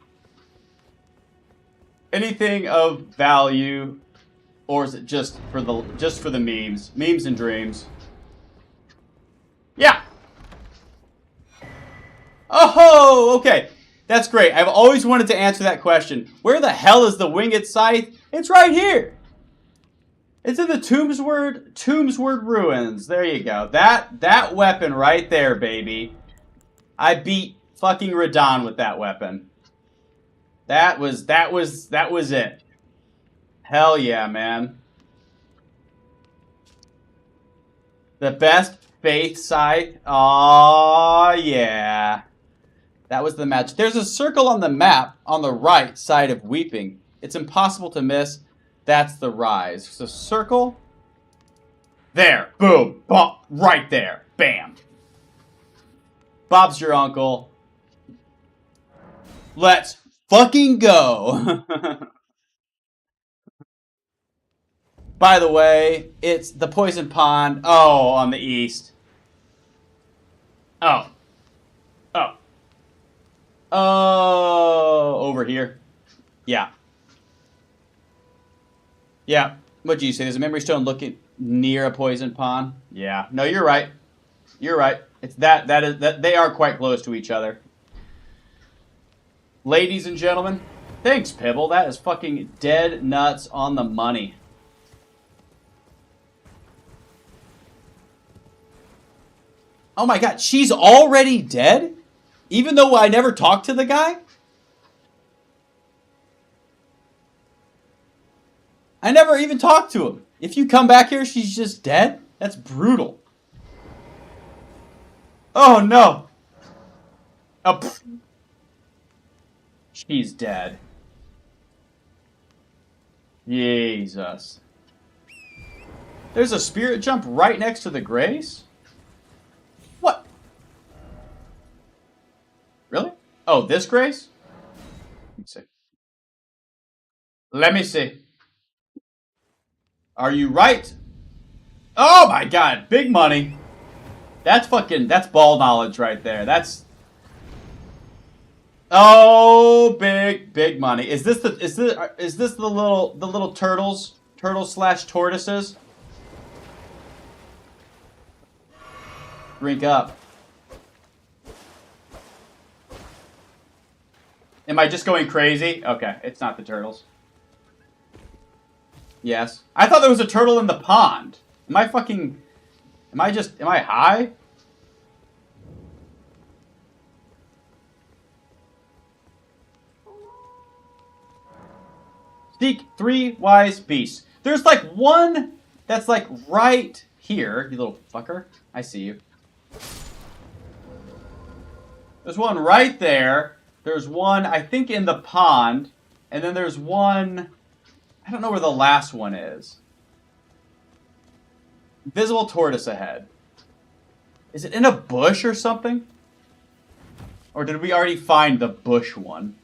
Anything of value, or is it just for the memes? Memes and dreams. Yeah. Oh, okay. That's great. I've always wanted to answer that question. Where the hell is the winged scythe? It's right here. It's in the Tombsword ruins. There you go. That weapon right there, baby. I beat fucking Radon with that weapon. That was it. Hell yeah, man. The best faith scythe. Oh yeah. That was the match. There's a circle on the map on the right side of Weeping. It's impossible to miss. That's the rise. So circle. There. Boom. Bump. Right there. Bam. Bob's your uncle. Let's fucking go. By the way, it's the Poison Pond. Oh, on the east. Oh. Oh. Oh, over here. Yeah. Yeah. What'd you say? There's a memory stone looking near a poison pond. Yeah. No, you're right. You're right. It's that they are quite close to each other. Ladies and gentlemen, thanks, Pibble. That is fucking dead nuts on the money. Oh my god, she's already dead? Even though I never talked to the guy? I never even talked to him. If you come back here, she's just dead? That's brutal. Oh no. Oh, pfft. She's dead. Jesus. There's a spirit jump right next to the grace? What? Really? Oh, this grace? Let me see. Let me see. Are you right? Oh my god, big money. That's ball knowledge right there. That's... Oh, big money. Is this the little turtles? Turtles/tortoises? Drink up. Am I just going crazy? Okay, it's not the turtles. Yes. I thought there was a turtle in the pond. Am I high? Seek 3 wise beasts. There's like one that's like right here, you little fucker. I see you. There's one right there. There's one, I think, in the pond. And then there's one... I don't know where the last one is. Visible tortoise ahead. Is it in a bush or something? Or did we already find the bush one?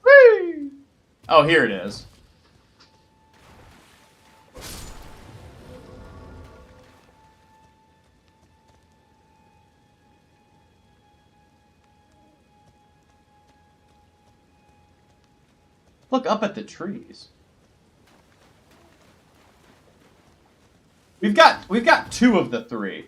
Whee! Oh, here it is. Look up at the trees. We've got 2 of the 3.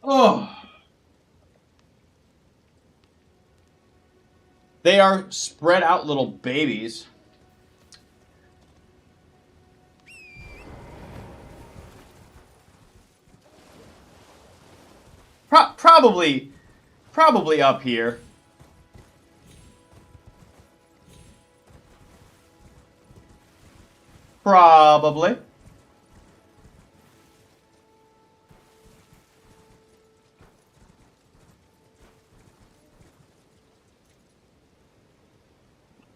Oh. They are spread out little babies. Probably up here. Probably.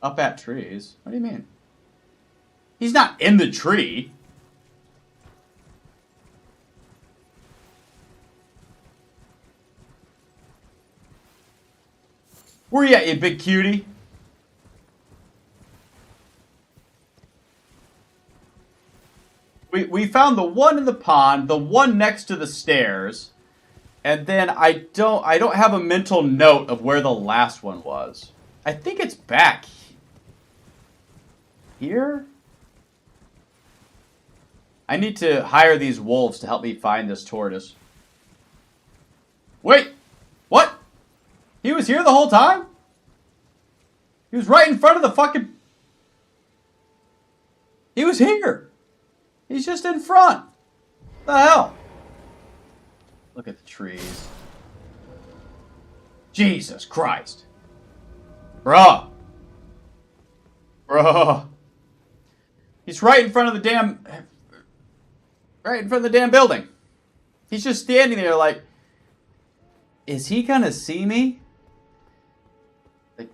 Up at trees? What do you mean? He's not in the tree. Where you at, you big cutie? We found the one in the pond, the one next to the stairs, and then I don't have a mental note of where the last one was. I think it's back here. I need to hire these wolves to help me find this tortoise. Wait, what? He was here the whole time? He was right in front of the fucking... He was here. He's just in front. What the hell? Look at the trees. Jesus Christ. Bruh. Bruh. He's right in front of the damn... Right in front of the damn building. He's just standing there like... Is he gonna see me? Like,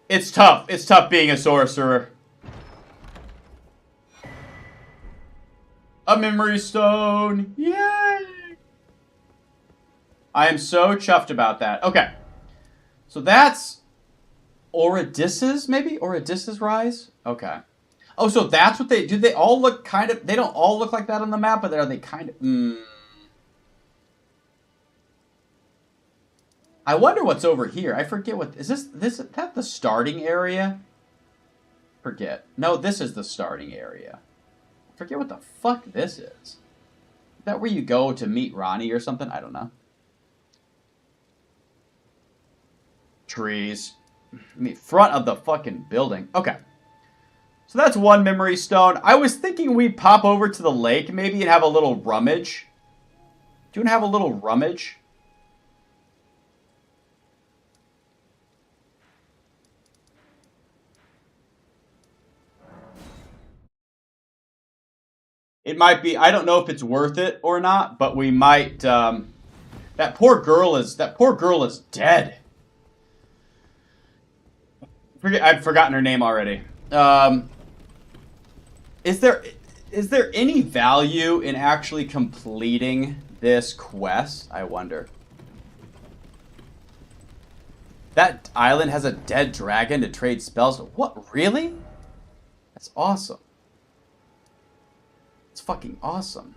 it's tough. It's tough being a sorcerer. A memory stone. Yay! I am so chuffed about that. Okay. So that's Oridis's, maybe? Oridis's Rise? Okay. Oh, so that's what they... Do they all look kind of... They don't all look like that on the map, but are they kind of... I wonder what's over here. I forget what... Is that the starting area? Forget. No, this is the starting area. I forget what the fuck this is. Is that where you go to meet Ronnie or something? I don't know. Trees. I mean, front of the fucking building. Okay. So that's one memory stone. I was thinking we'd pop over to the lake maybe and have a little rummage. Do you want to have a little rummage? It might be. I don't know if it's worth it or not, but we might. That poor girl is dead. I've forgotten her name already. Is there any value in actually completing this quest? I wonder. That island has a dead dragon to trade spells. What? Really? That's awesome. It's fucking awesome.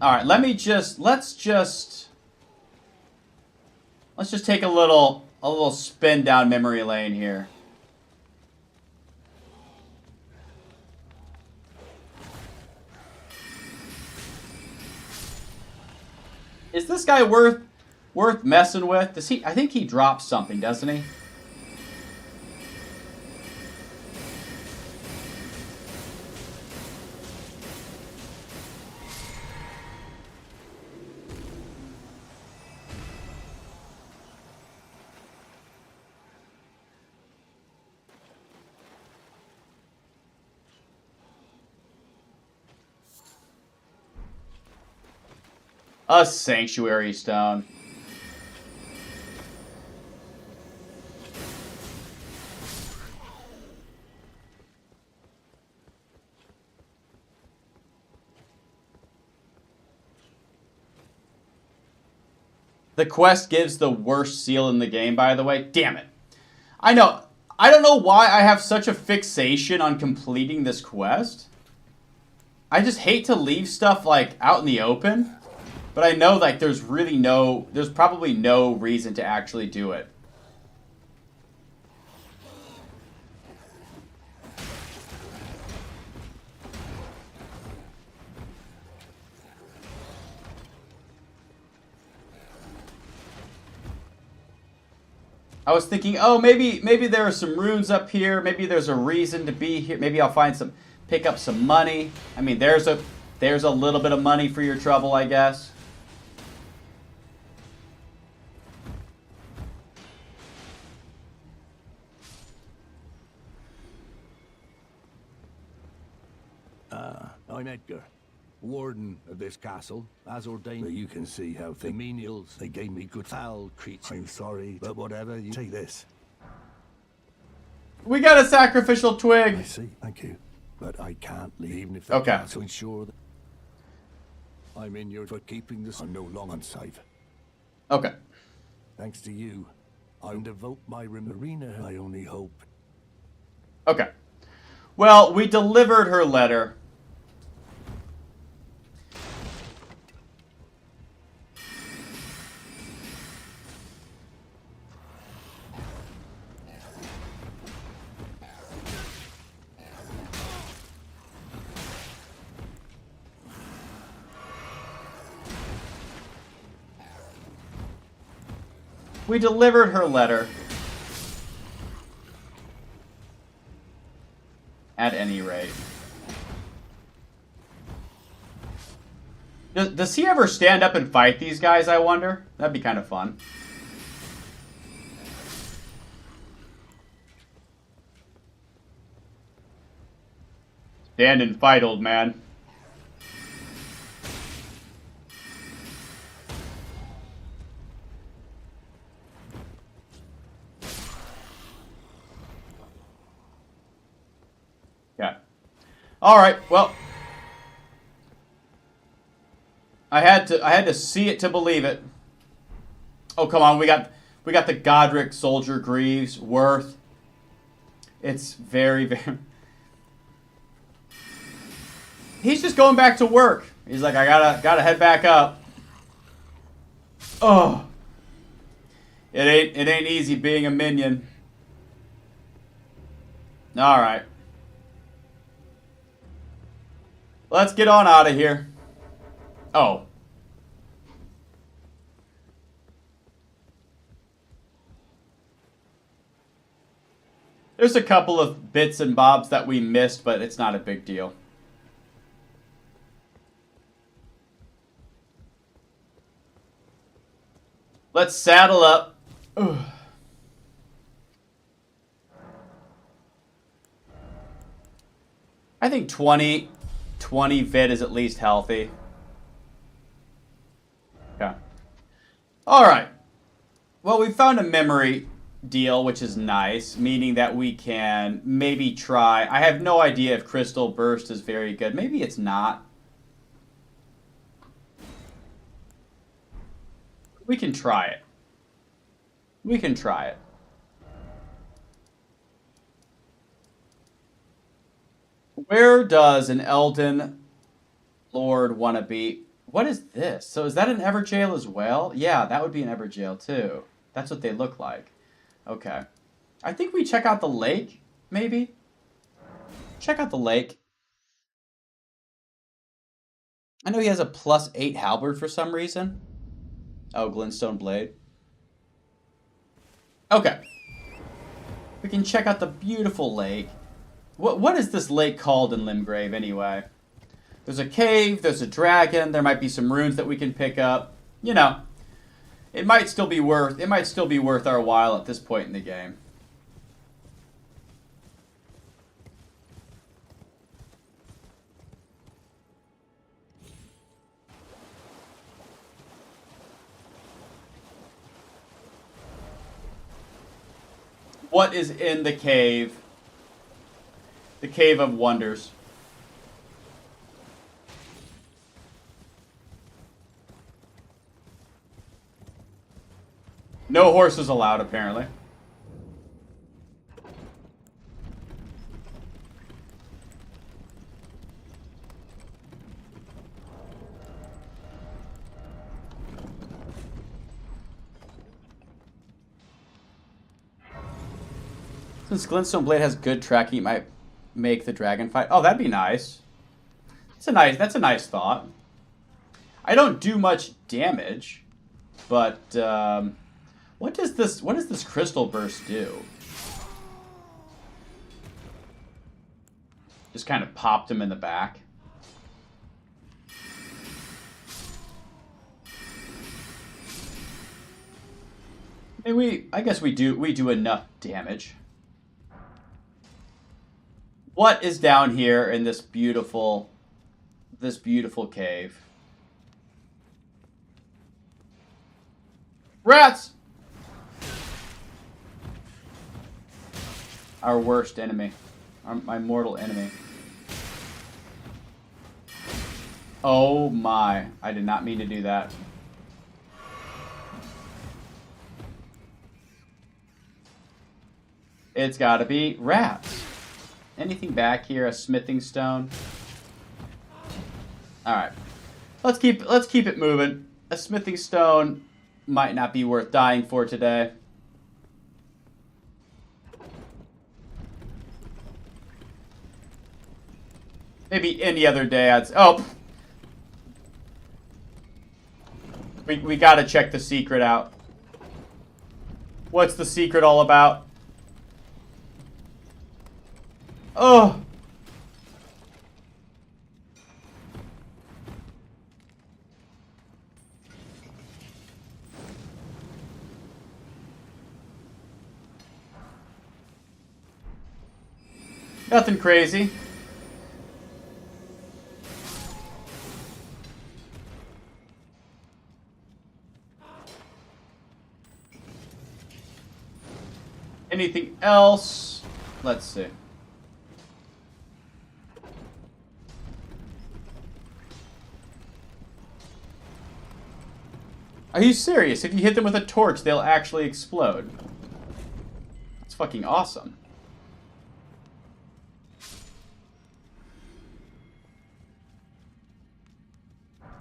Alright, let's just take a little spin down memory lane here. Is this guy worth messing with? Does he? I think he drops something, doesn't he? A sanctuary stone. The quest gives the worst seal in the game, by the way. Damn it. I know. I don't know why I have such a fixation on completing this quest. I just hate to leave stuff, like, out in the open. But I know, like, there's probably no reason to actually do it. I was thinking, oh, maybe there are some runes up here. Maybe there's a reason to be here. Maybe I'll pick up some money. I mean, there's a little bit of money for your trouble, I guess. I'm Edgar. warden of this castle, as ordained. You can see how the menials, they gave me good foul creatures. I'm sorry, but whatever, you take this. We got a sacrificial twig. I see, thank you. But I can't leave, even if the Okay. castle ensure that I'm in your for keeping this. I'm no longer unsafe. Okay. Thanks to you, I'll devote my Marina. I only hope. Okay. Well, we delivered her letter. We delivered her letter. At any rate. Does he ever stand up and fight these guys, I wonder? That'd be kind of fun. Stand and fight, old man. Yeah. All right. Well, I had to see it to believe it. Oh, come on. We got the Godric soldier Greaves Worth. It's very, very. He's just going back to work. He's like, I gotta head back up. Oh. It ain't easy being a minion. All right. Let's get on out of here. Oh. There's a couple of bits and bobs that we missed, but it's not a big deal. Let's saddle up. Ugh. I think 20 vid is at least healthy. Okay. All right. Well, we found a memory deal, which is nice, meaning that we can maybe try. I have no idea if Crystal Burst is very good. Maybe it's not. We can try it. We can try it. Where does an Elden Lord want to be? What is this? So is that an Everjail as well? Yeah, that would be an Everjail too. That's what they look like. Okay. I think we check out the lake, maybe? Check out the lake. I know he has a +8 halberd for some reason. Oh, Glintstone Blade. Okay. We can check out the beautiful lake. What is this lake called in Limgrave anyway? There's a cave, there's a dragon, there might be some runes that we can pick up. You know, it might still be worth our while at this point in the game. What is in the cave? The Cave of Wonders. No horses allowed, apparently. Since Glintstone Blade has good tracking, it might make the dragon fight. Oh, that'd be nice. That's a nice thought. I don't do much damage, but what does this crystal burst do? Just kind of popped him in the back. I guess we do enough damage. What is down here in this beautiful this beautiful cave. Rats! Our worst enemy. My mortal enemy. Oh my. I did not mean to do that. It's gotta be rats. Anything back here? A smithing stone? Alright. Let's keep it moving. A smithing stone might not be worth dying for today. Maybe any other day I'd say, oh! We gotta check the secret out. What's the secret all about? Oh! Nothing crazy. Anything else? Let's see. Are you serious? If you hit them with a torch, they'll actually explode. That's fucking awesome.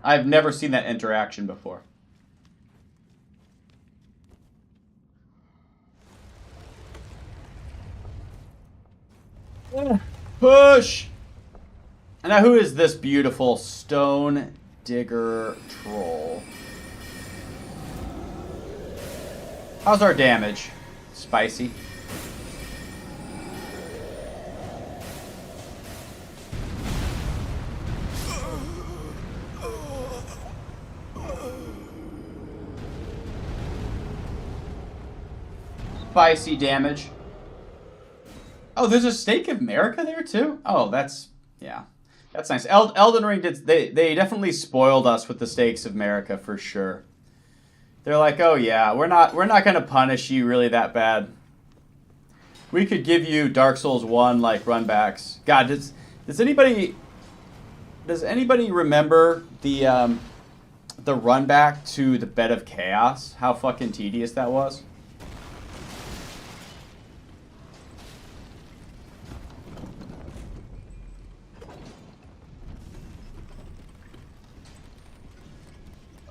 I've never seen that interaction before. Push! And now who is this beautiful stone digger troll? How's our damage? Spicy. Spicy damage. Oh, there's a Stake of America there too? Oh, that's, yeah. That's nice. Elden Ring did, they definitely spoiled us with the Stakes of America for sure. They're like, oh yeah, we're not gonna punish you really that bad. We could give you Dark Souls 1 like runbacks. God, does anybody remember the run back to the Bed of Chaos? How fucking tedious that was?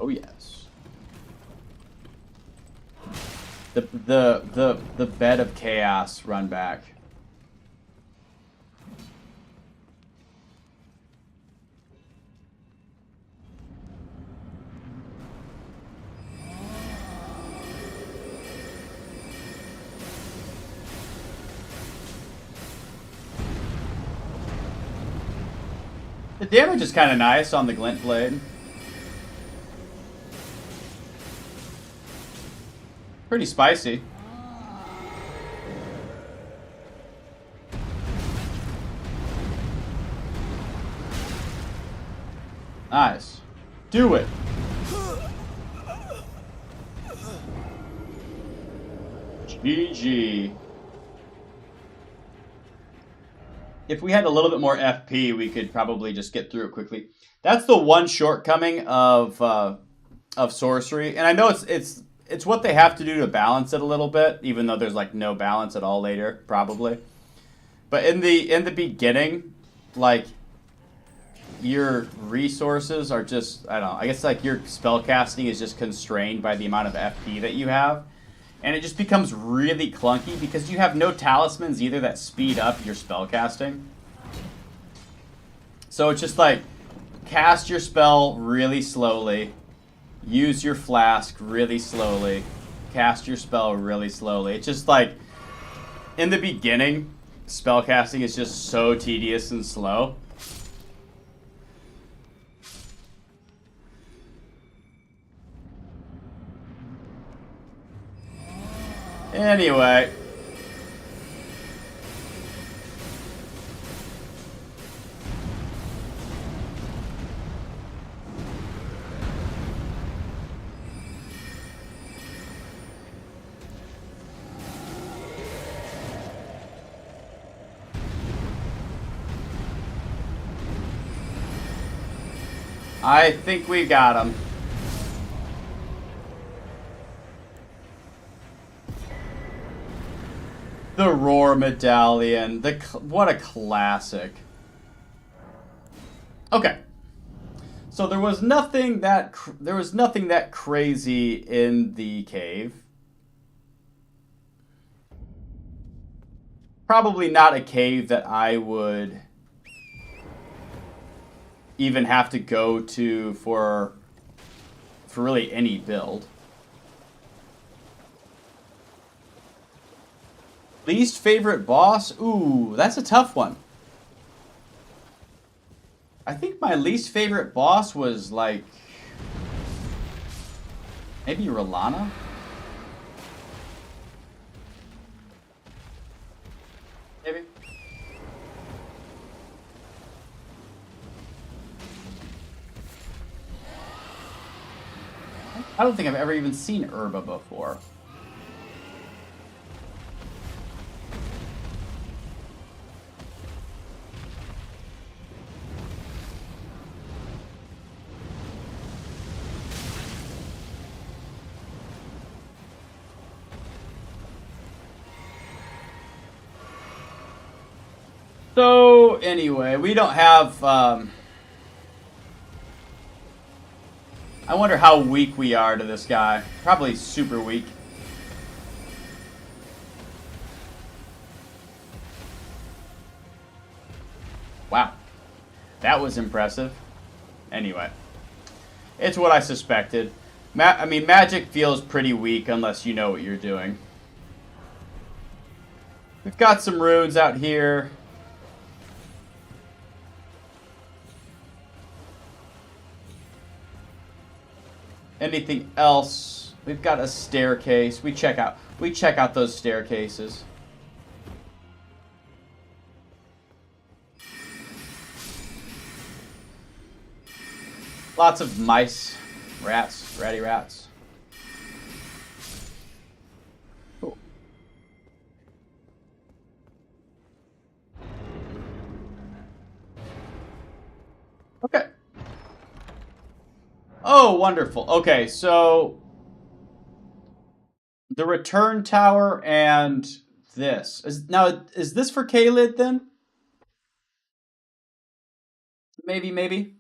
Oh yes. The Bed of Chaos run back. The damage is kind of nice on the Glint Blade. Pretty spicy. Nice. Do it. GG. If we had a little bit more FP, we could probably just get through it quickly. That's the one shortcoming of sorcery, and I know it's what they have to do to balance it a little bit, even though there's like no balance at all later, probably. But in the beginning, like your resources are just, I don't know, I guess like your spellcasting is just constrained by the amount of FP that you have. And it just becomes really clunky because you have no talismans either that speed up your spellcasting. So it's just like cast your spell really slowly. Use your flask really slowly. Cast your spell really slowly. It's just like, in the beginning, spellcasting is just so tedious and slow. Anyway. I think we got him. The Roar Medallion. What a classic. Okay. So there was nothing that crazy in the cave. Probably not a cave that I would even have to go to for really any build. Least favorite boss? Ooh, that's a tough one. I think my least favorite boss was like maybe Rolana? Maybe? I don't think I've ever even seen Herba before. So, anyway, we don't have, I wonder how weak we are to this guy. Probably super weak. Wow. That was impressive. Anyway. It's what I suspected. I mean, magic feels pretty weak unless you know what you're doing. We've got some runes out here. Anything else? We've got a staircase. We check out those staircases. Lots of mice, rats, ratty rats. Cool. Okay. Oh, wonderful. Okay, so the return tower and this is this for Kaled then? Maybe.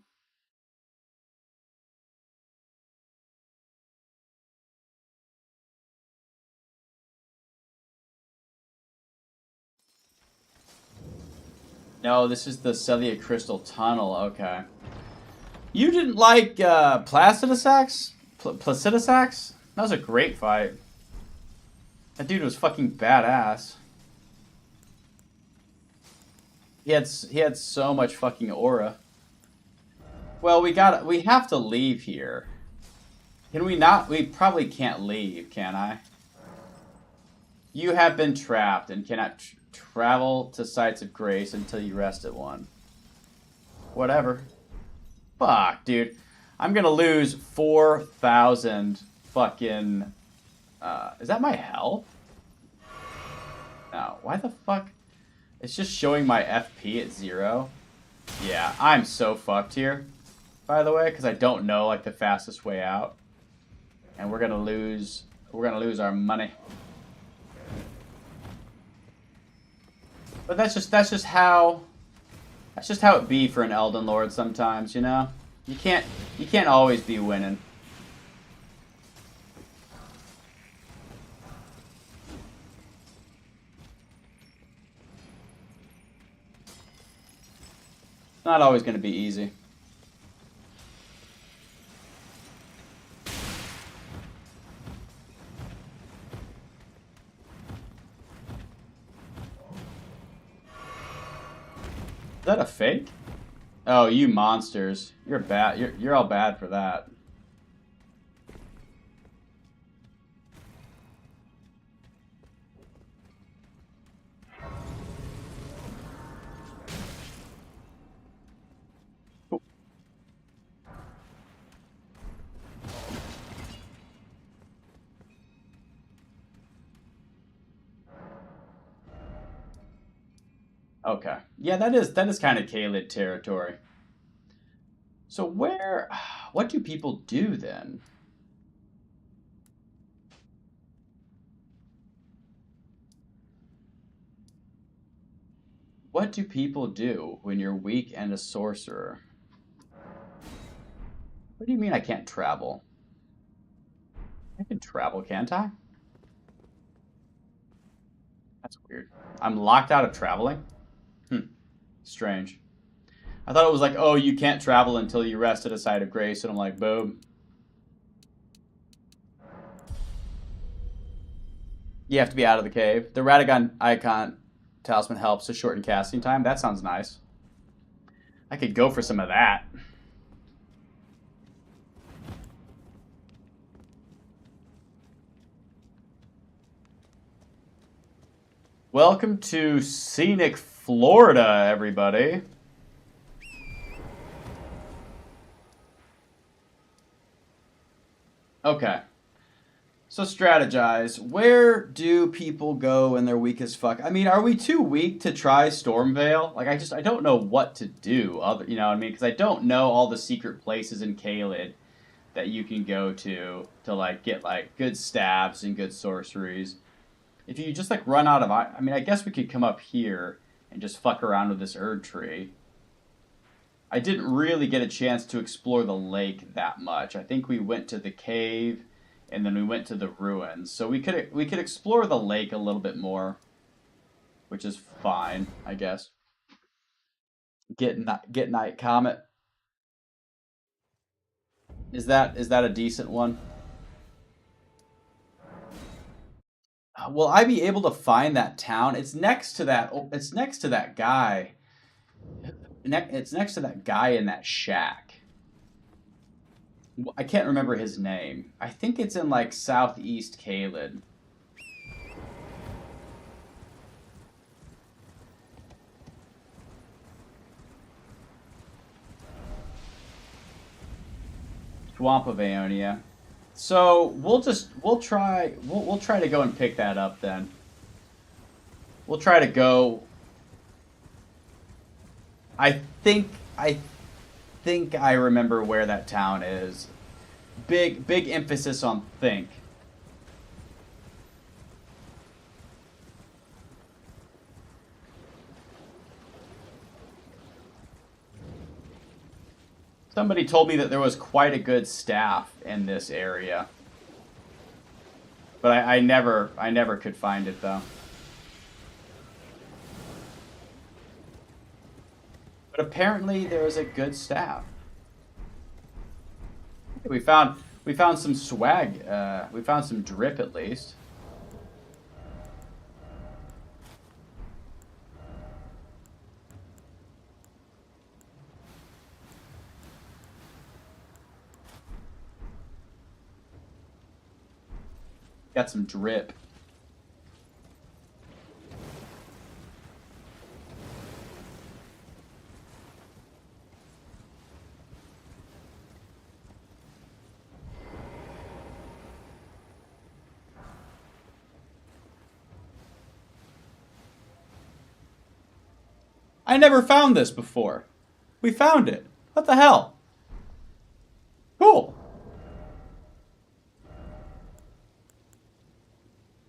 No, this is the Celia Crystal Tunnel. Okay. You didn't like Placidusax? Placidusax? That was a great fight. That dude was fucking badass. He had so much fucking aura. Well, we have to leave here. Can we not? We probably can't leave, can I? You have been trapped and cannot travel to sites of grace until you rest at one. Whatever. Fuck, dude. I'm gonna lose 4,000 fucking... is that my health? No. Why the fuck? It's just showing my FP at 0. Yeah, I'm so fucked here, by the way, because I don't know, like, the fastest way out. And we're gonna lose our money. But that's just how it be for an Elden Lord sometimes, you know? You can't always be winning. It's not always going to be easy. Is that a fake? Oh, you monsters. You're bad. You're all bad for that. Cool. Okay. Yeah, that is kind of Kaled territory. So what do people do then? What do people do when you're weak and a sorcerer? What do you mean I can't travel? I can travel, can't I? That's weird. I'm locked out of traveling? Strange. I thought it was like, oh, you can't travel until you rest at a site of grace, and I'm like, boom. You have to be out of the cave. The Radagon icon talisman helps to shorten casting time. That sounds nice. I could go for some of that. Welcome to scenic Florida, everybody. Okay. So strategize. Where do people go when they're weak as fuck? I mean, are we too weak to try Stormvale? Like, I don't know what to do. You know what I mean? Because I don't know all the secret places in Caelid that you can go to like get like good stabs and good sorceries. If you just like run out of, I mean, I guess we could come up here and just fuck around with this Erd tree. I didn't really get a chance to explore the lake that much. I think we went to the cave and then we went to the ruins. So we could explore the lake a little bit more, which is fine, I guess. Get Night Comet. Is that a decent one? Will I be able to find that town? It's next to that. It's next to that guy. It's next to that guy in that shack. I can't remember his name. I think it's in like southeast Caelid. Swamp of Aeonia. So we'll try to go and pick that up then. We'll try to go. I think I remember where that town is. Big emphasis on think. Somebody told me that there was quite a good staff in this area. But I never could find it though. But apparently there is a good staff. We found some swag. We found some drip at least. Got some drip. I never found this before. We found it. What the hell? Cool.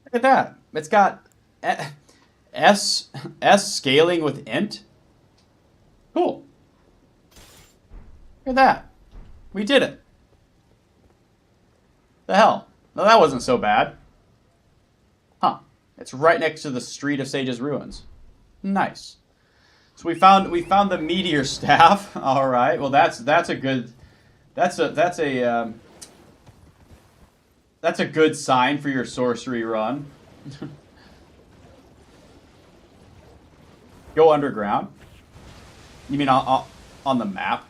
Look at that. It's got S scaling with int. Cool. Look at that. We did it. The hell? No, that wasn't so bad. Huh. It's right next to the Street of Sage's Ruins. Nice. So we found the meteor staff. All right. Well, that's a good sign for your sorcery run. Go underground. You mean on the map?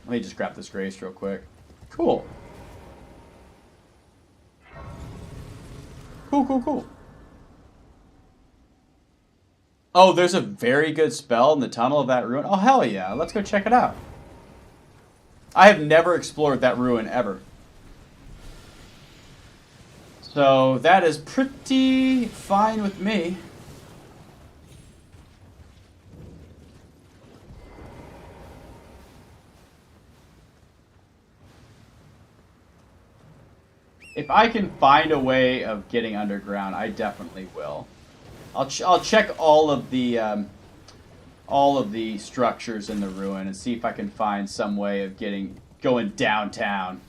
Let me just grab this grace real quick. Cool. Cool. Oh, there's a very good spell in the tunnel of that ruin. Oh, hell yeah. Let's go check it out. I have never explored that ruin ever. So that is pretty fine with me. If I can find a way of getting underground, I definitely will. I'll check all of the structures in the ruin and see if I can find some way of going downtown.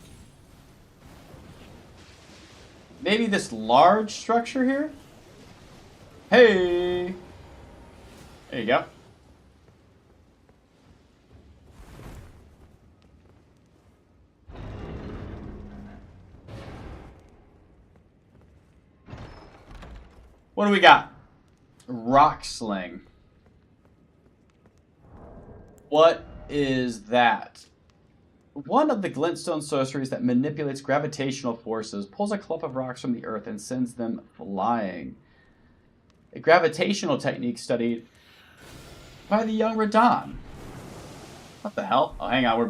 Maybe this large structure here? Hey! There you go. What do we got? Rock sling. What is that? One of the glintstone sorceries that manipulates gravitational forces, pulls a clump of rocks from the earth and sends them flying. A gravitational technique studied by the young Radon. What the hell? Oh, hang on, we're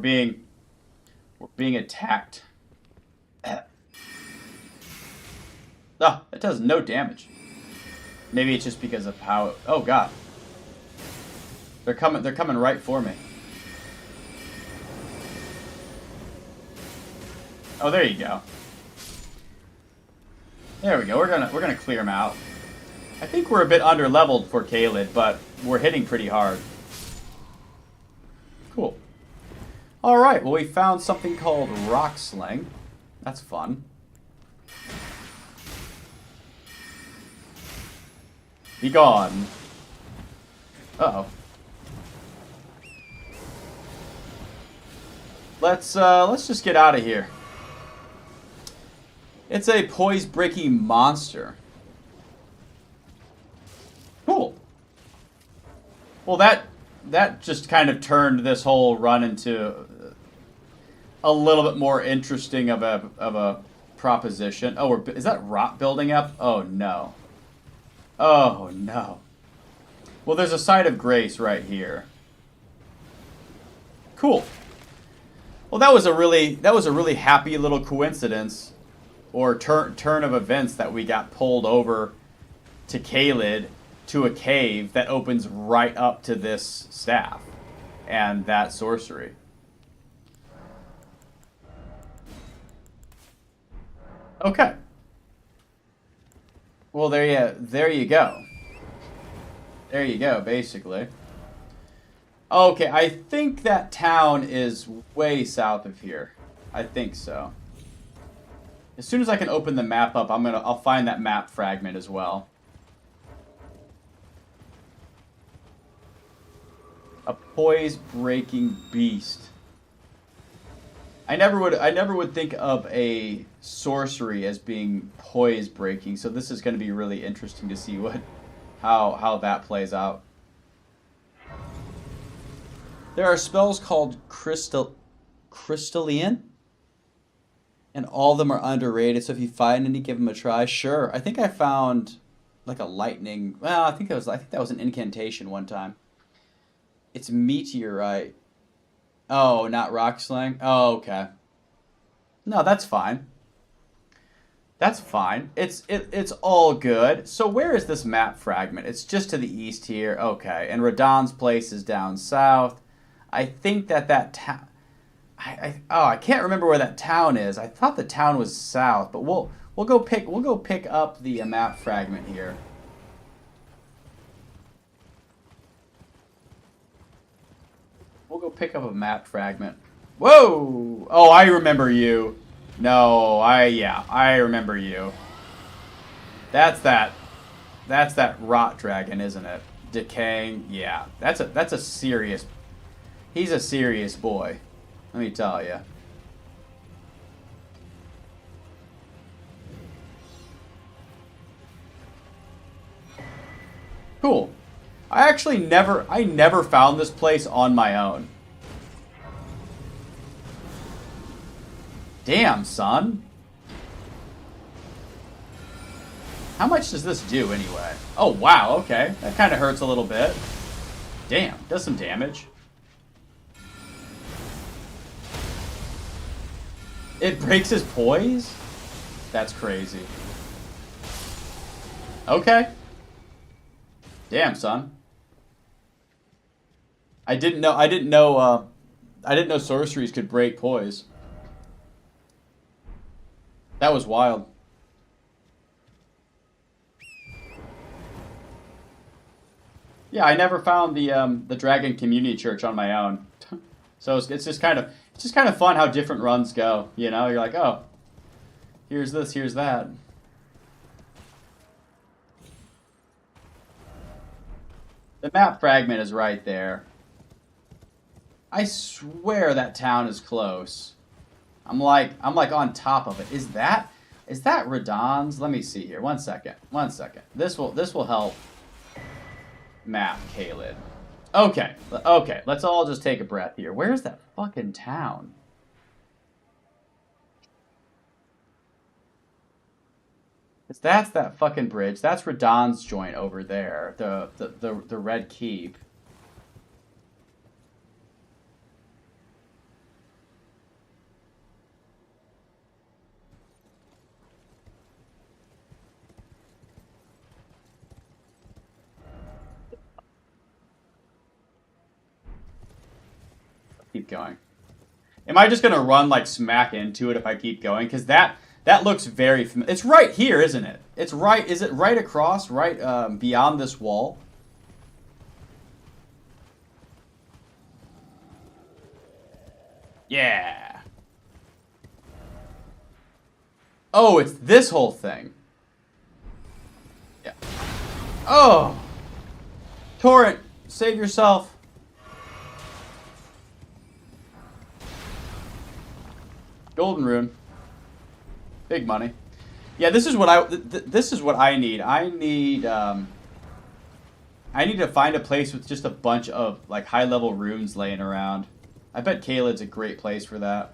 being attacked. Oh, that does no damage. Maybe it's just because of how. Oh god, they're coming right for me. Oh, there you go. There we go. We're gonna clear them out. I think we're a bit under-leveled for Caelid, but we're hitting pretty hard. Cool. All right. Well, we found something called Rock Sling. That's fun. Be gone. Uh-oh. Let's just get out of here. It's a poise-breaking monster. Cool. Well, that just kind of turned this whole run into a little bit more interesting of a proposition. Oh, is that rot building up? Oh no. Oh no. Well, there's a site of grace right here. Cool. Well, that was a really happy little coincidence, or turn of events, that we got pulled over to Caelid, to a cave that opens right up to this staff and that sorcery. Okay. Well, there you go. There you go, basically. Okay, I think that town is way south of here. I think so. As soon as I can open the map up, I'll find that map fragment as well. A poise-breaking beast. I never would think of a sorcery as being poise-breaking, so this is going to be really interesting to see how that plays out. There are spells called crystalline, and all of them are underrated, so if you find any, give them a try. Sure. I think I found like a lightning. Well, I think that was an incantation one time. It's meteorite. Oh, not rock slang? Oh, okay. No, that's fine. That's fine. It's all good. So where is this map fragment? It's just to the east here. Okay. And Radon's place is down south. I think that town... I can't remember where that town is. I thought the town was south, but we'll go pick up the map fragment here. We'll go pick up a map fragment. Whoa! Oh, I remember you. No, I remember you. That's that rot dragon, isn't it? Decaying. Yeah, that's a serious. He's a serious boy. Let me tell you. Cool. I never found this place on my own. Damn, son. How much does this do anyway? Oh, wow, okay. That kind of hurts a little bit. Damn, does some damage. It breaks his poise? That's crazy. Okay. Damn, son. I didn't know sorceries could break poise. That was wild. Yeah, I never found the Dragon Community Church on my own. So it's just kind of fun how different runs go, you know? You're like, "Oh, here's this, here's that." The map fragment is right there. I swear that town is close. I'm like on top of it. Is that Radon's? Let me see here. One second. This will help map Caelid. Okay. Let's all just take a breath here. Where's that fucking town? That's that fucking bridge. That's Radon's joint over there. The Red Keep. Keep going. Am I just gonna run like smack into it if I keep going? Because that looks very familiar. It's right here, isn't it? It's right. Is it right across? Right beyond this wall? Yeah. Oh, it's this whole thing. Yeah. Oh. Torrent, save yourself. Golden rune. Big money. Yeah, this is what I need. I need to find a place with just a bunch of like high-level runes laying around. I bet Caelid's a great place for that.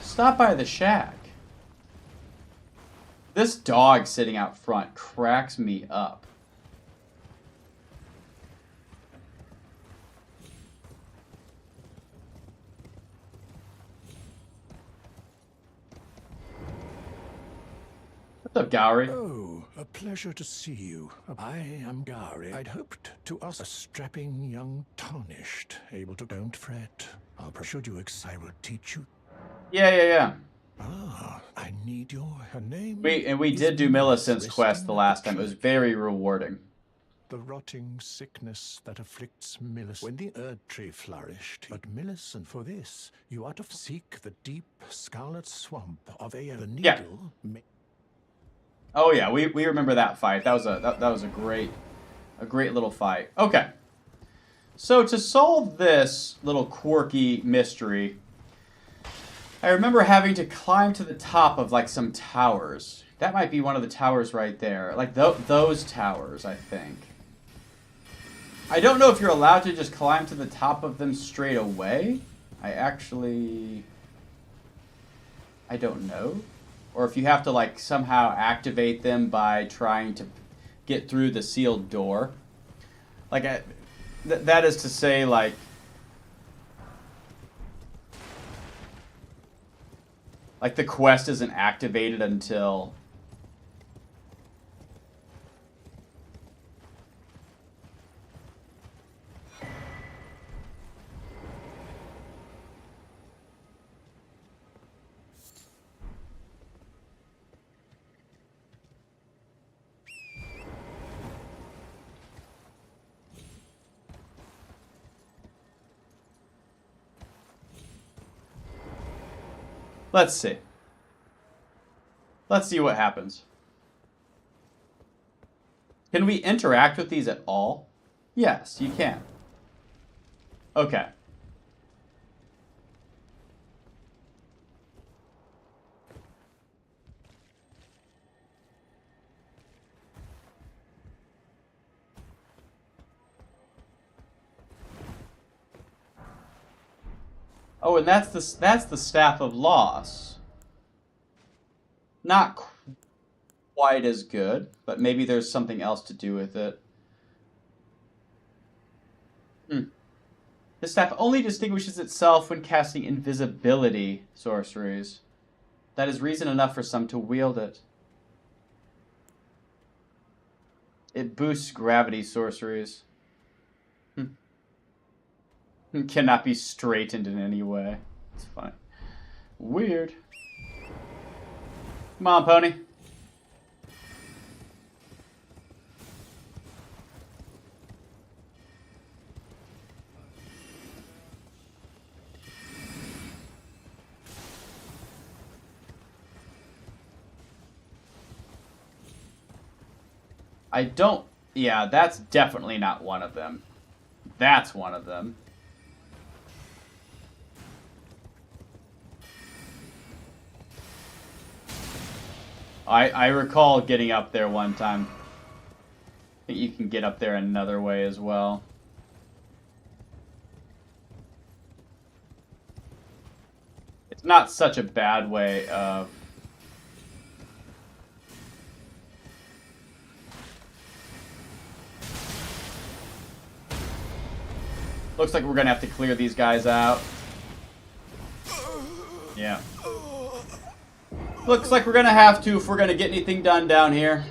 Stop by the shack. This dog sitting out front cracks me up. What's up, Gowry? Oh, a pleasure to see you. I am Gowry. I'd hoped to us a strapping young tarnished, able to don't fret. Should you I will teach you. Yeah. Ah, I need your her name. We did do Millicent's quest the last time. It was very rewarding. The rotting sickness that afflicts Millicent when the Erd tree flourished. But Millicent, for this, you are to seek the deep scarlet swamp of the needle. Yeah. Oh yeah, we remember that fight. That was a great little fight. Okay. So to solve this little quirky mystery, I remember having to climb to the top of like some towers. That might be one of the towers right there. Like those towers, I think. I don't know if you're allowed to just climb to the top of them straight away. I don't know. Or if you have to like somehow activate them by trying to get through the sealed door. Like that is to say, like the quest isn't activated until let's see. Let's see what happens. Can we interact with these at all? Yes, you can. Okay. Oh, and that's the Staff of Loss. Not quite as good, but maybe there's something else to do with it. The staff only distinguishes itself when casting invisibility sorceries. That is reason enough for some to wield it. It boosts gravity sorceries. Cannot be straightened in any way. It's funny. Weird. Come on, pony. I don't... Yeah, that's definitely not one of them. That's one of them. I recall getting up there one time. I think you can get up there another way as well. It's not such a bad way of... Looks like we're gonna have to clear these guys out. Yeah. Looks like we're gonna have to if we're gonna get anything done down here.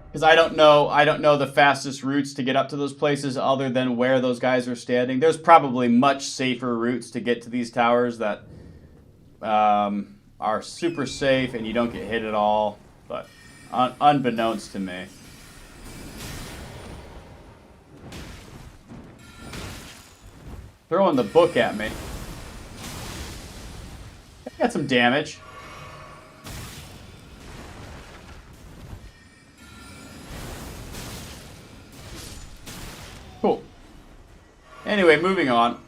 Because I don't know the fastest routes to get up to those places other than where those guys are standing. There's probably much safer routes to get to these towers that are super safe and you don't get hit at all. But unbeknownst to me. Throwing the book at me. I got some damage. Cool. Anyway, moving on.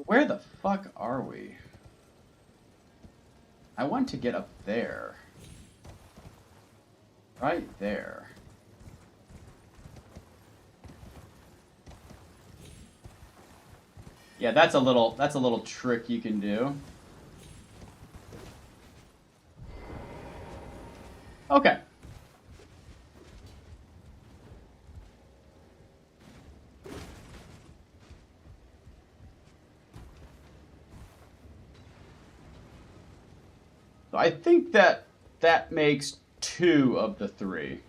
Where the fuck are we? I want to get up there. Right there. Yeah, that's a little trick you can do. Okay. So I think that makes 2 of the 3.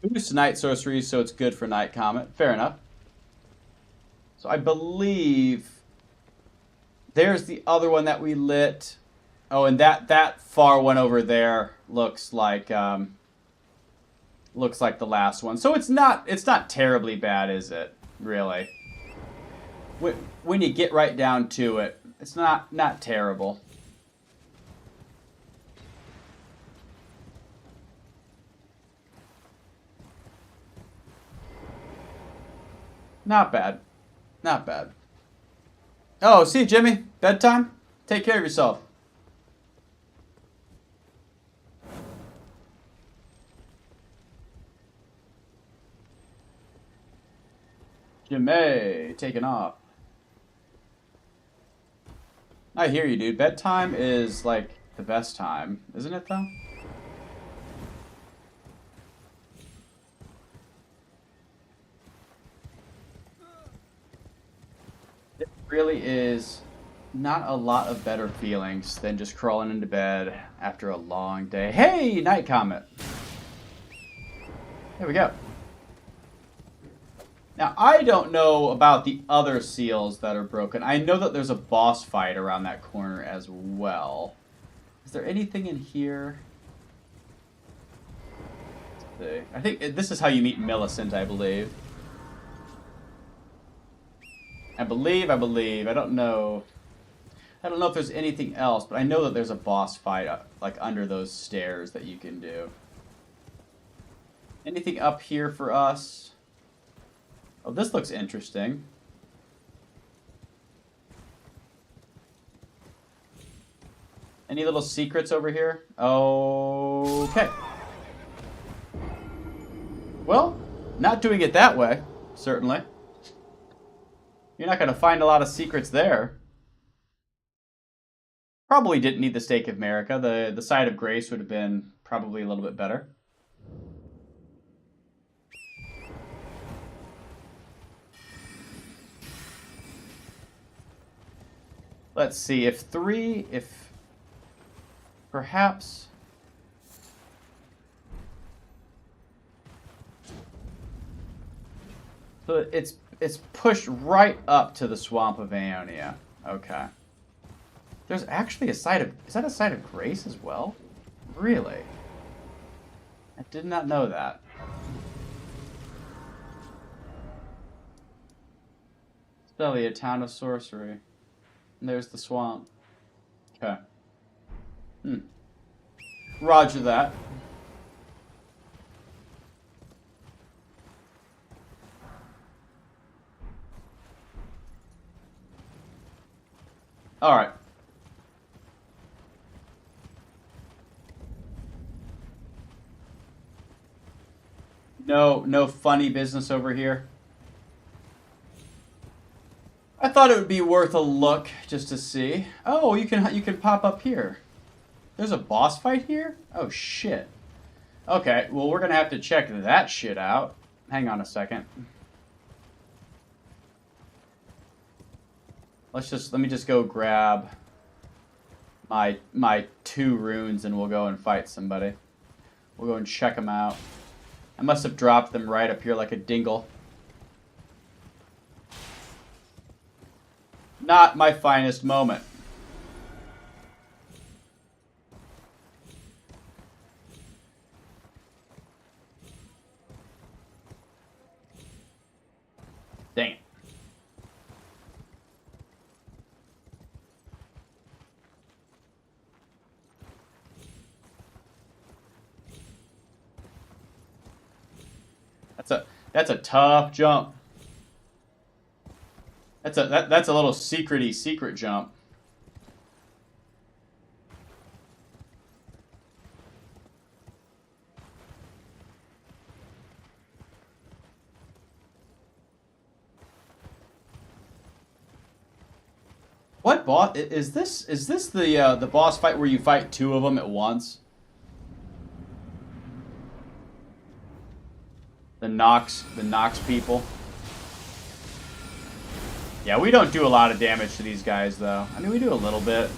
Boost night sorcery, so it's good for Night Comet. Fair enough. So I believe there's the other one that we lit. Oh, and that far one over there looks like the last one. So it's not terribly bad, is it? Really? When you get right down to it, it's not terrible. Not bad. Not bad. Oh, see, Jimmy, bedtime? Take care of yourself. Jimmy, taking off. I hear you, dude. Bedtime is, like, the best time. Isn't it, though? It really is not a lot of better feelings than just crawling into bed after a long day. Hey, Night Comet. There we go. Now, I don't know about the other seals that are broken. I know that there's a boss fight around that corner as well. Is there anything in here? Let's see. I think this is how you meet Millicent, I believe. I believe. I don't know. I don't know if there's anything else, but I know that there's a boss fight like under those stairs that you can do. Anything up here for us? Oh, this looks interesting. Any little secrets over here? Okay. Well, not doing it that way, certainly. You're not going to find a lot of secrets there. Probably didn't need the Stake of America. The Side of Grace would have been probably a little bit better. Let's see, if perhaps... So it's pushed right up to the Swamp of Aeonia. Okay. There's actually a site of... Is that a site of grace as well? Really? I did not know that. Stellia, a town of sorcery. And there's the swamp. Okay. Roger that. Alright. No funny business over here. I thought it would be worth a look just to see. Oh, you can pop up here. There's a boss fight here? Oh shit. Okay, well we're gonna have to check that shit out. Hang on a second. Let me just go grab my 2 runes and we'll go and fight somebody. We'll go and check them out. I must have dropped them right up here like a dingle. Not my finest moment. Dang it. That's a tough jump. That's a little secret jump. What boss is this? Is this the boss fight where you fight 2 of them at once? The Nox people. Yeah, we don't do a lot of damage to these guys, though. I mean, we do a little bit.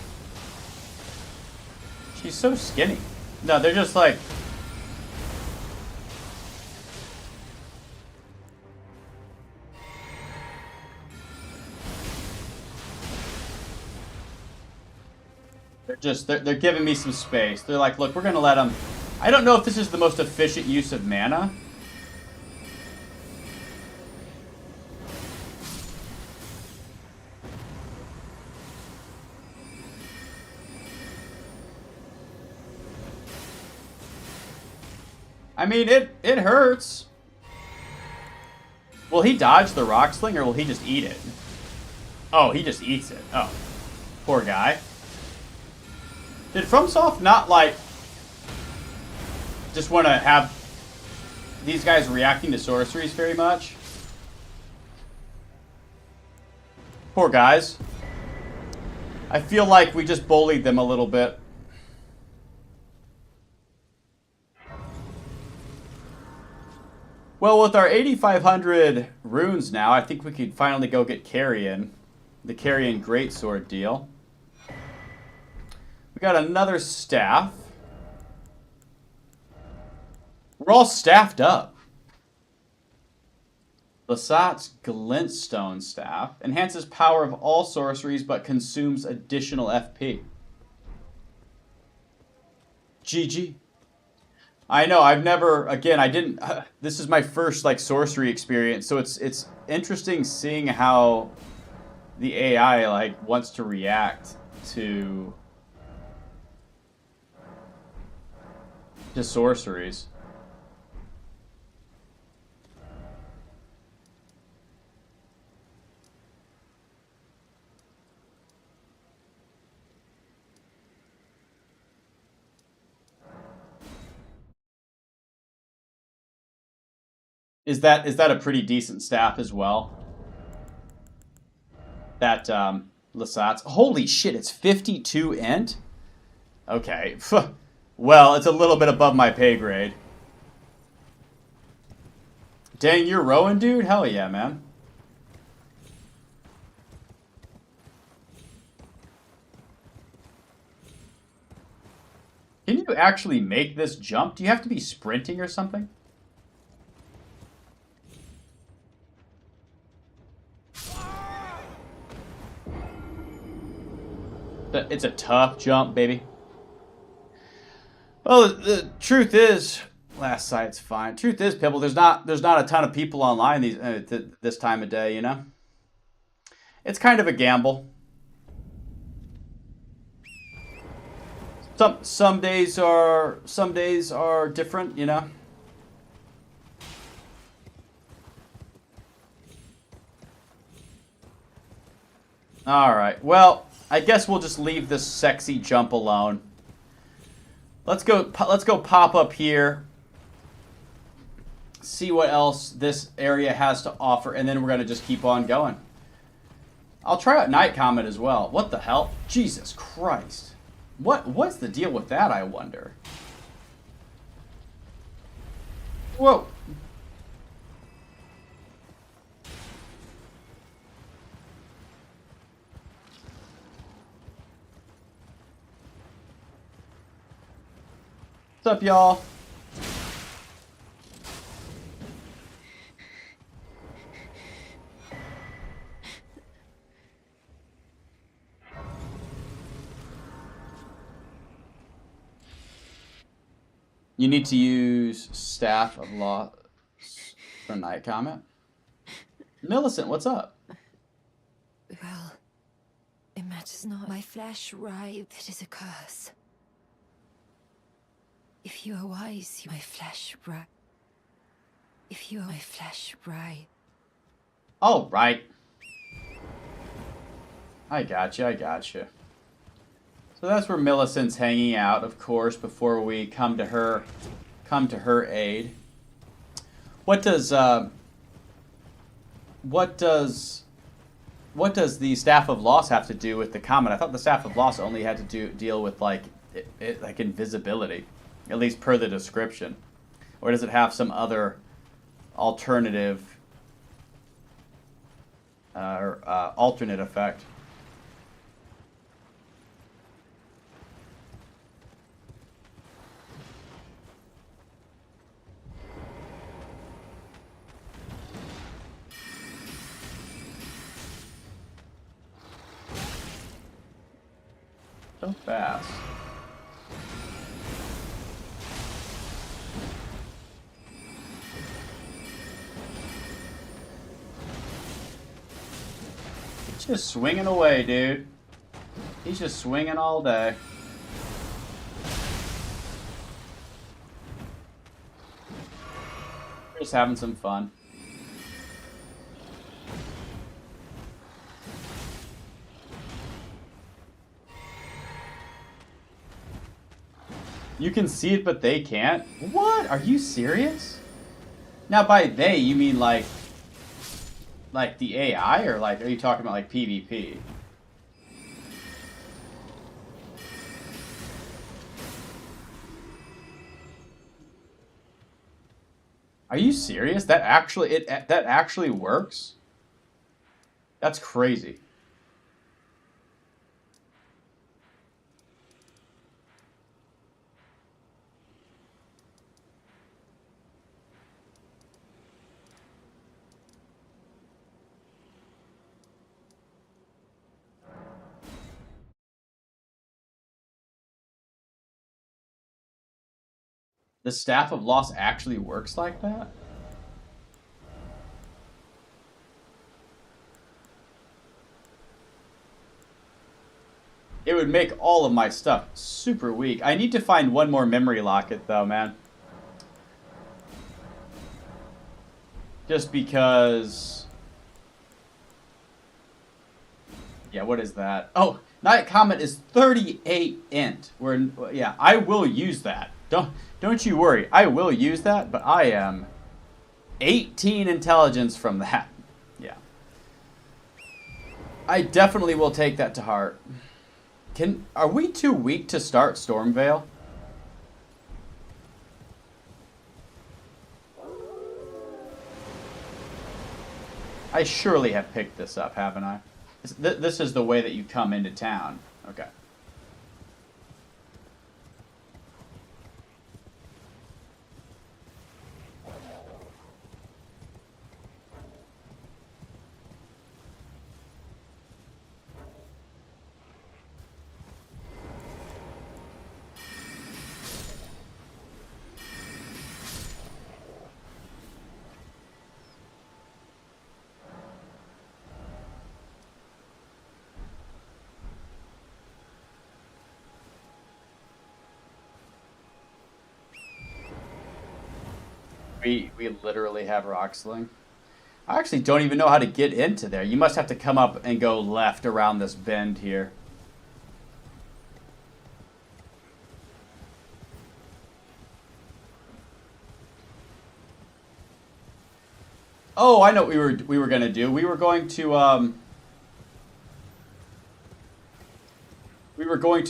She's so skinny. No, they're just like... They're giving me some space. They're like, look, we're gonna let them... I don't know if this is the most efficient use of mana. I mean, it hurts. Will he dodge the rock sling or will he just eat it? Oh, he just eats it. Oh, poor guy. Did FromSoft not, like, just want to have these guys reacting to sorceries very much? Poor guys. I feel like we just bullied them a little bit. Well, with our 8,500 runes now, I think we could finally go get Carrion. The Carrion Greatsword deal. We got another staff. We're all staffed up. Lasat's Glintstone Staff. Enhances power of all sorceries, but consumes additional FP. GG. I know, I've never, again, I didn't, this is my first, like, sorcery experience, so it's interesting seeing how the AI, like, wants to react to sorceries. Is that a pretty decent staff as well? That Lasat's. Holy shit, it's 52 int? Okay. Well, it's a little bit above my pay grade. Dang, you're Rowan, dude? Hell yeah, man. Can you actually make this jump? Do you have to be sprinting or something? it's a tough jump, baby. Well, the truth is, last site's fine. Truth is, Pibble, there's not a ton of people online this time of day. You know, it's kind of a gamble. Some days are different. You know. All right. Well, I guess we'll just leave this sexy jump alone. Let's go pop up here. See what else this area has to offer, and then we're gonna just keep on going. I'll try out Night Comet as well. What the hell? Jesus Christ. What's the deal with that, I wonder? Whoa. What's up, y'all? You need to use Staff of Loss for Night Comet. Millicent, what's up? Well, it matters not. My flesh writhed. It is a curse. If you are wise, my flesh right. If you are my flesh right. All right. I got you. So that's where Millicent's hanging out, of course, before we come to her aid. What does the Staff of Loss have to do with the comet? I thought the Staff of Loss only had to deal with like invisibility, at least per the description. Or does it have some other alternative or alternate effect? So fast. He's just swinging away, dude. He's just swinging all day. We're just having some fun. You can see it, but they can't? What? Are you serious? Now, by they, you mean like the AI, or like, are you talking about like PvP? Are you serious? That actually works? That's crazy. The Staff of Loss actually works like that? It would make all of my stuff super weak. I need to find one more memory locket though, man. Just because... Yeah, what is that? Oh, Night Comet is 38 int. Yeah, I will use that. Don't you worry. I will use that, but I am 18 intelligence from that. Yeah. I definitely will take that to heart. Are we too weak to start Stormveil? I surely have picked this up, haven't I? This is the way that you come into town. Okay. We literally have rock sling. I actually don't even know how to get into there. You must have to come up and go left around this bend here. Oh, I know what we were gonna do. We were going to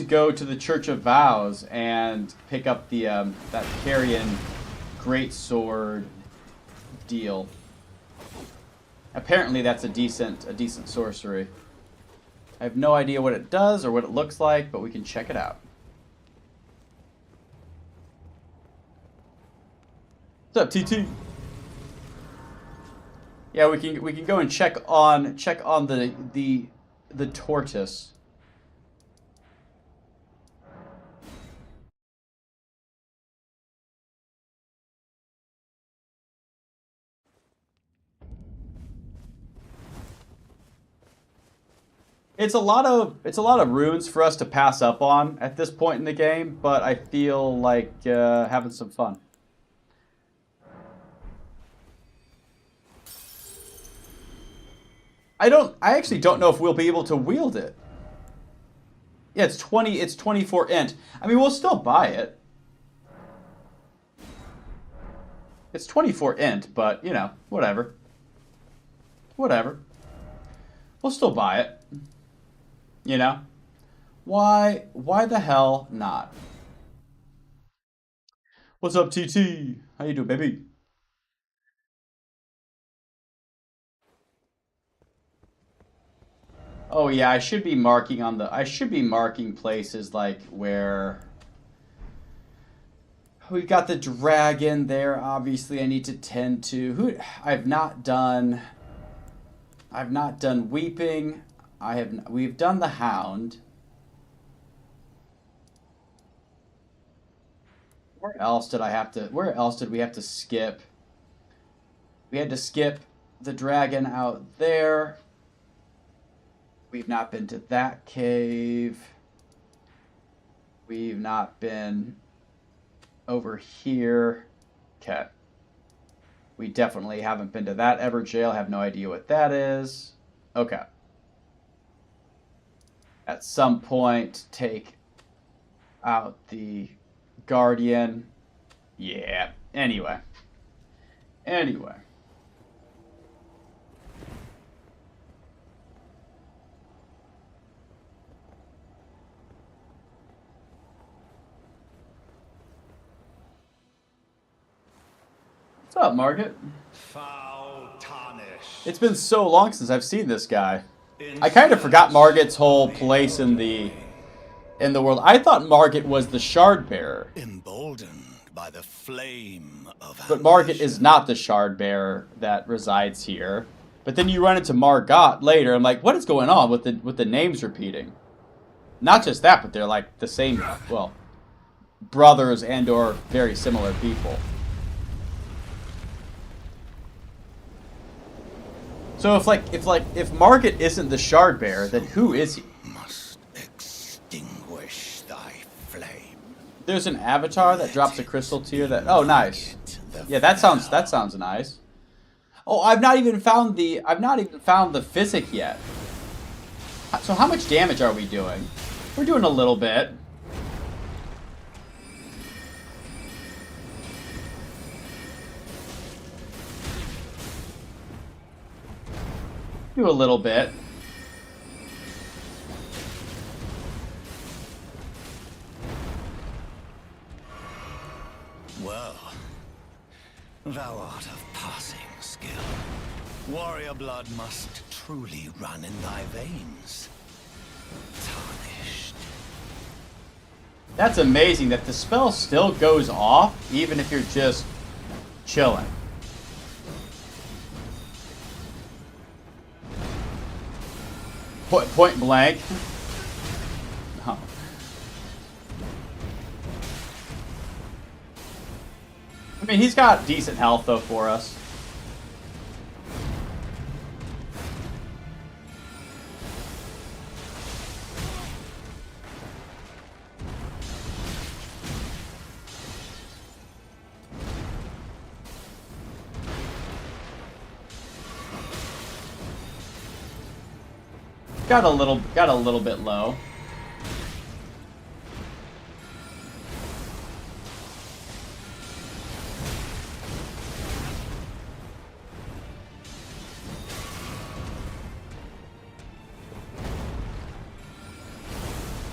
go to the Church of Vows and pick up the that Carrion great sword deal. Apparently that's a decent sorcery. I have no idea what it does or what it looks like, but we can check it out. What's up, TT? Yeah, we can go and check on the tortoise. It's a lot of runes for us to pass up on at this point in the game, but I feel like having some fun. I actually don't know if we'll be able to wield it. Yeah, it's 24 int. I mean, we'll still buy it. It's 24 int, but you know, whatever. Whatever. We'll still buy it. You know? Why the hell not? What's up, TT? How you doing, baby? Oh yeah, I should be marking places like where we've got the dragon there. Obviously, I need to tend to. I've not done weeping. We've done the hound. Where else did we have to skip? We had to skip the dragon out there. We've not been to that cave. We've not been over here. Okay. We definitely haven't been to that Everjail. Have no idea what that is. Okay. At some point, take out the Guardian. Yeah. Anyway. What's up, Margaret? Foul tarnished. It's been so long since I've seen this guy. I kind of forgot Margaret's whole place in the world. I thought Margaret was the shard bearer. Emboldened by the flame of But Margaret is not the shard bearer that resides here. But then you run into Margot later. I'm like, what is going on with the names repeating? Not just that, but they're like the same, well, brothers and or very similar people. So if Margaret isn't the shard bearer, then who is he? must extinguish thy flame. There's an avatar that drops a crystal tier that. Oh, nice. Yeah, that sounds nice. Oh, I've not even found the physic yet. So how much damage are we doing? We're doing a little bit. Do a little bit. Well, thou art of passing skill. Warrior blood must truly run in thy veins. Tarnished. That's amazing that the spell still goes off even if you're just chilling. Point blank. Oh. I mean, he's got decent health though for us. got a little bit low.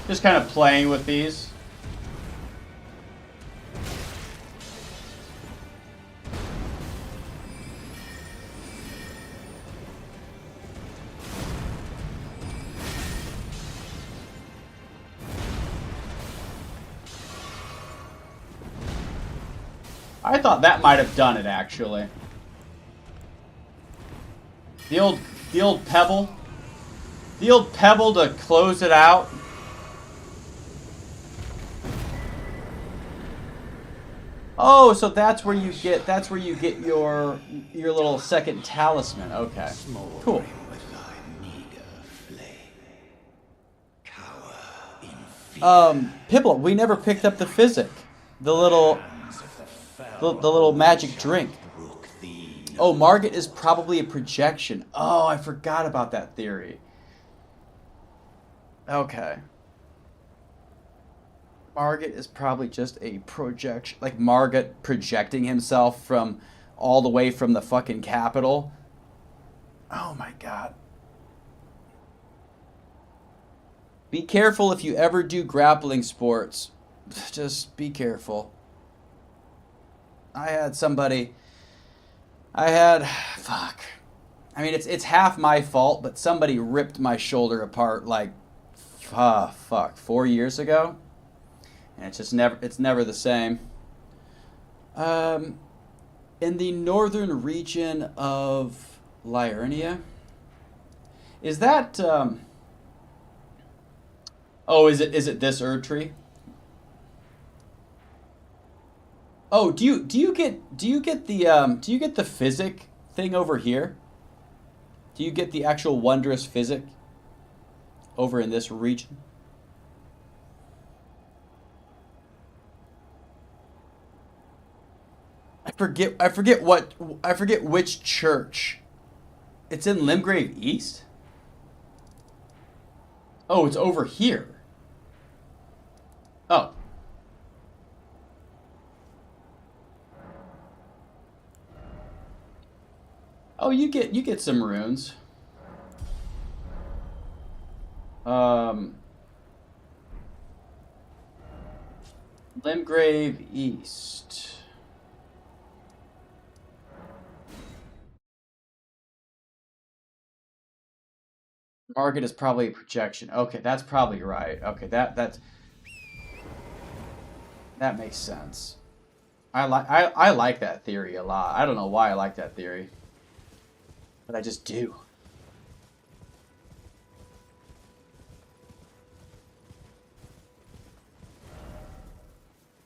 Just kind of playing with these. I thought that might have done it, actually. The old pebble. The old pebble to close it out. Oh, so that's where you get your little second talisman. Okay. Cool. Pipple, we never picked up the physic. The little magic drink. Oh, Margit is probably a projection. Oh, I forgot about that theory. Okay. Margit is probably just a projection. Like Margit projecting himself from all the way from the fucking capital. Oh my god. Be careful if you ever do grappling sports. Just be careful. Fuck. I mean, it's half my fault, but somebody ripped my shoulder apart like, 4 years ago. And it's never the same. In the northern region of Liurnia, is that, oh, is it this Erd tree? Oh, do you get the physic thing over here? Do you get the actual wondrous physic over in this region? I forget which church. It's in Limgrave East? Oh, it's over here. Oh. Oh, you get some runes. Limgrave East. Margit is probably a projection. Okay, that's probably right. Okay, that makes sense. I like that theory a lot. I don't know why I like that theory, but I just do.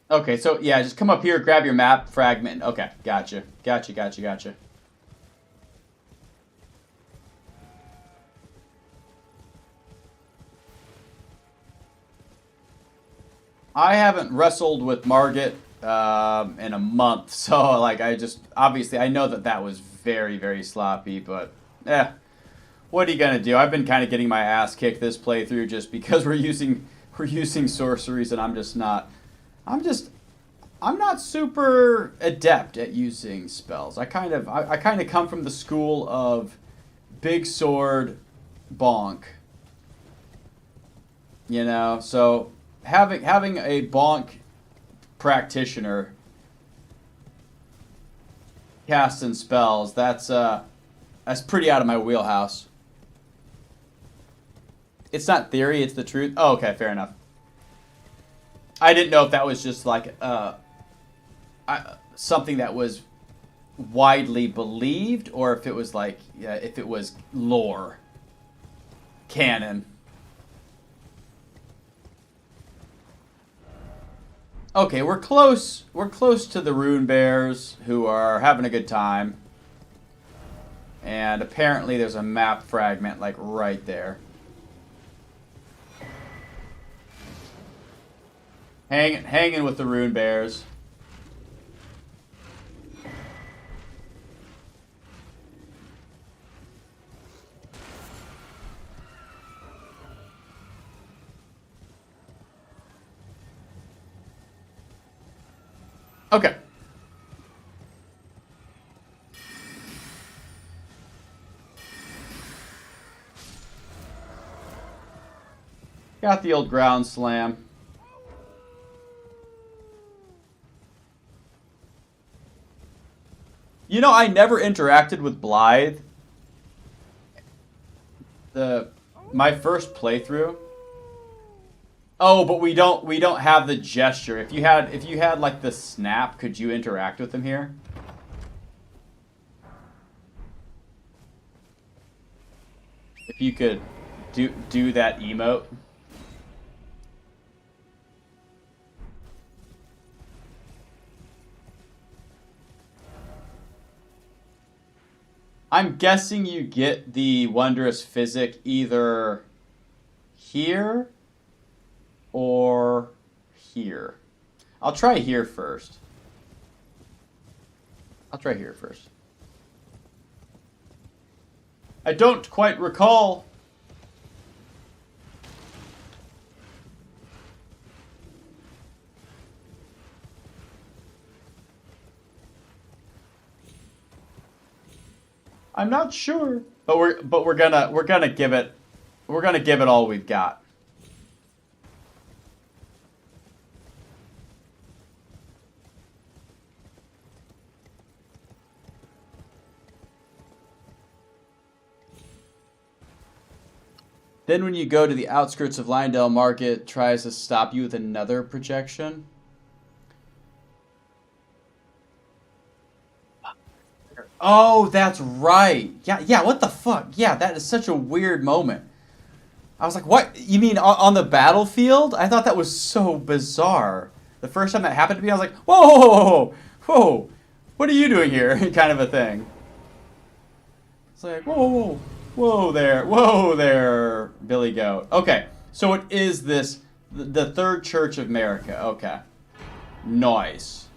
Okay, so yeah, just come up here, grab your map fragment. Okay, gotcha. I haven't wrestled with Margit in a month, so like obviously I know that was very, very sloppy, but what are you gonna do? I've been kind of getting my ass kicked this playthrough just because we're using sorceries, and I'm not super adept at using spells. I kind of come from the school of big sword, bonk. You know, so having a bonk practitioner casting spells, that's pretty out of my wheelhouse. It's not theory, it's the truth. Oh, okay, fair enough. I didn't know if that was just like something that was widely believed, or if it was like if it was lore canon. Okay, we're close. We're close to the rune bears, who are having a good time. And apparently there's a map fragment like right there. Hanging with the rune bears. Okay. Got the old ground slam. You know, I never interacted with Blythe. My first playthrough. Oh, but we don't have the gesture. If you had like the snap, could you interact with him here? If you could do that emote. I'm guessing you get the Wondrous Physic either here or here. I'll try here first. I don't quite recall. I'm not sure, but we're gonna give it all we've got. Then when you go to the outskirts of Lyondell Market, tries to stop you with another projection. Oh, that's right. Yeah, what the fuck? Yeah, that is such a weird moment. I was like, what? You mean on the battlefield? I thought that was so bizarre. The first time that happened to me, I was like, whoa, what are you doing here? Kind of a thing. It's like, whoa there, Billy Goat. Okay, so it is this, the Third Church of America. Okay. Nice.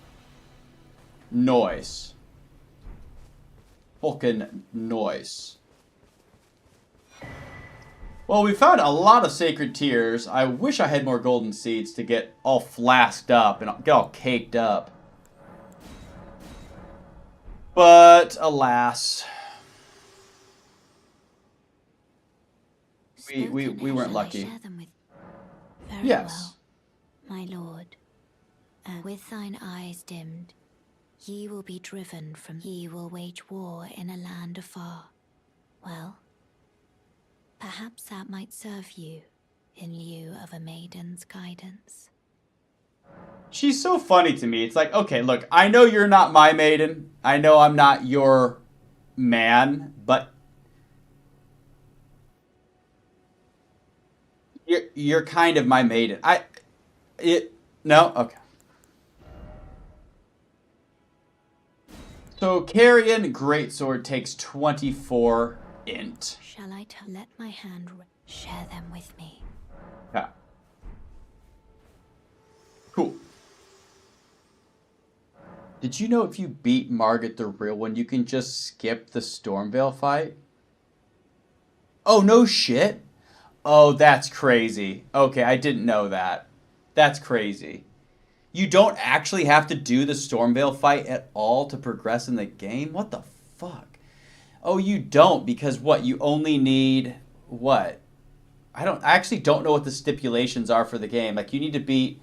Fucking noise. Well, we found a lot of sacred tears. I wish I had more golden seeds to get all flasked up and get all caked up. But alas, we weren't lucky. Share them with... Very Yes. well, my lord. And with thine eyes dimmed, ye will be driven from... Ye will wage war in a land afar. Well, perhaps that might serve you in lieu of a maiden's guidance. She's so funny to me. It's like, okay, look, I know you're not my maiden. I know I'm not your man, but you're kind of my maiden. No? Okay. So Carrion Greatsword takes 24 int. Shall I let my hand share them with me? Okay. Cool. Did you know if you beat Margit the real one, you can just skip the Stormveil fight? Oh, no shit. Oh, that's crazy. Okay, I didn't know that. That's crazy. You don't actually have to do the Stormveil fight at all to progress in the game? What the fuck? Oh, you don't, because what? You only need what? I actually don't know what the stipulations are for the game. Like, you need to beat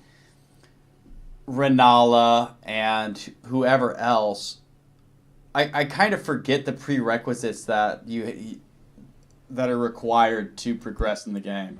Renala and whoever else. I kind of forget the prerequisites that that are required to progress in the game.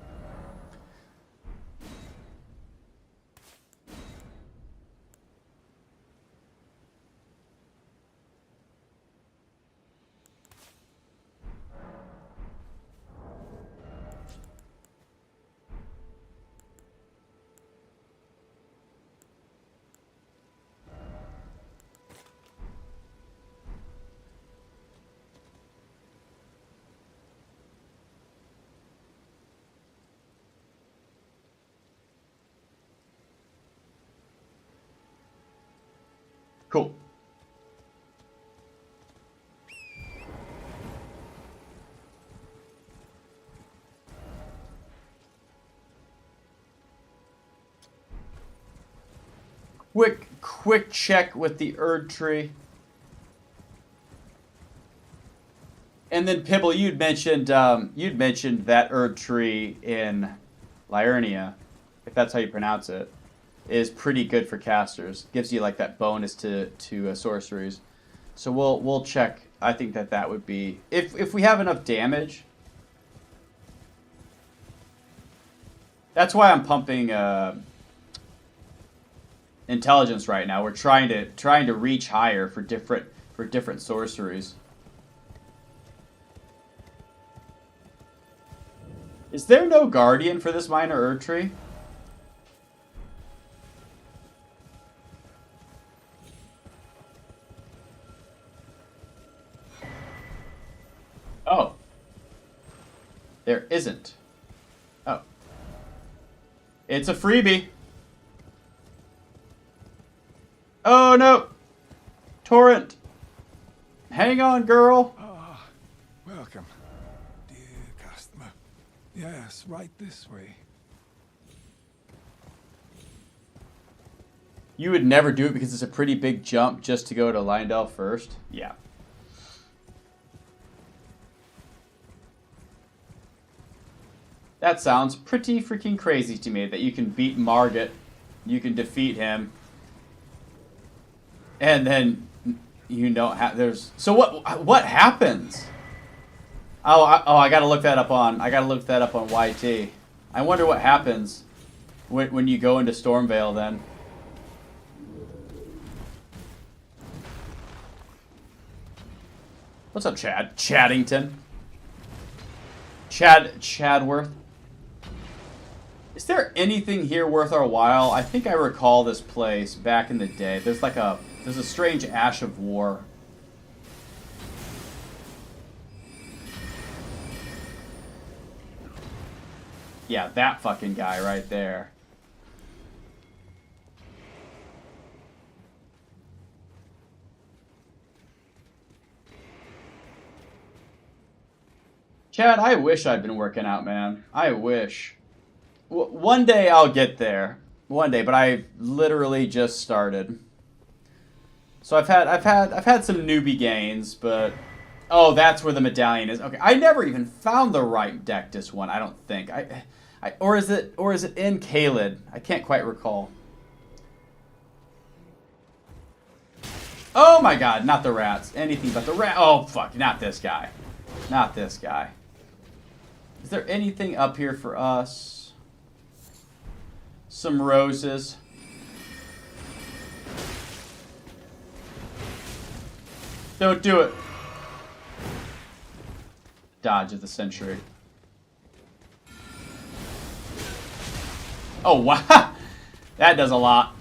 Cool. quick check with the Erd tree. And then Pibble, you'd mentioned that Erd tree in Liurnia, if that's how you pronounce it, is pretty good for casters. Gives you like that bonus to sorceries. So we'll check. I think that would be if we have enough damage. That's why I'm pumping intelligence right now. We're trying to reach higher for different sorceries. Is there no guardian for this minor Erd tree? Oh. There isn't. Oh. It's a freebie. Oh no! Torrent! Hang on, girl! Ah, welcome, dear customer. Yes, right this way. You would never do it because it's a pretty big jump just to go to Leyndell first? Yeah. That sounds pretty freaking crazy to me, that you can beat Margit, you can defeat him, and then you don't have, there's, so what happens? I gotta look that up on, YT. I wonder what happens when you go into Stormvale then. What's up, Chad? Chaddington? Chadworth? Is there anything here worth our while? I think I recall this place back in the day. There's a strange ash of war. Yeah, that fucking guy right there. Chad, I wish I'd been working out, man. I wish. One day I'll get there. One day, but I literally just started. So I've had some newbie gains, but oh, that's where the medallion is. Okay, I never even found the right deck this one. I don't think. Or is it in Caelid? I can't quite recall. Oh my god, not the rats. Anything but the rat. Oh fuck, not this guy. Not this guy. Is there anything up here for us? Some roses. Don't do it. Dodge of the century. Oh wow, that does a lot.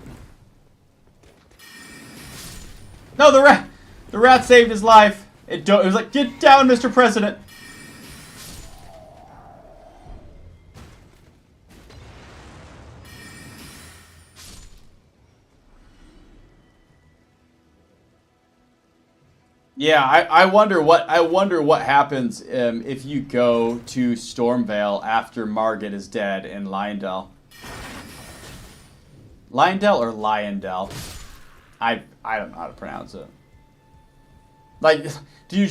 No, the rat saved his life. It was like, get down, Mr. President. Yeah, I wonder what happens if you go to Stormvale after Margit is dead in Leyndell. Leyndell or Lyondell? I don't know how to pronounce it. Like, do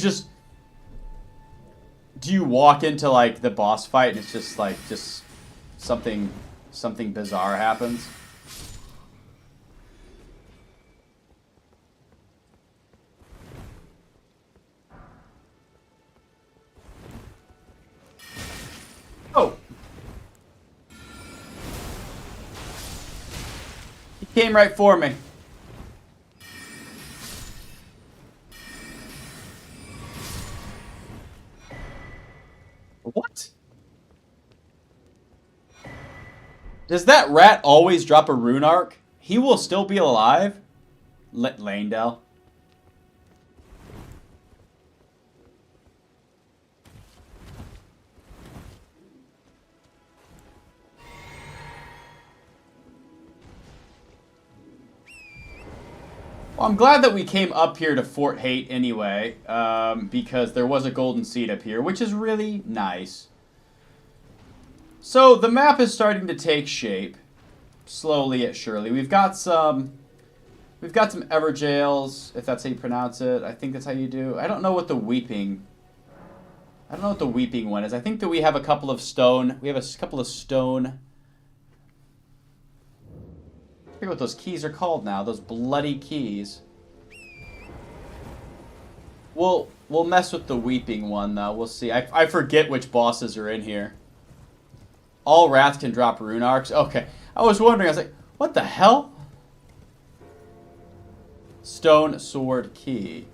you walk into like the boss fight and it's just like something bizarre happens? Oh. He came right for me. What? Does that rat always drop a rune arc? He will still be alive? Leyndell. Well, I'm glad that we came up here to Fort Hate anyway, because there was a golden seed up here, which is really nice. So the map is starting to take shape, slowly yet surely. We've got some We've got some Everjails, if that's how you pronounce it. I think that's how you do. I don't know what the weeping. I don't know what the weeping one is. I think that we have a couple of stone. We have a couple of stone. I forget what those keys are called now. Those bloody keys. We'll mess with the weeping one though. We'll see. I forget which bosses are in here. All rats can drop rune arcs. Okay. I was wondering. I was like, what the hell? Stone sword key.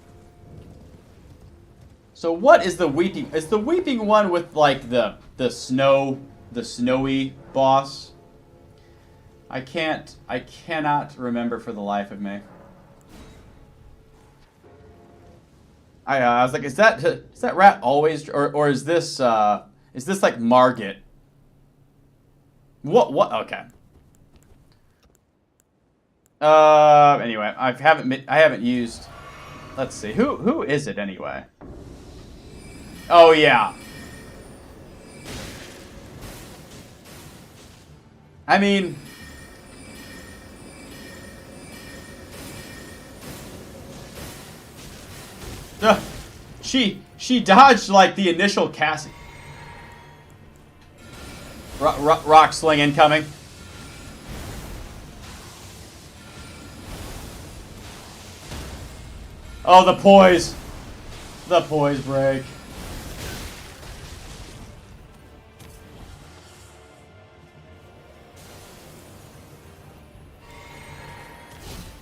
So what is the weeping? Is the weeping one with like the snowy boss? I cannot remember for the life of me. I was like, is that rat always, or is this like Margit? What? Okay. Anyway, I haven't used. Let's see. Who is it anyway? Oh yeah. I mean, she dodged like the initial casting. Rock sling incoming. Oh, the poise. The poise break.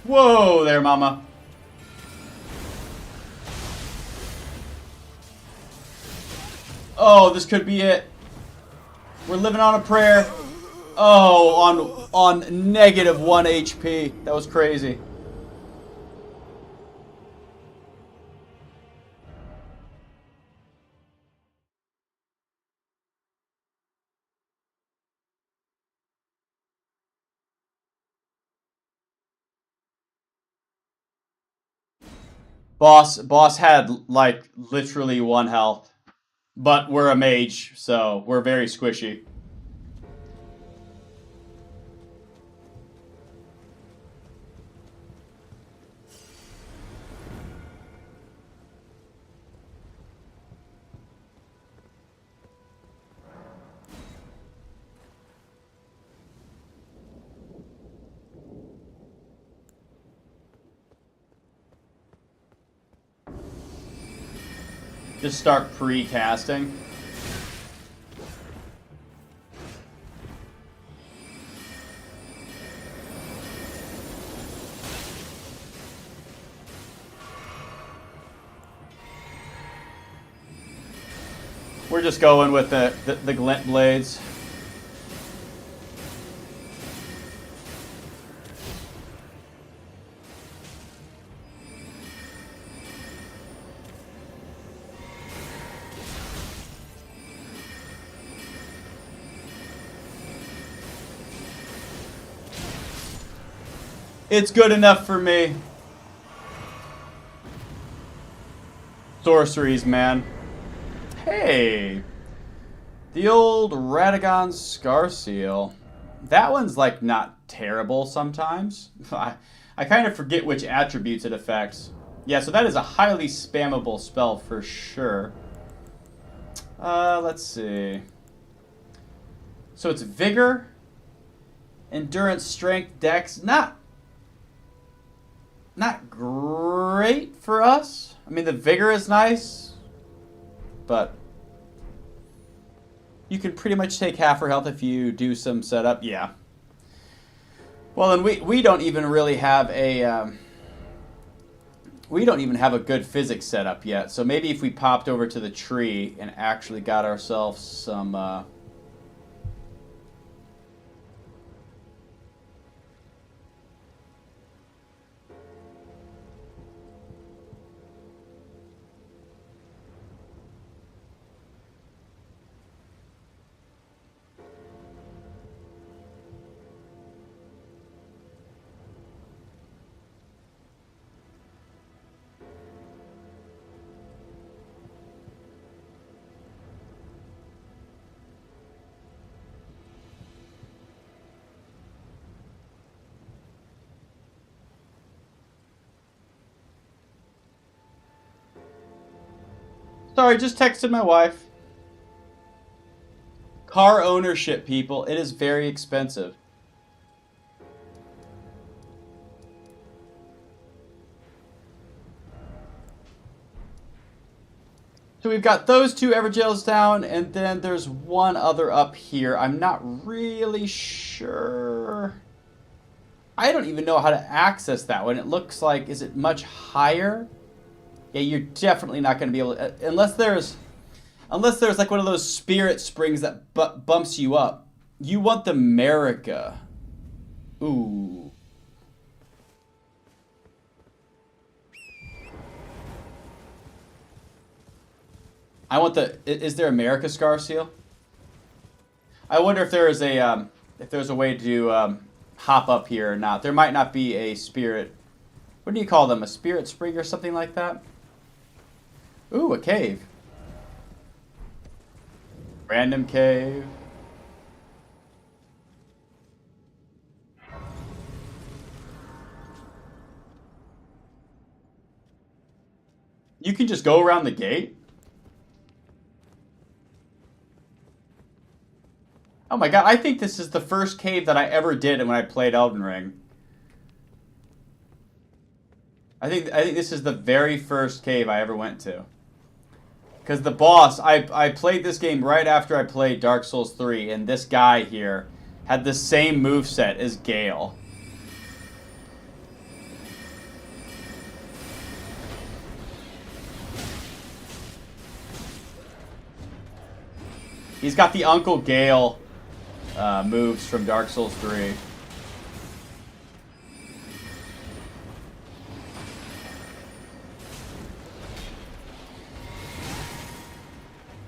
Whoa there, mama. Oh, this could be it. We're living on a prayer. Oh, on -1 HP. That was crazy. Boss had like literally 1 health. But we're a mage, so we're very squishy. Just start pre-casting. We're just going with the glint blades. It's good enough for me. Sorceries, man. Hey. The old Radagon Scar Seal. That one's like not terrible sometimes. I kind of forget which attributes it affects. Yeah, so that is a highly spammable spell for sure. Let's see. So it's Vigor, Endurance, Strength, Dex. Not great for us. I mean, the Vigor is nice, but you can pretty much take half her health if you do some setup. Yeah. Well, and we don't even really have a good physics setup yet. So maybe if we popped over to the tree and actually got ourselves some Sorry, just texted my wife. Car ownership, people. It is very expensive. So we've got those two Everjails down, and then there's one other up here. I'm not really sure. I don't even know how to access that one. It looks like, is it much higher? Yeah, you're definitely not going to be able to, unless there's like one of those spirit springs that bumps you up. You want the America. Ooh. I want the, is there America Scar Seal? I wonder if there is a, if there's a way to hop up here or not. There might not be a spirit, what do you call them? A spirit spring or something like that? Ooh, a cave. Random cave. You can just go around the gate? Oh my god, I think this is the first cave that I ever did when I played Elden Ring. I think this is the very first cave I ever went to. Because the boss, I played this game right after I played Dark Souls 3, and this guy here had the same moveset as Gale. He's got the Uncle Gale moves from Dark Souls 3.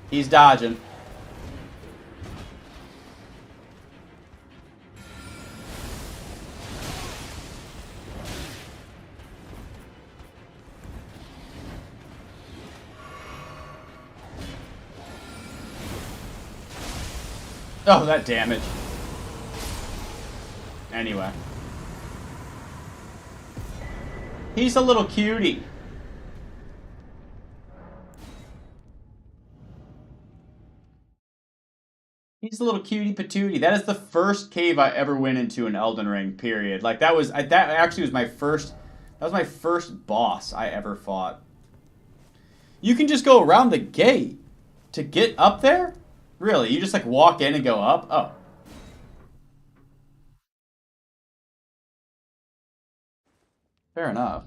He's dodging. Oh, that damage. Anyway. He's a little cutie. He's a little cutie patootie. That is the first cave I ever went into in Elden Ring, period. Like, that was, that actually was my first, that was my first boss I ever fought. You can just go around the gate to get up there? Really? You just, like, walk in and go up? Oh. Fair enough.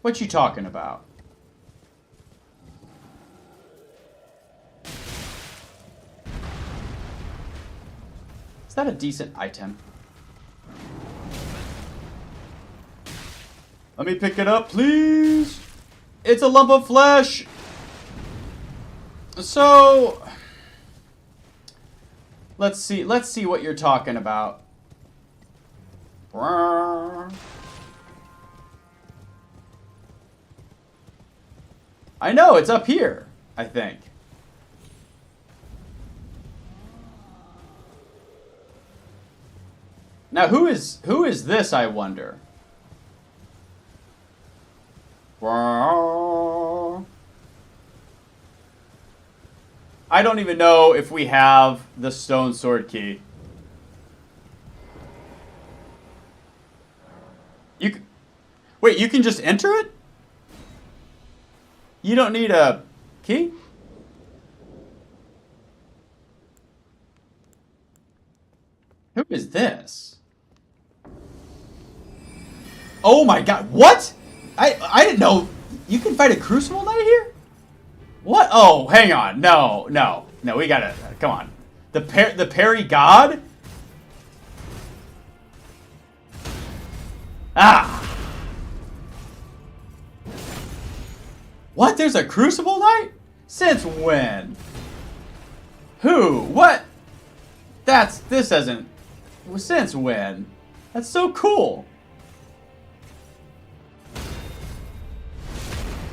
What you talking about? Is that a decent item? Let me pick it up, please. It's a lump of flesh. So, let's see what you're talking about. I know, it's up here, I think. Now, who is this, I wonder? I don't even know if we have the stone sword key. Wait, you can just enter it? You don't need a key? Who is this? Oh my god, what? I didn't know you can fight a Crucible Knight here? What? Oh, hang on. No, we gotta, come on. The parry god? Ah! What? There's a Crucible Knight? Since when? Who? What? This isn't, since when? That's so cool.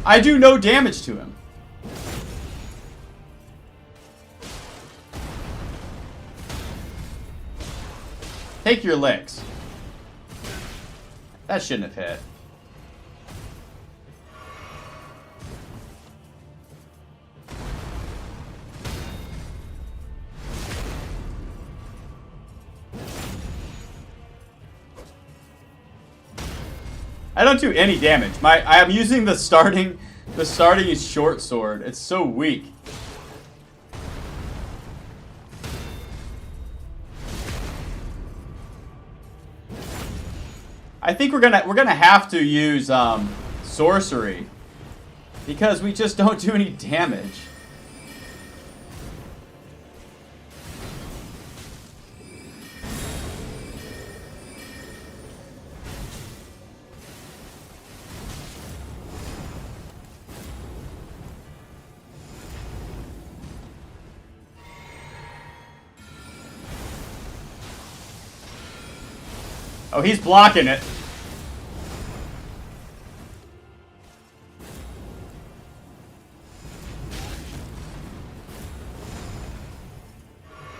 I do no damage to him. Take your licks. That shouldn't have hit. I don't do any damage. I am using the starting is short sword. It's so weak. I think we're gonna have to use sorcery because we just don't do any damage. Oh, he's blocking it.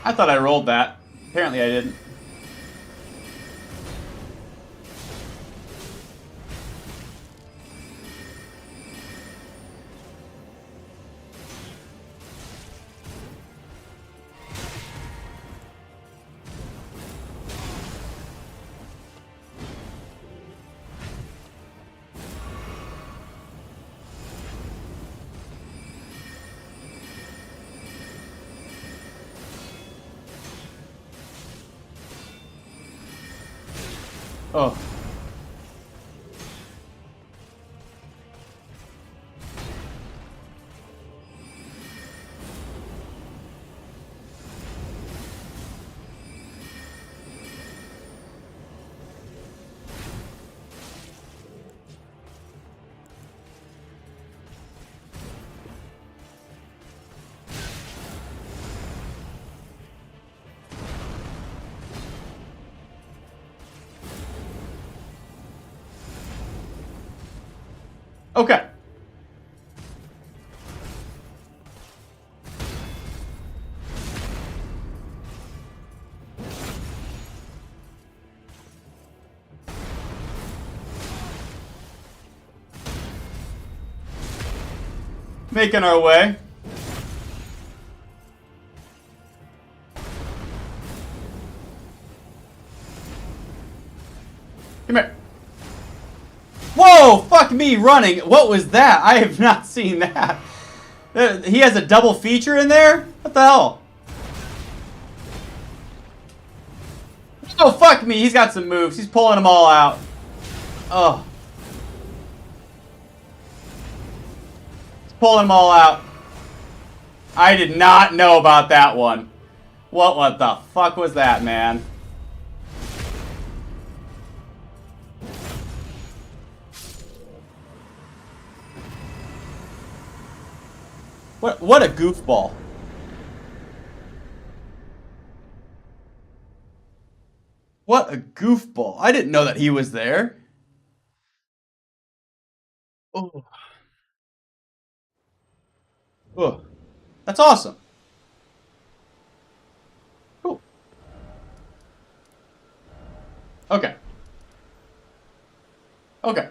I thought I rolled that. Apparently I didn't. Oh. Okay. Making our way. Come here. Whoa! Fuck me running. What was that? I have not seen that. He has a double feature in there? What the hell? Oh, fuck me. He's got some moves. He's pulling them all out. Oh. He's pulling them all out. I did not know about that one. What the fuck was that, man? What a goofball. What a goofball. I didn't know that he was there. Oh. Oh. That's awesome. Cool. Okay. Okay.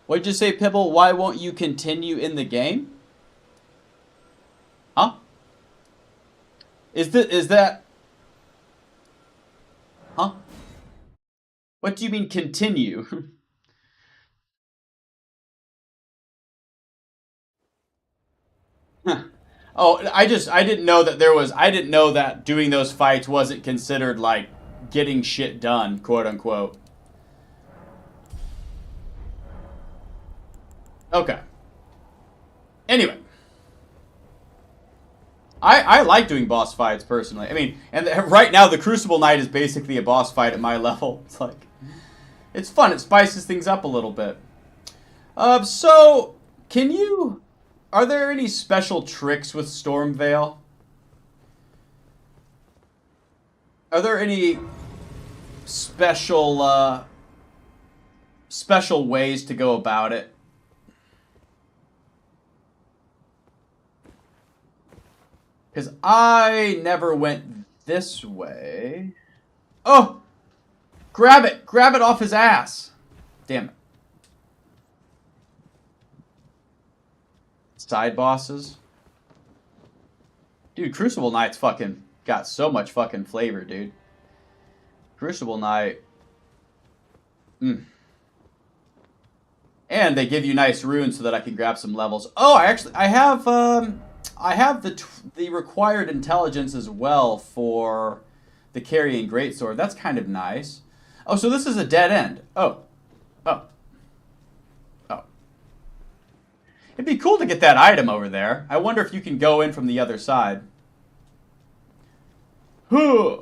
What'd you say, Pibble? Why won't you continue in the game? Huh? Is that... Huh? What do you mean continue? Huh. Oh, I didn't know that I didn't know that doing those fights wasn't considered like getting shit done, quote unquote. Okay. Anyway. I like doing boss fights personally. I mean, and right now the Crucible Knight is basically a boss fight at my level. It's like, it's fun. It spices things up a little bit. So are there any special tricks with Stormveil? Are there any special ways to go about it? Because I never went this way. Oh! Grab it! Grab it off his ass! Damn it. Side bosses. Dude, Crucible Knight's fucking got so much fucking flavor, dude. Crucible Knight. And they give you nice runes so that I can grab some levels. Oh, I have the required intelligence as well for the carrying greatsword. That's kind of nice. Oh, so this is a dead end. Oh. It'd be cool to get that item over there. I wonder if you can go in from the other side. Huh.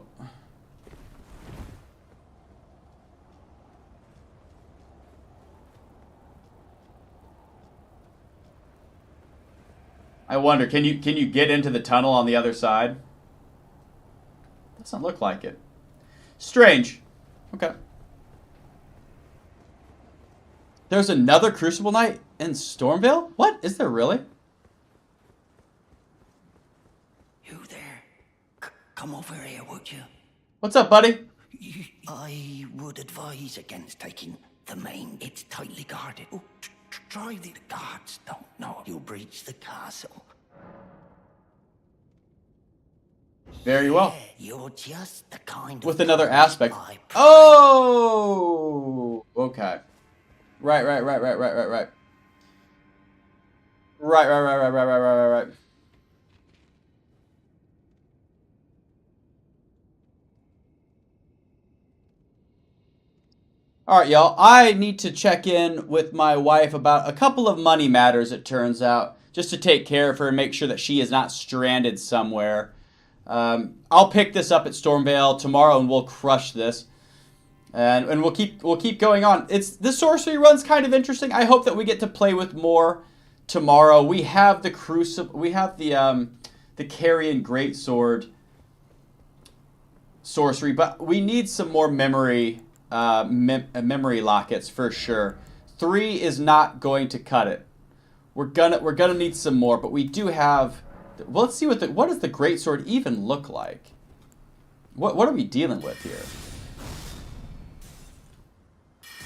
I wonder, can you get into the tunnel on the other side? Doesn't look like it. Strange. Okay. There's another Crucible Knight in Stormvale? What? Is there really? You there? Come over here, would you? What's up, buddy? I would advise against taking the main. It's tightly guarded. Oh, try the guards. Don't know you'll breach the castle. Very well. You're just the kind With of another person aspect. I pray. Oh! Okay. Right. Right. All right, y'all. I need to check in with my wife about a couple of money matters, it turns out, just to take care of her and make sure that she is not stranded somewhere. I'll pick this up at Stormvale tomorrow, and we'll crush this. And we'll keep going on. The sorcery run's kind of interesting. I hope that we get to play with more tomorrow. We have the Carrion Greatsword sorcery, but we need some more memory lockets for sure. 3 is not going to cut it. We're gonna need some more, but we do have. Well, let's see what does the Greatsword even look like? What are we dealing with here?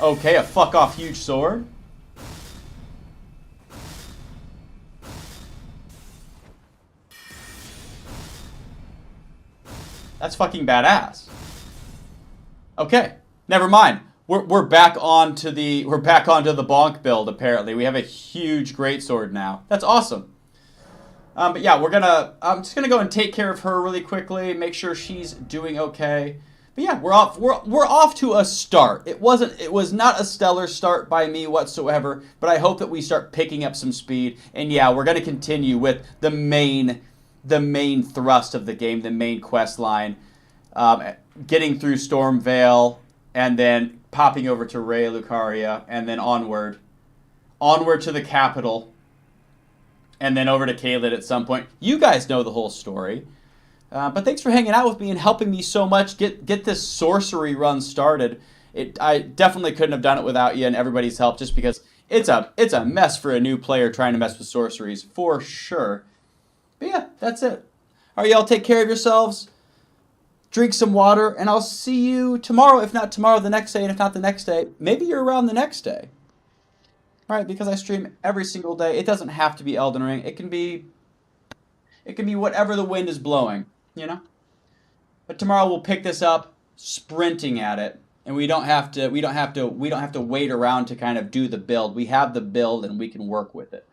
Okay, a fuck off huge sword. That's fucking badass. Okay, never mind. We're back onto the bonk build. Apparently, we have a huge greatsword now. That's awesome. But yeah, I'm just gonna go and take care of her really quickly, make sure she's doing okay. But yeah, we're off to a start. It was not a stellar start by me whatsoever, but I hope that we start picking up some speed. And yeah, we're gonna continue with the main thrust of the game, the main quest line, getting through Stormvale, and then popping over to Rey Lucaria, and then onward to the capital, and then over to Caelid at some point. You guys know the whole story. But thanks for hanging out with me and helping me so much get this sorcery run started. I definitely couldn't have done it without you and everybody's help, just because it's a mess for a new player trying to mess with sorceries, for sure. But yeah, that's it. All right, y'all, take care of yourselves. Drink some water, and I'll see you tomorrow. If not tomorrow, the next day, and if not the next day, maybe you're around the next day. All right, because I stream every single day. It doesn't have to be Elden Ring. It can be whatever the wind is blowing. You know, but tomorrow we'll pick this up, sprinting at it, and we don't have to wait around to kind of do the build. We have the build, and we can work with it.